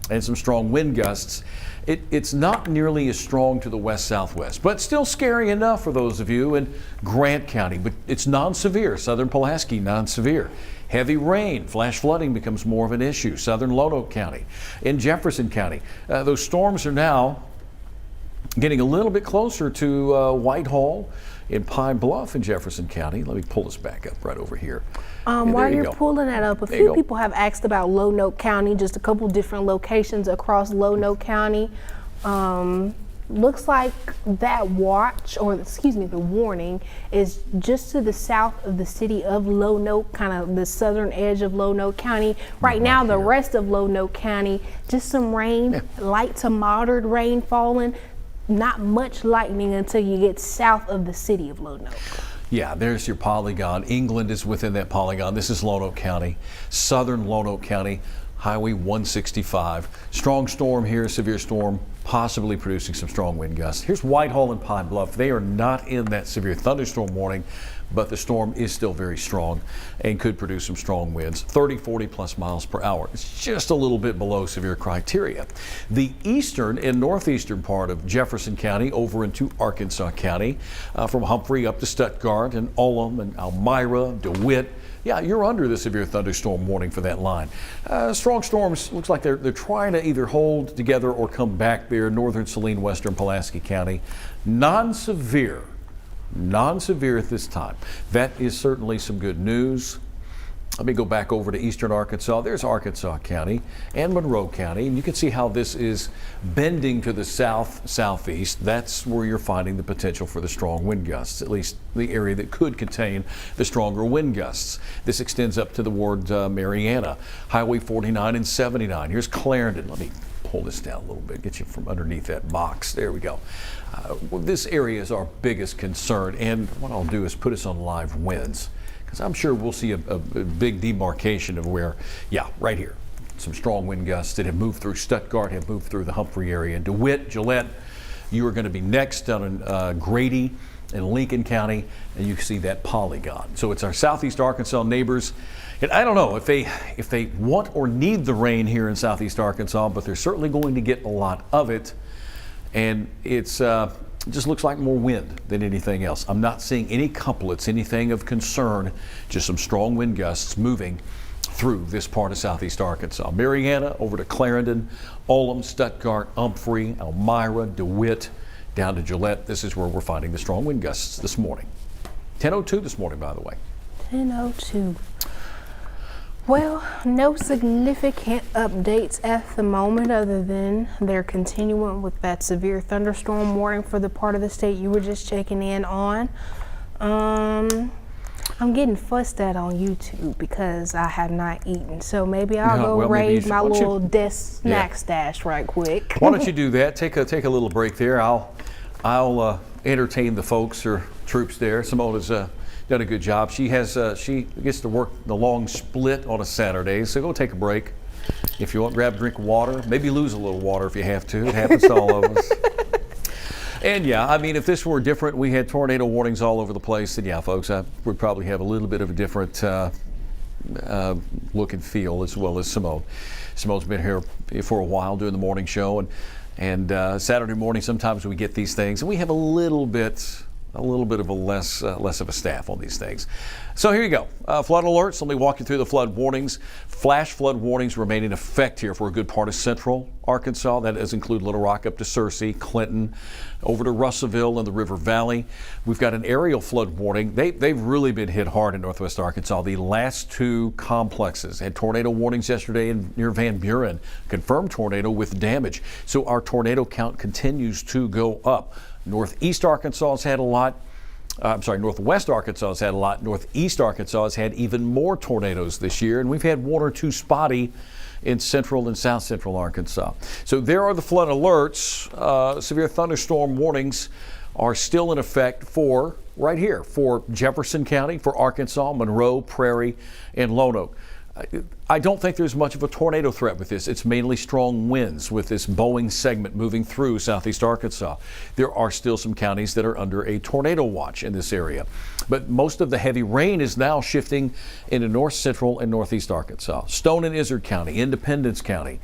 and some strong wind gusts. It's not nearly as strong to the west-southwest, but still scary enough for those of you in Grant County. But it's non-severe. Southern Pulaski, non-severe. Heavy rain, flash flooding becomes more of an issue. Southern Lonoke County, in Jefferson County. Those storms are now getting a little bit closer to Whitehall in Pine Bluff in Jefferson County. Let me pull this back up right over here. While you're pulling that up, a few people have asked about Lonoke County, just a couple different locations across Lonoke County. Looks like that watch, or excuse me, the warning is just to the south of the city of Lonoke, kind of the southern edge of Lonoke County. Right now, the rest of Lonoke County, just some rain, light to moderate rain falling, not much lightning until you get south of the city of Lonoke. Yeah, there's your polygon. England is within that polygon. This is Lonoke County, southern Lonoke County, Highway 165. Strong storm here, severe storm, possibly producing some strong wind gusts. Here's Whitehall and Pine Bluff. They are not in that severe thunderstorm warning, but the storm is still very strong and could produce some strong winds, 30, 40 plus miles per hour. It's just a little bit below severe criteria. The eastern and northeastern part of Jefferson County over into Arkansas County, from Humphrey up to Stuttgart and Ullum and Elmira, DeWitt. Yeah, you're under the severe thunderstorm warning for that line. Strong storms, looks like they're trying to either hold together or come back there. Northern Saline, western Pulaski County. Non-severe at this time. That is certainly some good news. Let me go back over to eastern Arkansas. There's Arkansas County and Monroe County, and you can see how this is bending to the southeast. That's where you're finding the potential for the strong wind gusts, at least the area that could contain the stronger wind gusts. This extends up to the ward Mariana, Highway 49 and 79. Here's Clarendon. Let me pull this down a little bit, get you from underneath that box. There we go. This area is our biggest concern, and what I'll do is put us on live winds, because I'm sure we'll see a big demarcation of where, yeah, right here, some strong wind gusts that have moved through Stuttgart, have moved through the Humphrey area. And DeWitt, Gillette, you are going to be next down in Grady and Lincoln County, and you can see that polygon. So it's our southeast Arkansas neighbors. And I don't know if they want or need the rain here in southeast Arkansas, but they're certainly going to get a lot of it. And it's it just looks like more wind than anything else. I'm not seeing any couplets, anything of concern, just some strong wind gusts moving through this part of southeast Arkansas. Mariana over to Clarendon, Ullum, Stuttgart, Humphrey, Elmira, DeWitt, down to Gillette. This is where we're finding the strong wind gusts this morning. 10:02 this morning, by the way. 10:02. Well, no significant updates at the moment other than they're continuing with that severe thunderstorm warning for the part of the state you were just checking in on. I'm getting fussed at on YouTube because I have not eaten, so maybe I'll go raid my little desk snack stash right quick. Why don't you do that? Take a little break there. I'll entertain the folks or troops there. Simone has done a good job. She gets to work the long split on a Saturday, so go take a break. If you want, grab a drink of water. Maybe lose a little water if you have to. It happens to all of us. And yeah, I mean, if this were different, we had tornado warnings all over the place, then yeah, folks, I would probably have a little bit of a different look and feel, as well as Simone. Simone's been here for a while doing the morning show, and Saturday morning sometimes we get these things, and we have a little bit of a less of a staff on these things. So here you go. Flood alerts. Let me walk you through the flood warnings. Flash flood warnings remain in effect here for a good part of central Arkansas. That does include Little Rock up to Searcy, Clinton, over to Russellville and the River Valley. We've got an aerial flood warning. They've really been hit hard in northwest Arkansas. The last two complexes had tornado warnings yesterday near Van Buren. Confirmed tornado with damage. So our tornado count continues to go up. Northeast Arkansas has had a lot. Northwest Arkansas has had a lot. Northeast Arkansas has had even more tornadoes this year, and we've had one or two spotty in central and south central Arkansas. So there are the flood alerts. Severe thunderstorm warnings are still in effect for right here for Jefferson County, for Arkansas, Monroe, Prairie, and Lonoke. I don't think there's much of a tornado threat with this. It's mainly strong winds with this Boeing segment moving through southeast Arkansas. There are still some counties that are under a tornado watch in this area. But most of the heavy rain is now shifting into north central and northeast Arkansas. Stone and Izard County, Independence County,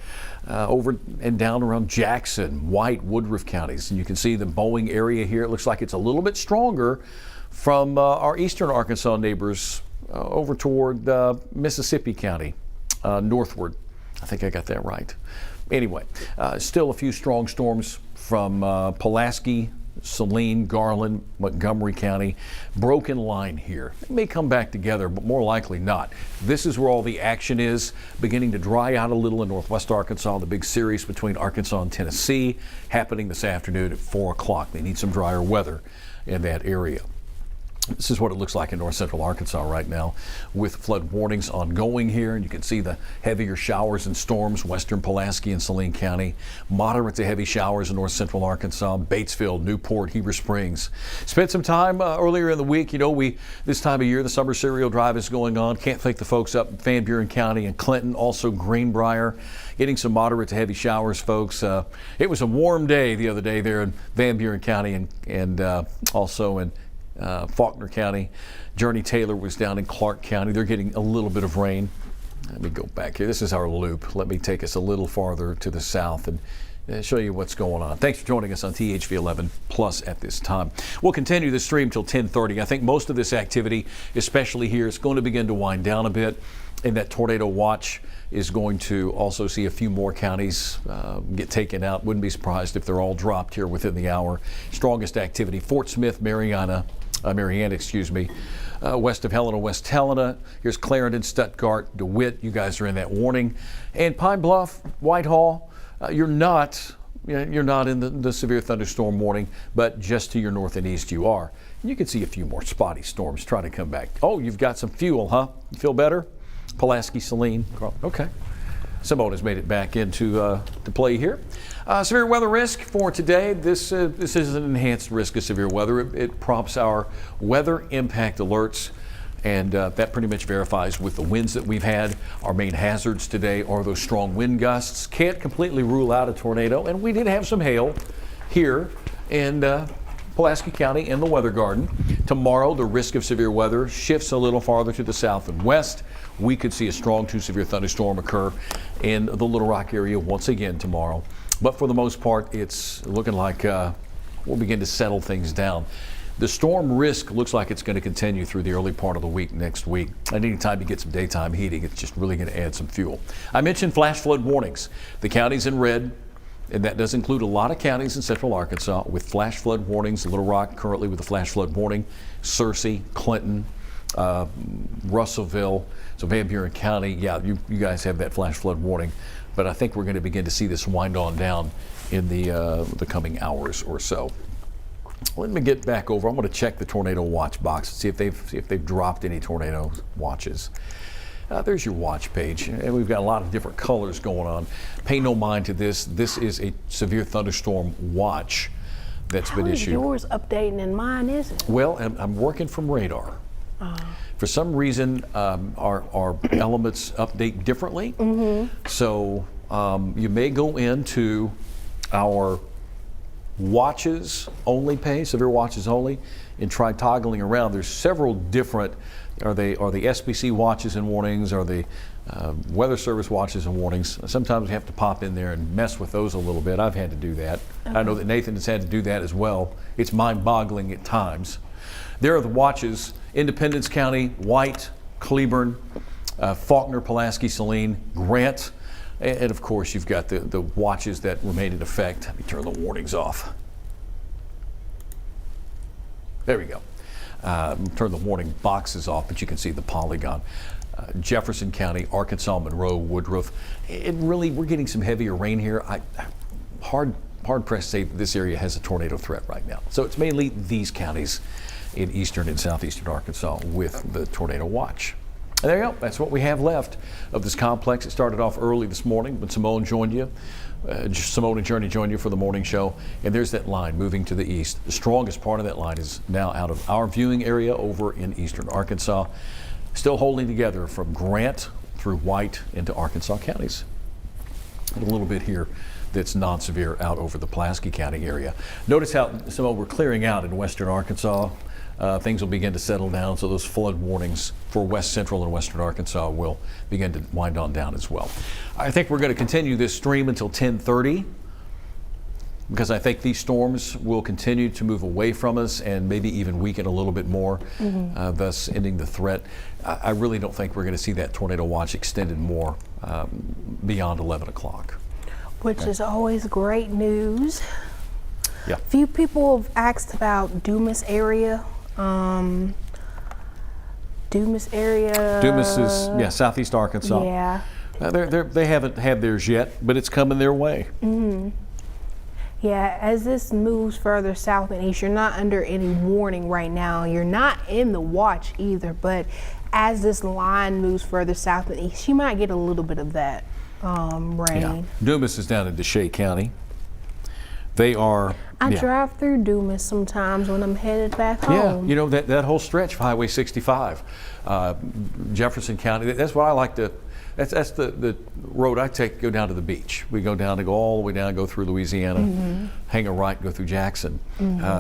over and down around Jackson, White, Woodruff counties. And you can see the Boeing area here. It looks like it's a little bit stronger from our eastern Arkansas neighbors over toward Mississippi County, northward. I think I got that right. Anyway, still a few strong storms from Pulaski Saline, Garland, Montgomery County. Broken line here. It may come back together, but more likely not. This is where all the action is, beginning to dry out a little in northwest Arkansas. The big series between Arkansas and Tennessee happening this afternoon at 4 o'clock. They need some drier weather in that area. This is what it looks like in north central Arkansas right now, with flood warnings ongoing here. And you can see the heavier showers and storms, western Pulaski and Saline County. Moderate to heavy showers in north central Arkansas, Batesville, Newport, Heber Springs. Spent some time earlier in the week. You know, this time of year, the summer cereal drive is going on. Can't thank the folks up in Van Buren County and Clinton, also Greenbrier. Getting some moderate to heavy showers, folks. It was a warm day the other day there in Van Buren County and also in Faulkner County. Journey Taylor was down in Clark County. They're getting a little bit of rain. Let me go back here. This is our loop. Let me take us a little farther to the south and show you what's going on. Thanks for joining us on THV 11 Plus at this time. We'll continue the stream till 10:30. I think most of this activity, especially here, is going to begin to wind down a bit, and that tornado watch is going to also see a few more counties get taken out. Wouldn't be surprised if they're all dropped here within the hour. Strongest activity, Fort Smith, Marianna, west of Helena, West Helena. Here's Clarendon, Stuttgart, DeWitt. You guys are in that warning. And Pine Bluff, Whitehall, you're not in the severe thunderstorm warning, but just to your north and east you are. You can see a few more spotty storms trying to come back. Oh, you've got some fuel, huh? You feel better? Pulaski, Saline. Okay. Symone has made it back into to play here. Severe weather risk for today. This is an enhanced risk of severe weather. It prompts our weather impact alerts, and that pretty much verifies with the winds that we've had. Our main hazards today are those strong wind gusts. Can't completely rule out a tornado, and we did have some hail here in Pulaski County in the Weather Garden. Tomorrow, the risk of severe weather shifts a little farther to the south and west. We could see a strong to severe thunderstorm occur in the Little Rock area once again tomorrow. But for the most part, it's looking like we'll begin to settle things down. The storm risk looks like it's going to continue through the early part of the week next week. And anytime you get some daytime heating, it's just really going to add some fuel. I mentioned flash flood warnings. The counties in red, and that does include a lot of counties in central Arkansas with flash flood warnings. Little Rock currently with a flash flood warning. Searcy, Clinton, Russellville, so Van Buren County. Yeah, you guys have that flash flood warning. But I think we're going to begin to see this wind on down in the coming hours or so. Let me get back over. I'm going to check the tornado watch box and see if they've dropped any tornado watches. There's your watch page, and we've got a lot of different colors going on. Pay no mind to this. This is a severe thunderstorm watch that's been issued. How is yours updating and mine isn't? Well, I'm working from radar. For some reason, our elements update differently. So you may go into our watches only page, severe watches only, and try toggling around. There's several different. Are the SPC watches and warnings? Are the Weather Service watches and warnings? Sometimes we have to pop in there and mess with those a little bit. I've had to do that. Okay. I know that Nathan has had to do that as well. It's mind-boggling at times. There are the watches: Independence County, White, Cleburne, Faulkner, Pulaski, Saline, Grant, and of course you've got the watches that remain in effect. Let me turn the warnings off. There we go. Turn the warning boxes off, but you can see the polygon. Jefferson County, Arkansas, Monroe, Woodruff. We're getting some heavier rain here. Hard pressed to say that this area has a tornado threat right now. So it's mainly these counties in eastern and southeastern Arkansas with the tornado watch. And there you go. That's what we have left of this complex. It started off early this morning when Symone joined you. Symone and Journey joined you for the morning show. And there's that line moving to the east. The strongest part of that line is now out of our viewing area over in eastern Arkansas. Still holding together from Grant through White into Arkansas counties. And a little bit here that's non-severe out over the Pulaski County area. Notice how we're clearing out in western Arkansas. Things will begin to settle down, so those flood warnings for west central and western Arkansas will begin to wind on down as well. I think we're going to continue this stream until 10:30 because I think these storms will continue to move away from us and maybe even weaken a little bit more, thus ending the threat. I really don't think we're going to see that tornado watch extended more beyond 11 o'clock. Which is always great news. Yeah. A few people have asked about Dumas area. Dumas is southeast Arkansas. Yeah. They haven't had theirs yet, but it's coming their way. Yeah, as this moves further south and east, you're not under any warning right now. You're not in the watch either, but as this line moves further south and east, you might get a little bit of that rain. Yeah. Dumas is down in Deshay County. They are. I drive through Dumas sometimes when I'm headed back Yeah, home. you know, that whole stretch of Highway 65, Jefferson County, that's what I like to, that's the road I take, go down to the beach. We go all the way down, go through Louisiana, hang a right, go through Jackson.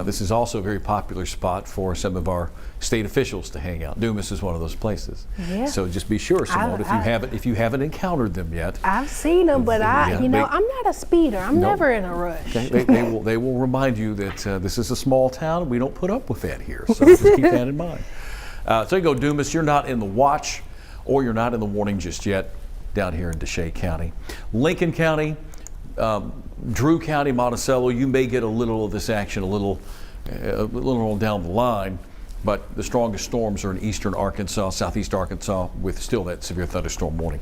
This is also a very popular spot for some of our state officials to hang out. Dumas is one of those places. Yeah. So just be sure, Simone, if you haven't encountered them yet. I've seen them, but I'm not a speeder. I'm No. never in a rush. They will remind you that this is a small town. We don't put up with that here. So just keep that in mind. So you go, Dumas. You're not in the watch, or you're not in the warning just yet. Down here in Deshay County, Lincoln County, Drew County, Monticello. You may get a little of this action a little down the line. But the strongest storms are in eastern Arkansas, southeast Arkansas, with still that severe thunderstorm warning.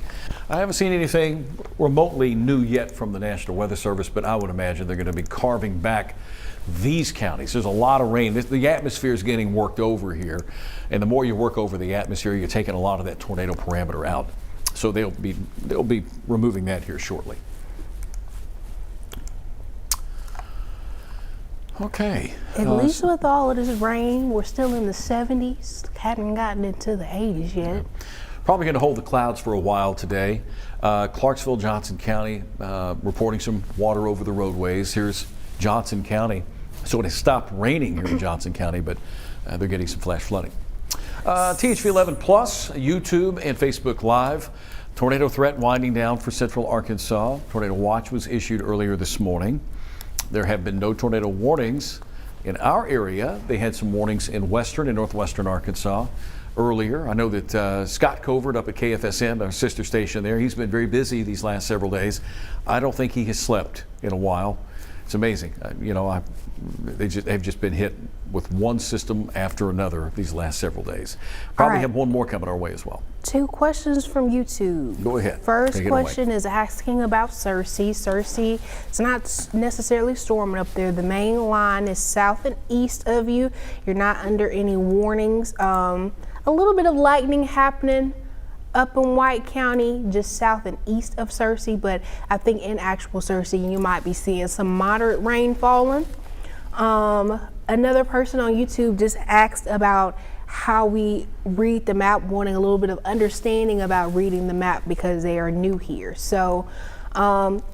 I haven't seen anything remotely new yet from the National Weather Service, but I would imagine they're going to be carving back these counties. There's a lot of rain. The atmosphere is getting worked over here, and the more you work over the atmosphere, you're taking a lot of that tornado parameter out. So they'll be removing that here shortly. Okay. At least with all of this rain, we're still in the 70s. Haven't gotten into the 80s yet. Probably going to hold the clouds for a while today. Clarksville, Johnson County, reporting some water over the roadways. Here's Johnson County. So it has stopped raining here in Johnson County, but they're getting some flash flooding. THV 11 Plus, YouTube and Facebook Live. Tornado threat winding down for central Arkansas. Tornado watch was issued earlier this morning. There have been no tornado warnings in our area. They had some warnings in western and northwestern Arkansas earlier. I know that Scott Covert up at KFSM, our sister station there, he's been very busy these last several days. I don't think he has slept in a while. It's amazing. They've just been hit with one system after another these last several days. Probably have one more coming our way as well. 2 questions from YouTube. Go ahead. First question is asking about Searcy. Searcy, it's not necessarily storming up there. The main line is south and east of you. You're not under any warnings. A little bit of lightning happening up in White County, just south and east of Searcy, but I think in actual Searcy, you might be seeing some moderate rain falling. Another person on YouTube just asked about how we read the map, wanting a little bit of understanding about reading the map because they are new here. So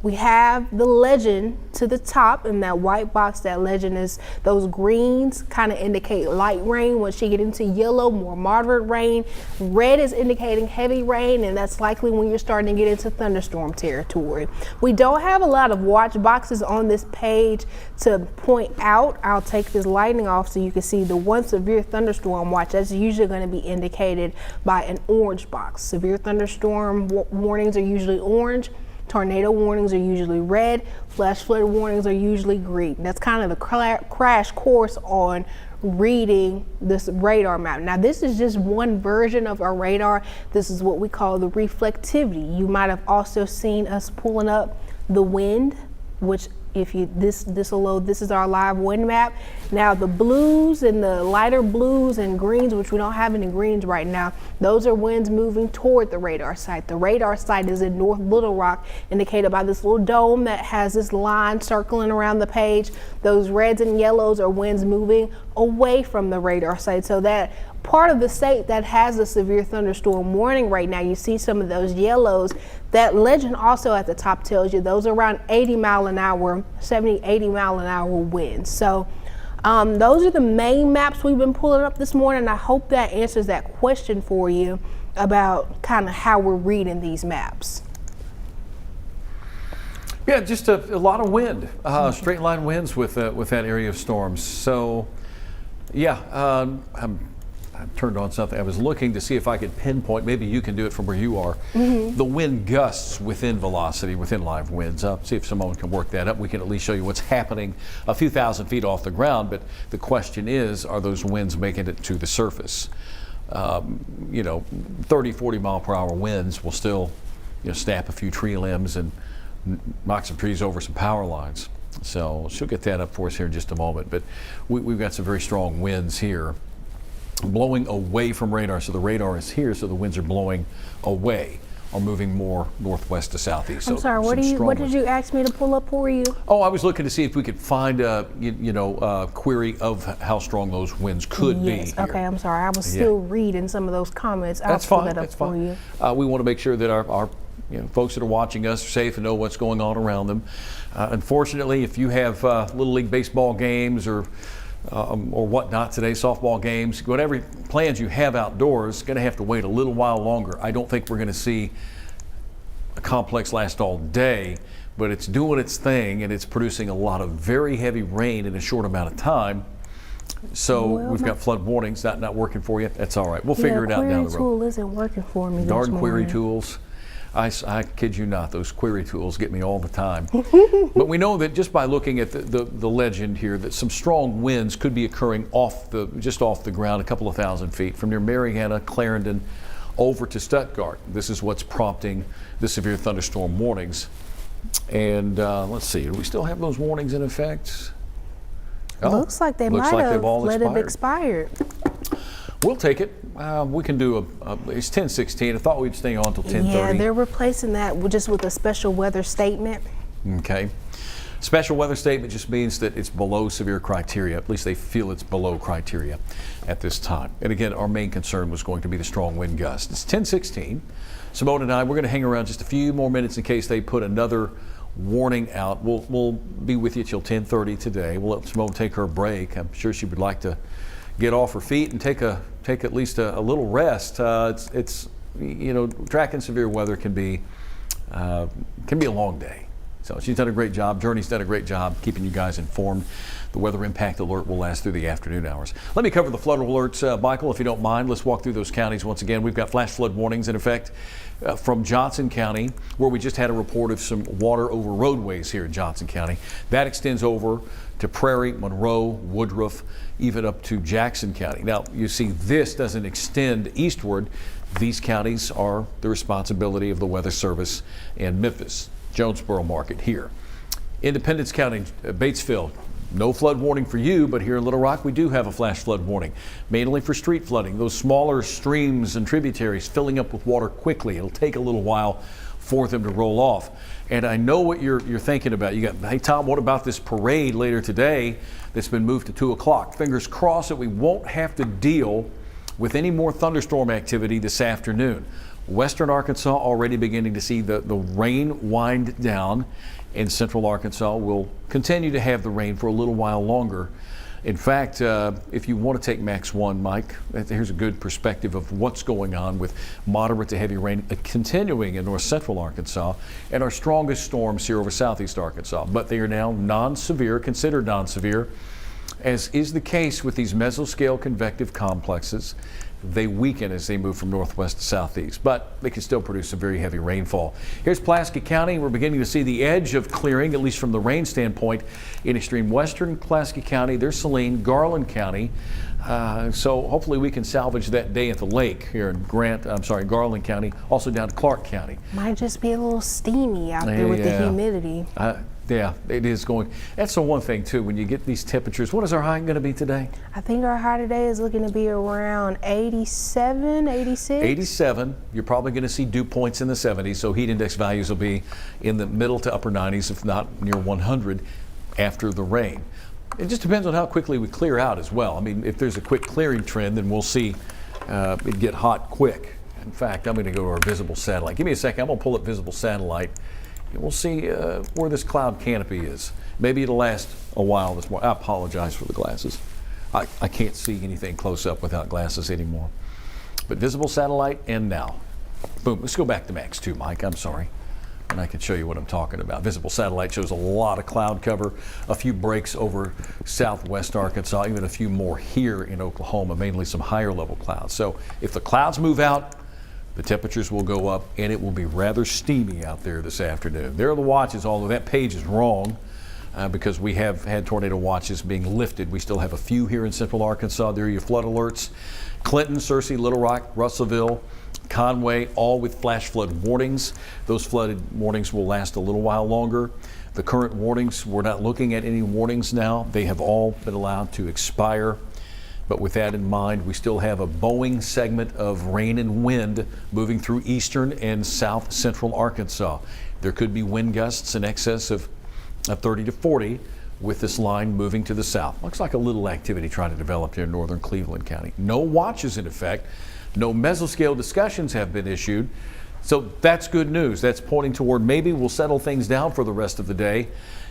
we have the legend to the top in that white box. That legend is those greens kind of indicate light rain. Once you get into yellow, more moderate rain. Red is indicating heavy rain, and that's likely when you're starting to get into thunderstorm territory. We don't have a lot of watch boxes on this page to point out. I'll take this lighting off so you can see the one severe thunderstorm watch. That's usually going to be indicated by an orange box. Severe thunderstorm warnings are usually orange. Tornado warnings are usually red. Flash flood warnings are usually green. That's kind of the crash course on reading this radar map. Now, this is just one version of our radar. This is what we call the reflectivity. You might have also seen us pulling up the wind, which if you this will load. This is our live wind map. Now the blues and the lighter blues and greens, which we don't have any greens right now, those are winds moving toward the radar site. The radar site is in North Little Rock, indicated by this little dome that has this line circling around the page. Those reds and yellows are winds moving away from the radar site. So that part of the state that has a severe thunderstorm warning right now, you see some of those yellows. That legend also at the top tells you those are around 80 mile an hour, 70, 80 mile an hour winds. So those are the main maps we've been pulling up this morning. I hope that answers that question for you about kind of how we're reading these maps. Yeah, just a lot of wind, straight line winds with that area of storms. So, yeah, I turned on something. I was looking to see if I could pinpoint, maybe you can do it from where you are, the wind gusts within velocity, within live winds. See if Symone can work that up. We can at least show you what's happening a few thousand feet off the ground, but the question is, are those winds making it to the surface? 30, 40 mile per hour winds will still snap a few tree limbs and knock some trees over some power lines. So she'll get that up for us here in just a moment. But we've got some very strong winds here blowing away from radar. So the radar is here, so the winds are blowing away or moving more northwest to southeast. I'm so sorry, what did you ask me to pull up for you? Oh, I was looking to see if we could find a query of how strong those winds could be here. Okay, I'm sorry. I was still reading some of those comments. That's I'll fine. pull that up That's for fine. you. We want to make sure that our folks that are watching us are safe and know what's going on around them. Unfortunately, if you have Little League baseball games or whatnot today, softball games, whatever plans you have outdoors, going to have to wait a little while longer. I don't think we're going to see a complex last all day, but it's doing its thing and it's producing a lot of very heavy rain in a short amount of time. So we've got flood warnings not working for you. That's all right. We'll figure it out down the road. Query tool isn't working for me. Darn query tools. I kid you not, those query tools get me all the time. But we know that just by looking at the legend here, that some strong winds could be occurring just off the ground, a couple of thousand feet from near Marietta, Clarendon, over to Stuttgart. This is what's prompting the severe thunderstorm warnings. And let's see, do we still have those warnings in effect? Looks like they might have let it expire. We'll take it. We can do it's 10:16. I thought we'd stay on till 10:30. Yeah, they're replacing that just with a special weather statement. Okay. Special weather statement just means that it's below severe criteria. At least they feel it's below criteria at this time. And again, our main concern was going to be the strong wind gust. It's 10:16. Symone and I, we're going to hang around just a few more minutes in case they put another warning out. We'll be with you till 10:30 today. We'll let Symone take her break. I'm sure she would like to get off her feet and take at least a little rest. It's tracking severe weather can be a long day. So she's done a great job. Journey's done a great job keeping you guys informed. The weather impact alert will last through the afternoon hours. Let me cover the flood alerts, Michael, if you don't mind. Let's walk through those counties once again. We've got flash flood warnings in effect from Johnson County, where we just had a report of some water over roadways here in Johnson County. That extends over to Prairie, Monroe, Woodruff, even up to Jackson County. Now, you see, this doesn't extend eastward. These counties are the responsibility of the Weather Service and Memphis, Jonesboro Market here. Independence County, Batesville, no flood warning for you, but here in Little Rock, we do have a flash flood warning, mainly for street flooding. Those smaller streams and tributaries filling up with water quickly. It'll take a little while for them to roll off. And I know what you're thinking about. Hey, Tom, what about this parade later today that's been moved to 2 o'clock? Fingers crossed that we won't have to deal with any more thunderstorm activity this afternoon. Western Arkansas already beginning to see the rain wind down, and central Arkansas will continue to have the rain for a little while longer. In fact, if you want to take Max 1, Mike, here's a good perspective of what's going on with moderate to heavy rain continuing in north central Arkansas and our strongest storms here over southeast Arkansas. But they are now non-severe, considered non-severe, as is the case with these mesoscale convective complexes. They weaken as they move from northwest to southeast, but they can still produce some very heavy rainfall. Here's Pulaski County. We're beginning to see the edge of clearing, at least from the rain standpoint, in extreme western Pulaski County. There's Saline, Garland County. So hopefully we can salvage that day at the lake here in Garland County, also down to Clark County. Might just be a little steamy out there with the humidity. Yeah, it is going. That's the one thing, too, when you get these temperatures. What is our high going to be today? I think our high today is looking to be around 87, 86. 87. You're probably going to see dew points in the 70s, so heat index values will be in the middle to upper 90s, if not near 100 after the rain. It just depends on how quickly we clear out as well. I mean, if there's a quick clearing trend, then we'll see it get hot quick. In fact, I'm going to go to our visible satellite. Give me a second. I'm going to pull up visible satellite. We'll see where this cloud canopy is. Maybe it'll last a while this morning. I apologize for the glasses. I can't see anything close up without glasses anymore. But visible satellite and now. Boom. Let's go back to Max 2, Mike. I'm sorry. and I can show you what I'm talking about. Visible satellite shows a lot of cloud cover, a few breaks over southwest Arkansas, even a few more here in Oklahoma, mainly some higher level clouds. So if the clouds move out, the temperatures will go up and it will be rather steamy out there this afternoon. There are the watches, although that page is wrong because we have had tornado watches being lifted. We still have a few here in central Arkansas. There are your flood alerts. Clinton, Searcy, Little Rock, Russellville, Conway, all with flash flood warnings. Those flooded warnings will last a little while longer. The current warnings, we're not looking at any warnings now. They have all been allowed to expire. But with that in mind, we still have a bowing segment of rain and wind moving through eastern and south central Arkansas. There could be wind gusts in excess of 30 to 40 with this line moving to the south. Looks like a little activity trying to develop here in northern Cleveland County. No watches in effect. No mesoscale discussions have been issued. So that's good news. That's pointing toward maybe we'll settle things down for the rest of the day.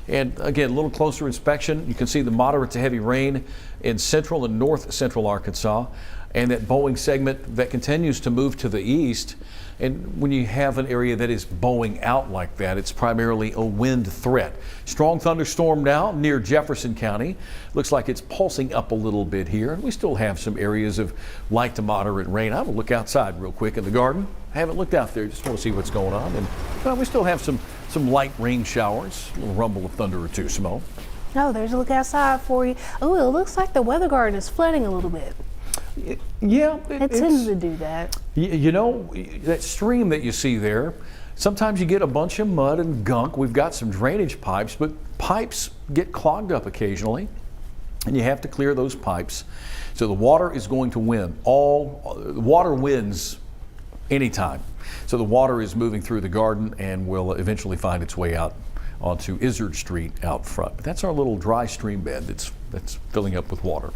And again, a little closer inspection, you can see the moderate to heavy rain in central and north central Arkansas, and that bowing segment that continues to move to the east. And when you have an area that is bowing out like that, it's primarily a wind threat. Strong thunderstorm now near Jefferson County. Looks like it's pulsing up a little bit here. We still have some areas of light to moderate rain. I'm gonna look outside real quick in the garden. I haven't looked out there, just want to see what's going on. And well, we still have some light rain showers, a little rumble of thunder or two, Simone. Oh, there's a look outside for you. Oh, it looks like the weather garden is flooding a little bit. Yeah, It tends to do that. You know, that stream that you see there, sometimes you get a bunch of mud and gunk. We've got some drainage pipes, but pipes get clogged up occasionally, and you have to clear those pipes. So the water is going to win. Water wins anytime. So the water is moving through the garden and will eventually find its way out onto Izzard Street out front. But that's our little dry stream bed that's filling up with water.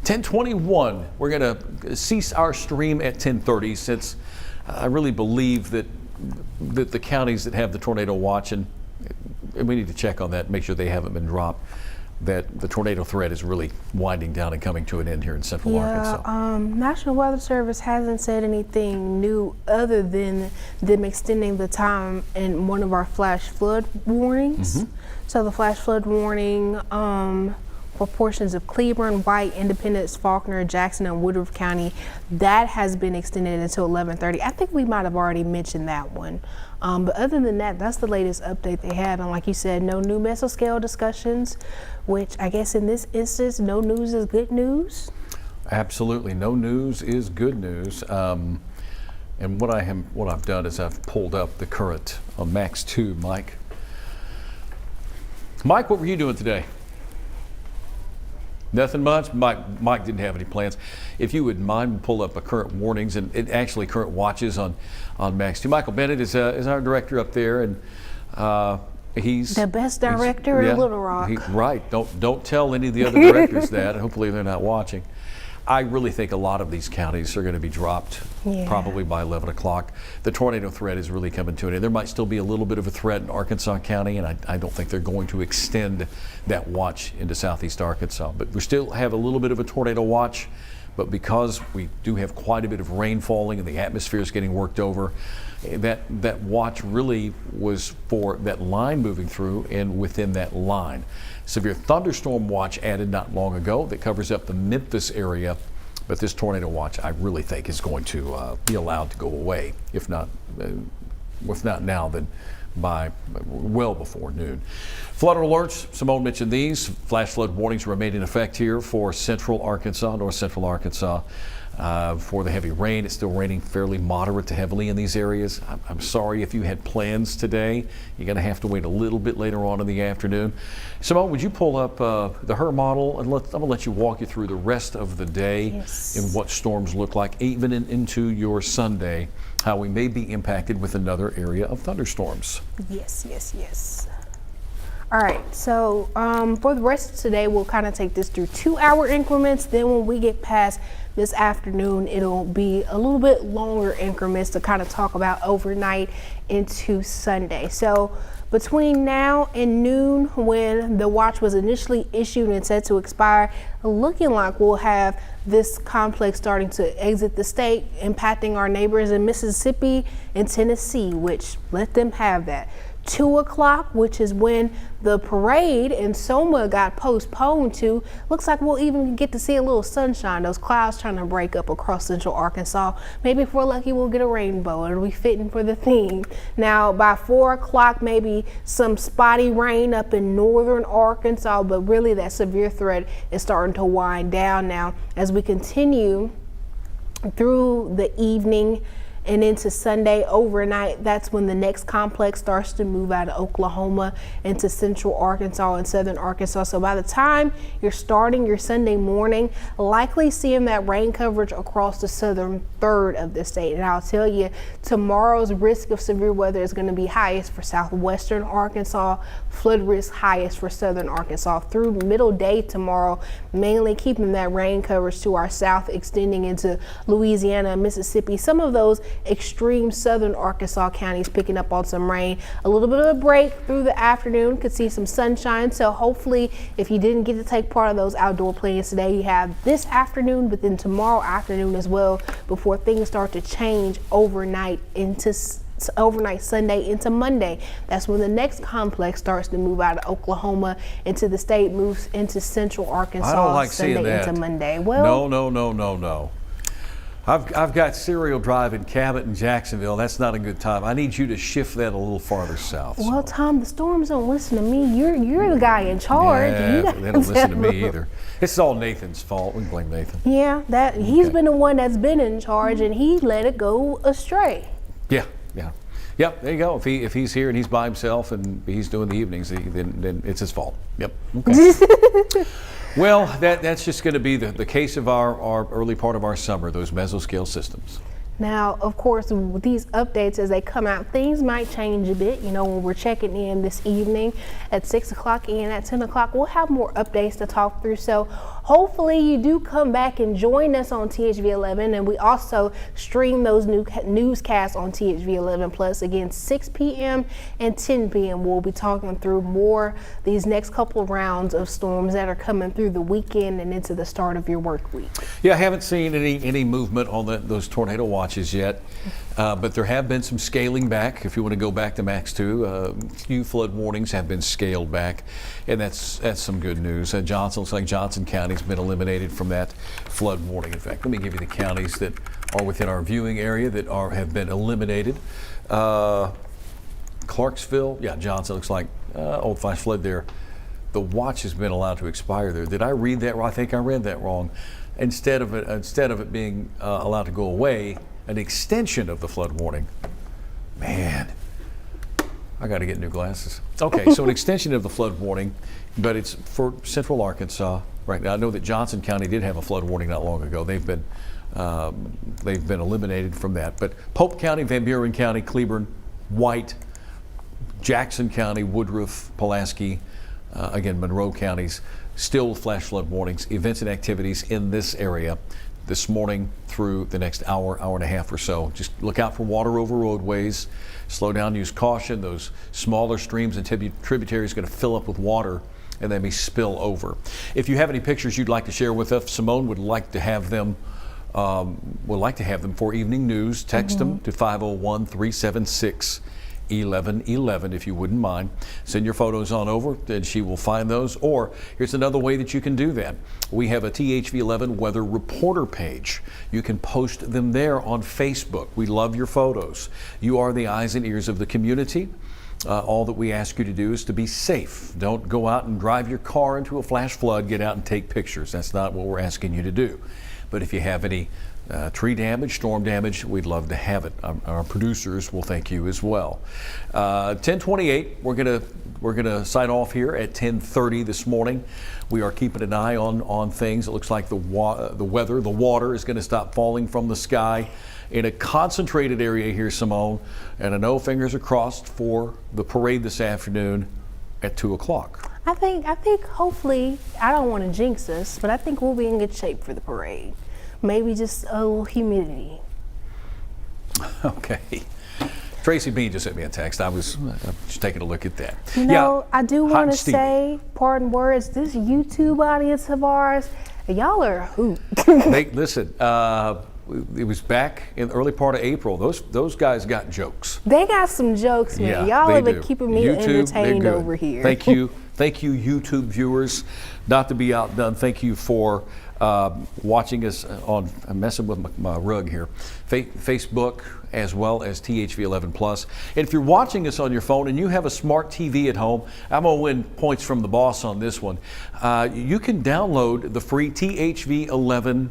10:21, we're going to cease our stream at 10:30 since I really believe that the counties that have the tornado watch, and we need to check on that, make sure they haven't been dropped, that the tornado threat is really winding down and coming to an end here in central Arkansas. National Weather Service hasn't said anything new other than them extending the time in one of our flash flood warnings. So the flash flood warning for portions of Cleburne, White, Independence, Faulkner, Jackson, and Woodruff County, that has been extended until 11:30. I think we might have already mentioned that one. But other than that, that's the latest update they have. And like you said, no new mesoscale discussions, which I guess in this instance, no news is good news. Absolutely, no news is good news. And what I've done is I've pulled up the current on Max 2, Mike. Mike, what were you doing today? Nothing much. Mike didn't have any plans. If you would mind, pull up a current warnings and actually current watches on Max 2. Michael Bennett is our director up there, and he's the best director in Little Rock. Right. Don't tell any of the other directors that. Hopefully they're not watching. I really think a lot of these counties are going to be dropped probably by 11 o'clock. The tornado threat is really coming to an end. There might still be a little bit of a threat in Arkansas County, and I don't think they're going to extend that watch into southeast Arkansas. But we still have a little bit of a tornado watch, but because we do have quite a bit of rain falling and the atmosphere is getting worked over, that watch really was for that line moving through and within that line. Severe thunderstorm watch added not long ago that covers up the Memphis area, but this tornado watch I really think is going to be allowed to go away, if not now, then by well before noon. Flood alerts, Simone mentioned these. Flash flood warnings remain in effect here for central Arkansas, north central Arkansas. For the heavy rain, it's still raining fairly moderate to heavily in these areas. I'm sorry if you had plans today. You're going to have to wait a little bit later on in the afternoon. Simone, would you pull up the HER model, and I'm going to let you walk you through the rest of the day and what storms look like, even into your Sunday, how we may be impacted with another area of thunderstorms. Yes. All right, so for the rest of today, we'll kind of take this through 2-hour increments. Then when we get past this afternoon, it'll be a little bit longer increments to kind of talk about overnight into Sunday. So between now and noon, when the watch was initially issued and set to expire, looking like we'll have this complex starting to exit the state, impacting our neighbors in Mississippi and Tennessee, which let them have that. 2 o'clock, which is when the parade in Soma got postponed to. Looks like we'll even get to see a little sunshine. Those clouds trying to break up across central Arkansas. Maybe if we're lucky, we'll get a rainbow. It'll be fitting for the theme. Now, by 4 o'clock, maybe some spotty rain up in northern Arkansas, but really that severe threat is starting to wind down now as we continue through the evening and into Sunday overnight. That's when the next complex starts to move out of Oklahoma into central Arkansas and southern Arkansas. So by the time you're starting your Sunday morning, likely seeing that rain coverage across the southern third of the state. And I'll tell you, tomorrow's risk of severe weather is going to be highest for southwestern Arkansas, flood risk highest for southern Arkansas. Through middle day tomorrow, mainly keeping that rain coverage to our south, extending into Louisiana, Mississippi. Some of those extreme southern Arkansas counties picking up on some rain. A little bit of a break through the afternoon, could see some sunshine. So hopefully, if you didn't get to take part of those outdoor plans today, you have this afternoon, but then tomorrow afternoon as well, before things start to change overnight Sunday into Monday. That's when the next complex starts to move out of Oklahoma into the state, moves into central Arkansas. I don't like Sunday seeing that. into Monday. Well, No. I've got Serial Drive in Cabot and Jacksonville. That's not a good time. I need you to shift that a little farther south. well, Tom, the storms don't listen to me. You're the guy in charge. Yeah, You they don't listen to me either. It's all Nathan's fault. We can blame Nathan. Yeah, he's been the one that's been in charge, and he let it go astray. Yeah. Yep, there you go. If he's here and he's by himself and he's doing the evenings, then it's his fault. Yep. Okay. Well, that's just going to be the case of our early part of our summer, those mesoscale systems. Now, of course, with these updates as they come out, things might change a bit. You know, when we're checking in this evening at 6 o'clock and at 10 o'clock, we'll have more updates to talk through. So hopefully you do come back and join us on THV11. And we also stream those new newscasts on THV11 Plus. Again, 6 p.m. and 10 p.m. We'll be talking through more these next couple of rounds of storms that are coming through the weekend and into the start of your work week. Yeah, I haven't seen any movement on those tornado watches yet, but there have been some scaling back. If you want to go back to Max 2, a few flood warnings have been scaled back, and that's some good news. Looks like Johnson County's been eliminated from that flood warning. In fact, let me give you the counties that are within our viewing area that have been eliminated. Clarksville, yeah, Johnson looks like old flash flood there. The watch has been allowed to expire there. Did I read that wrong? I think I read that wrong. Instead of it being allowed to go away, an extension of the flood warning. Man, I got to get new glasses. Okay, so an extension of the flood warning, but it's for central Arkansas right now. I know that Johnson County did have a flood warning not long ago. They've been eliminated from that. But Polk County, Van Buren County, Cleburne, White, Jackson County, Woodruff, Pulaski, again Monroe counties, still with flash flood warnings. Events and activities in this area this morning through the next hour and a half or so. Just look out for water over roadways. Slow down, use caution. Those smaller streams and tributaries are going to fill up with water and they may spill over. If you have any pictures you'd like to share with us, Simone would like to have them for evening news. Text them to 501-376-1111 if you wouldn't mind. Send your photos on over and she will find those. Or here's another way that you can do that. We have a THV11 weather reporter page. You can post them there on Facebook. We love your photos. You are the eyes and ears of the community. All that we ask you to do is to be safe. Don't go out and drive your car into a flash flood, get out and take pictures. That's not what we're asking you to do. But if you have any tree damage, storm damage, we'd love to have it. Our producers will thank you as well. 10:28, we're gonna sign off here at 10:30 this morning. We are keeping an eye on things. It looks like the water is going to stop falling from the sky in a concentrated area here, Simone. And I know fingers are crossed for the parade this afternoon at 2 o'clock. I think hopefully, I don't want to jinx us, but I think we'll be in good shape for the parade. Maybe just a little humidity. Okay. Tracy Bean just sent me a text. I was just taking a look at that. You know, yeah, I do want to say, pardon words, this YouTube audience of ours, y'all are a hoot. Listen, it was back in the early part of April. Those guys got jokes. They got some jokes, man. Y'all they have been do. keeping me YouTube, they're entertained good. over here. Thank you, YouTube viewers. Not to be outdone. Thank you for watching us on. I'm messing with my rug here. Facebook as well as THV11 Plus. And if you're watching us on your phone and you have a smart TV at home, I'm gonna win points from the boss on this one. You can download the free THV11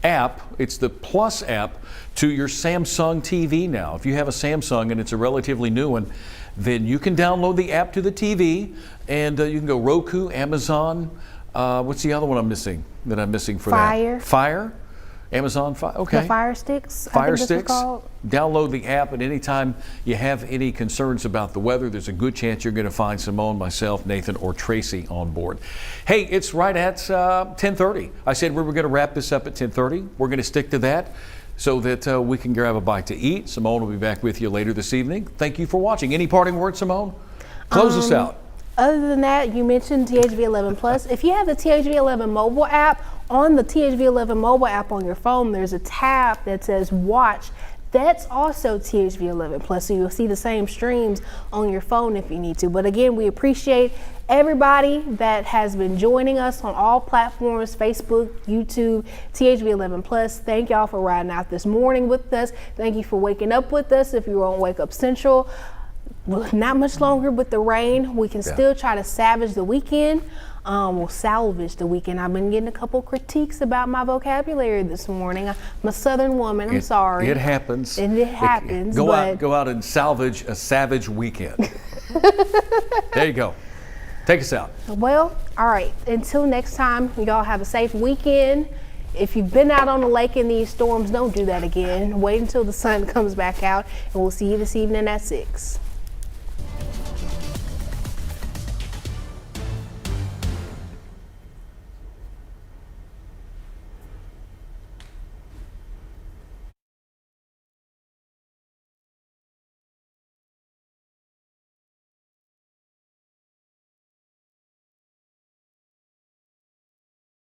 app. It's the Plus app to your Samsung TV now. If you have a Samsung and it's a relatively new one, then you can download the app to the TV, and you can go Roku, Amazon. What's the other one I'm missing for Fire. that? Fire. Amazon Fire. Okay. The Fire Sticks. Fire I think that's what it's Sticks. called. Download the app, and anytime you have any concerns about the weather, there's a good chance you're going to find Simone, myself, Nathan, or Tracy on board. Hey, it's right at 10:30. I said we were going to wrap this up at 10:30. We're going to stick to that so that we can grab a bite to eat. Simone will be back with you later this evening. Thank you for watching. Any parting words, Simone? Close us out. Other than that, you mentioned THV11 Plus. If you have the THV11 mobile app, on the THV11 mobile app on your phone, there's a tab that says Watch. That's also THV11 Plus, so you'll see the same streams on your phone if you need to. But again, we appreciate everybody that has been joining us on all platforms, Facebook, YouTube, THV11 Plus. Thank y'all for riding out this morning with us. Thank you for waking up with us if you were on Wake Up Central. Well, not much longer with the rain. We can still try to salvage the weekend. We'll salvage the weekend. I've been getting a couple critiques about my vocabulary this morning. I'm a Southern woman. I'm sorry. It happens. And it happens. Go out and salvage a savage weekend. There you go. Take us out. Well, all right. Until next time, y'all have a safe weekend. If you've been out on the lake in these storms, don't do that again. Wait until the sun comes back out, and we'll see you this evening at 6.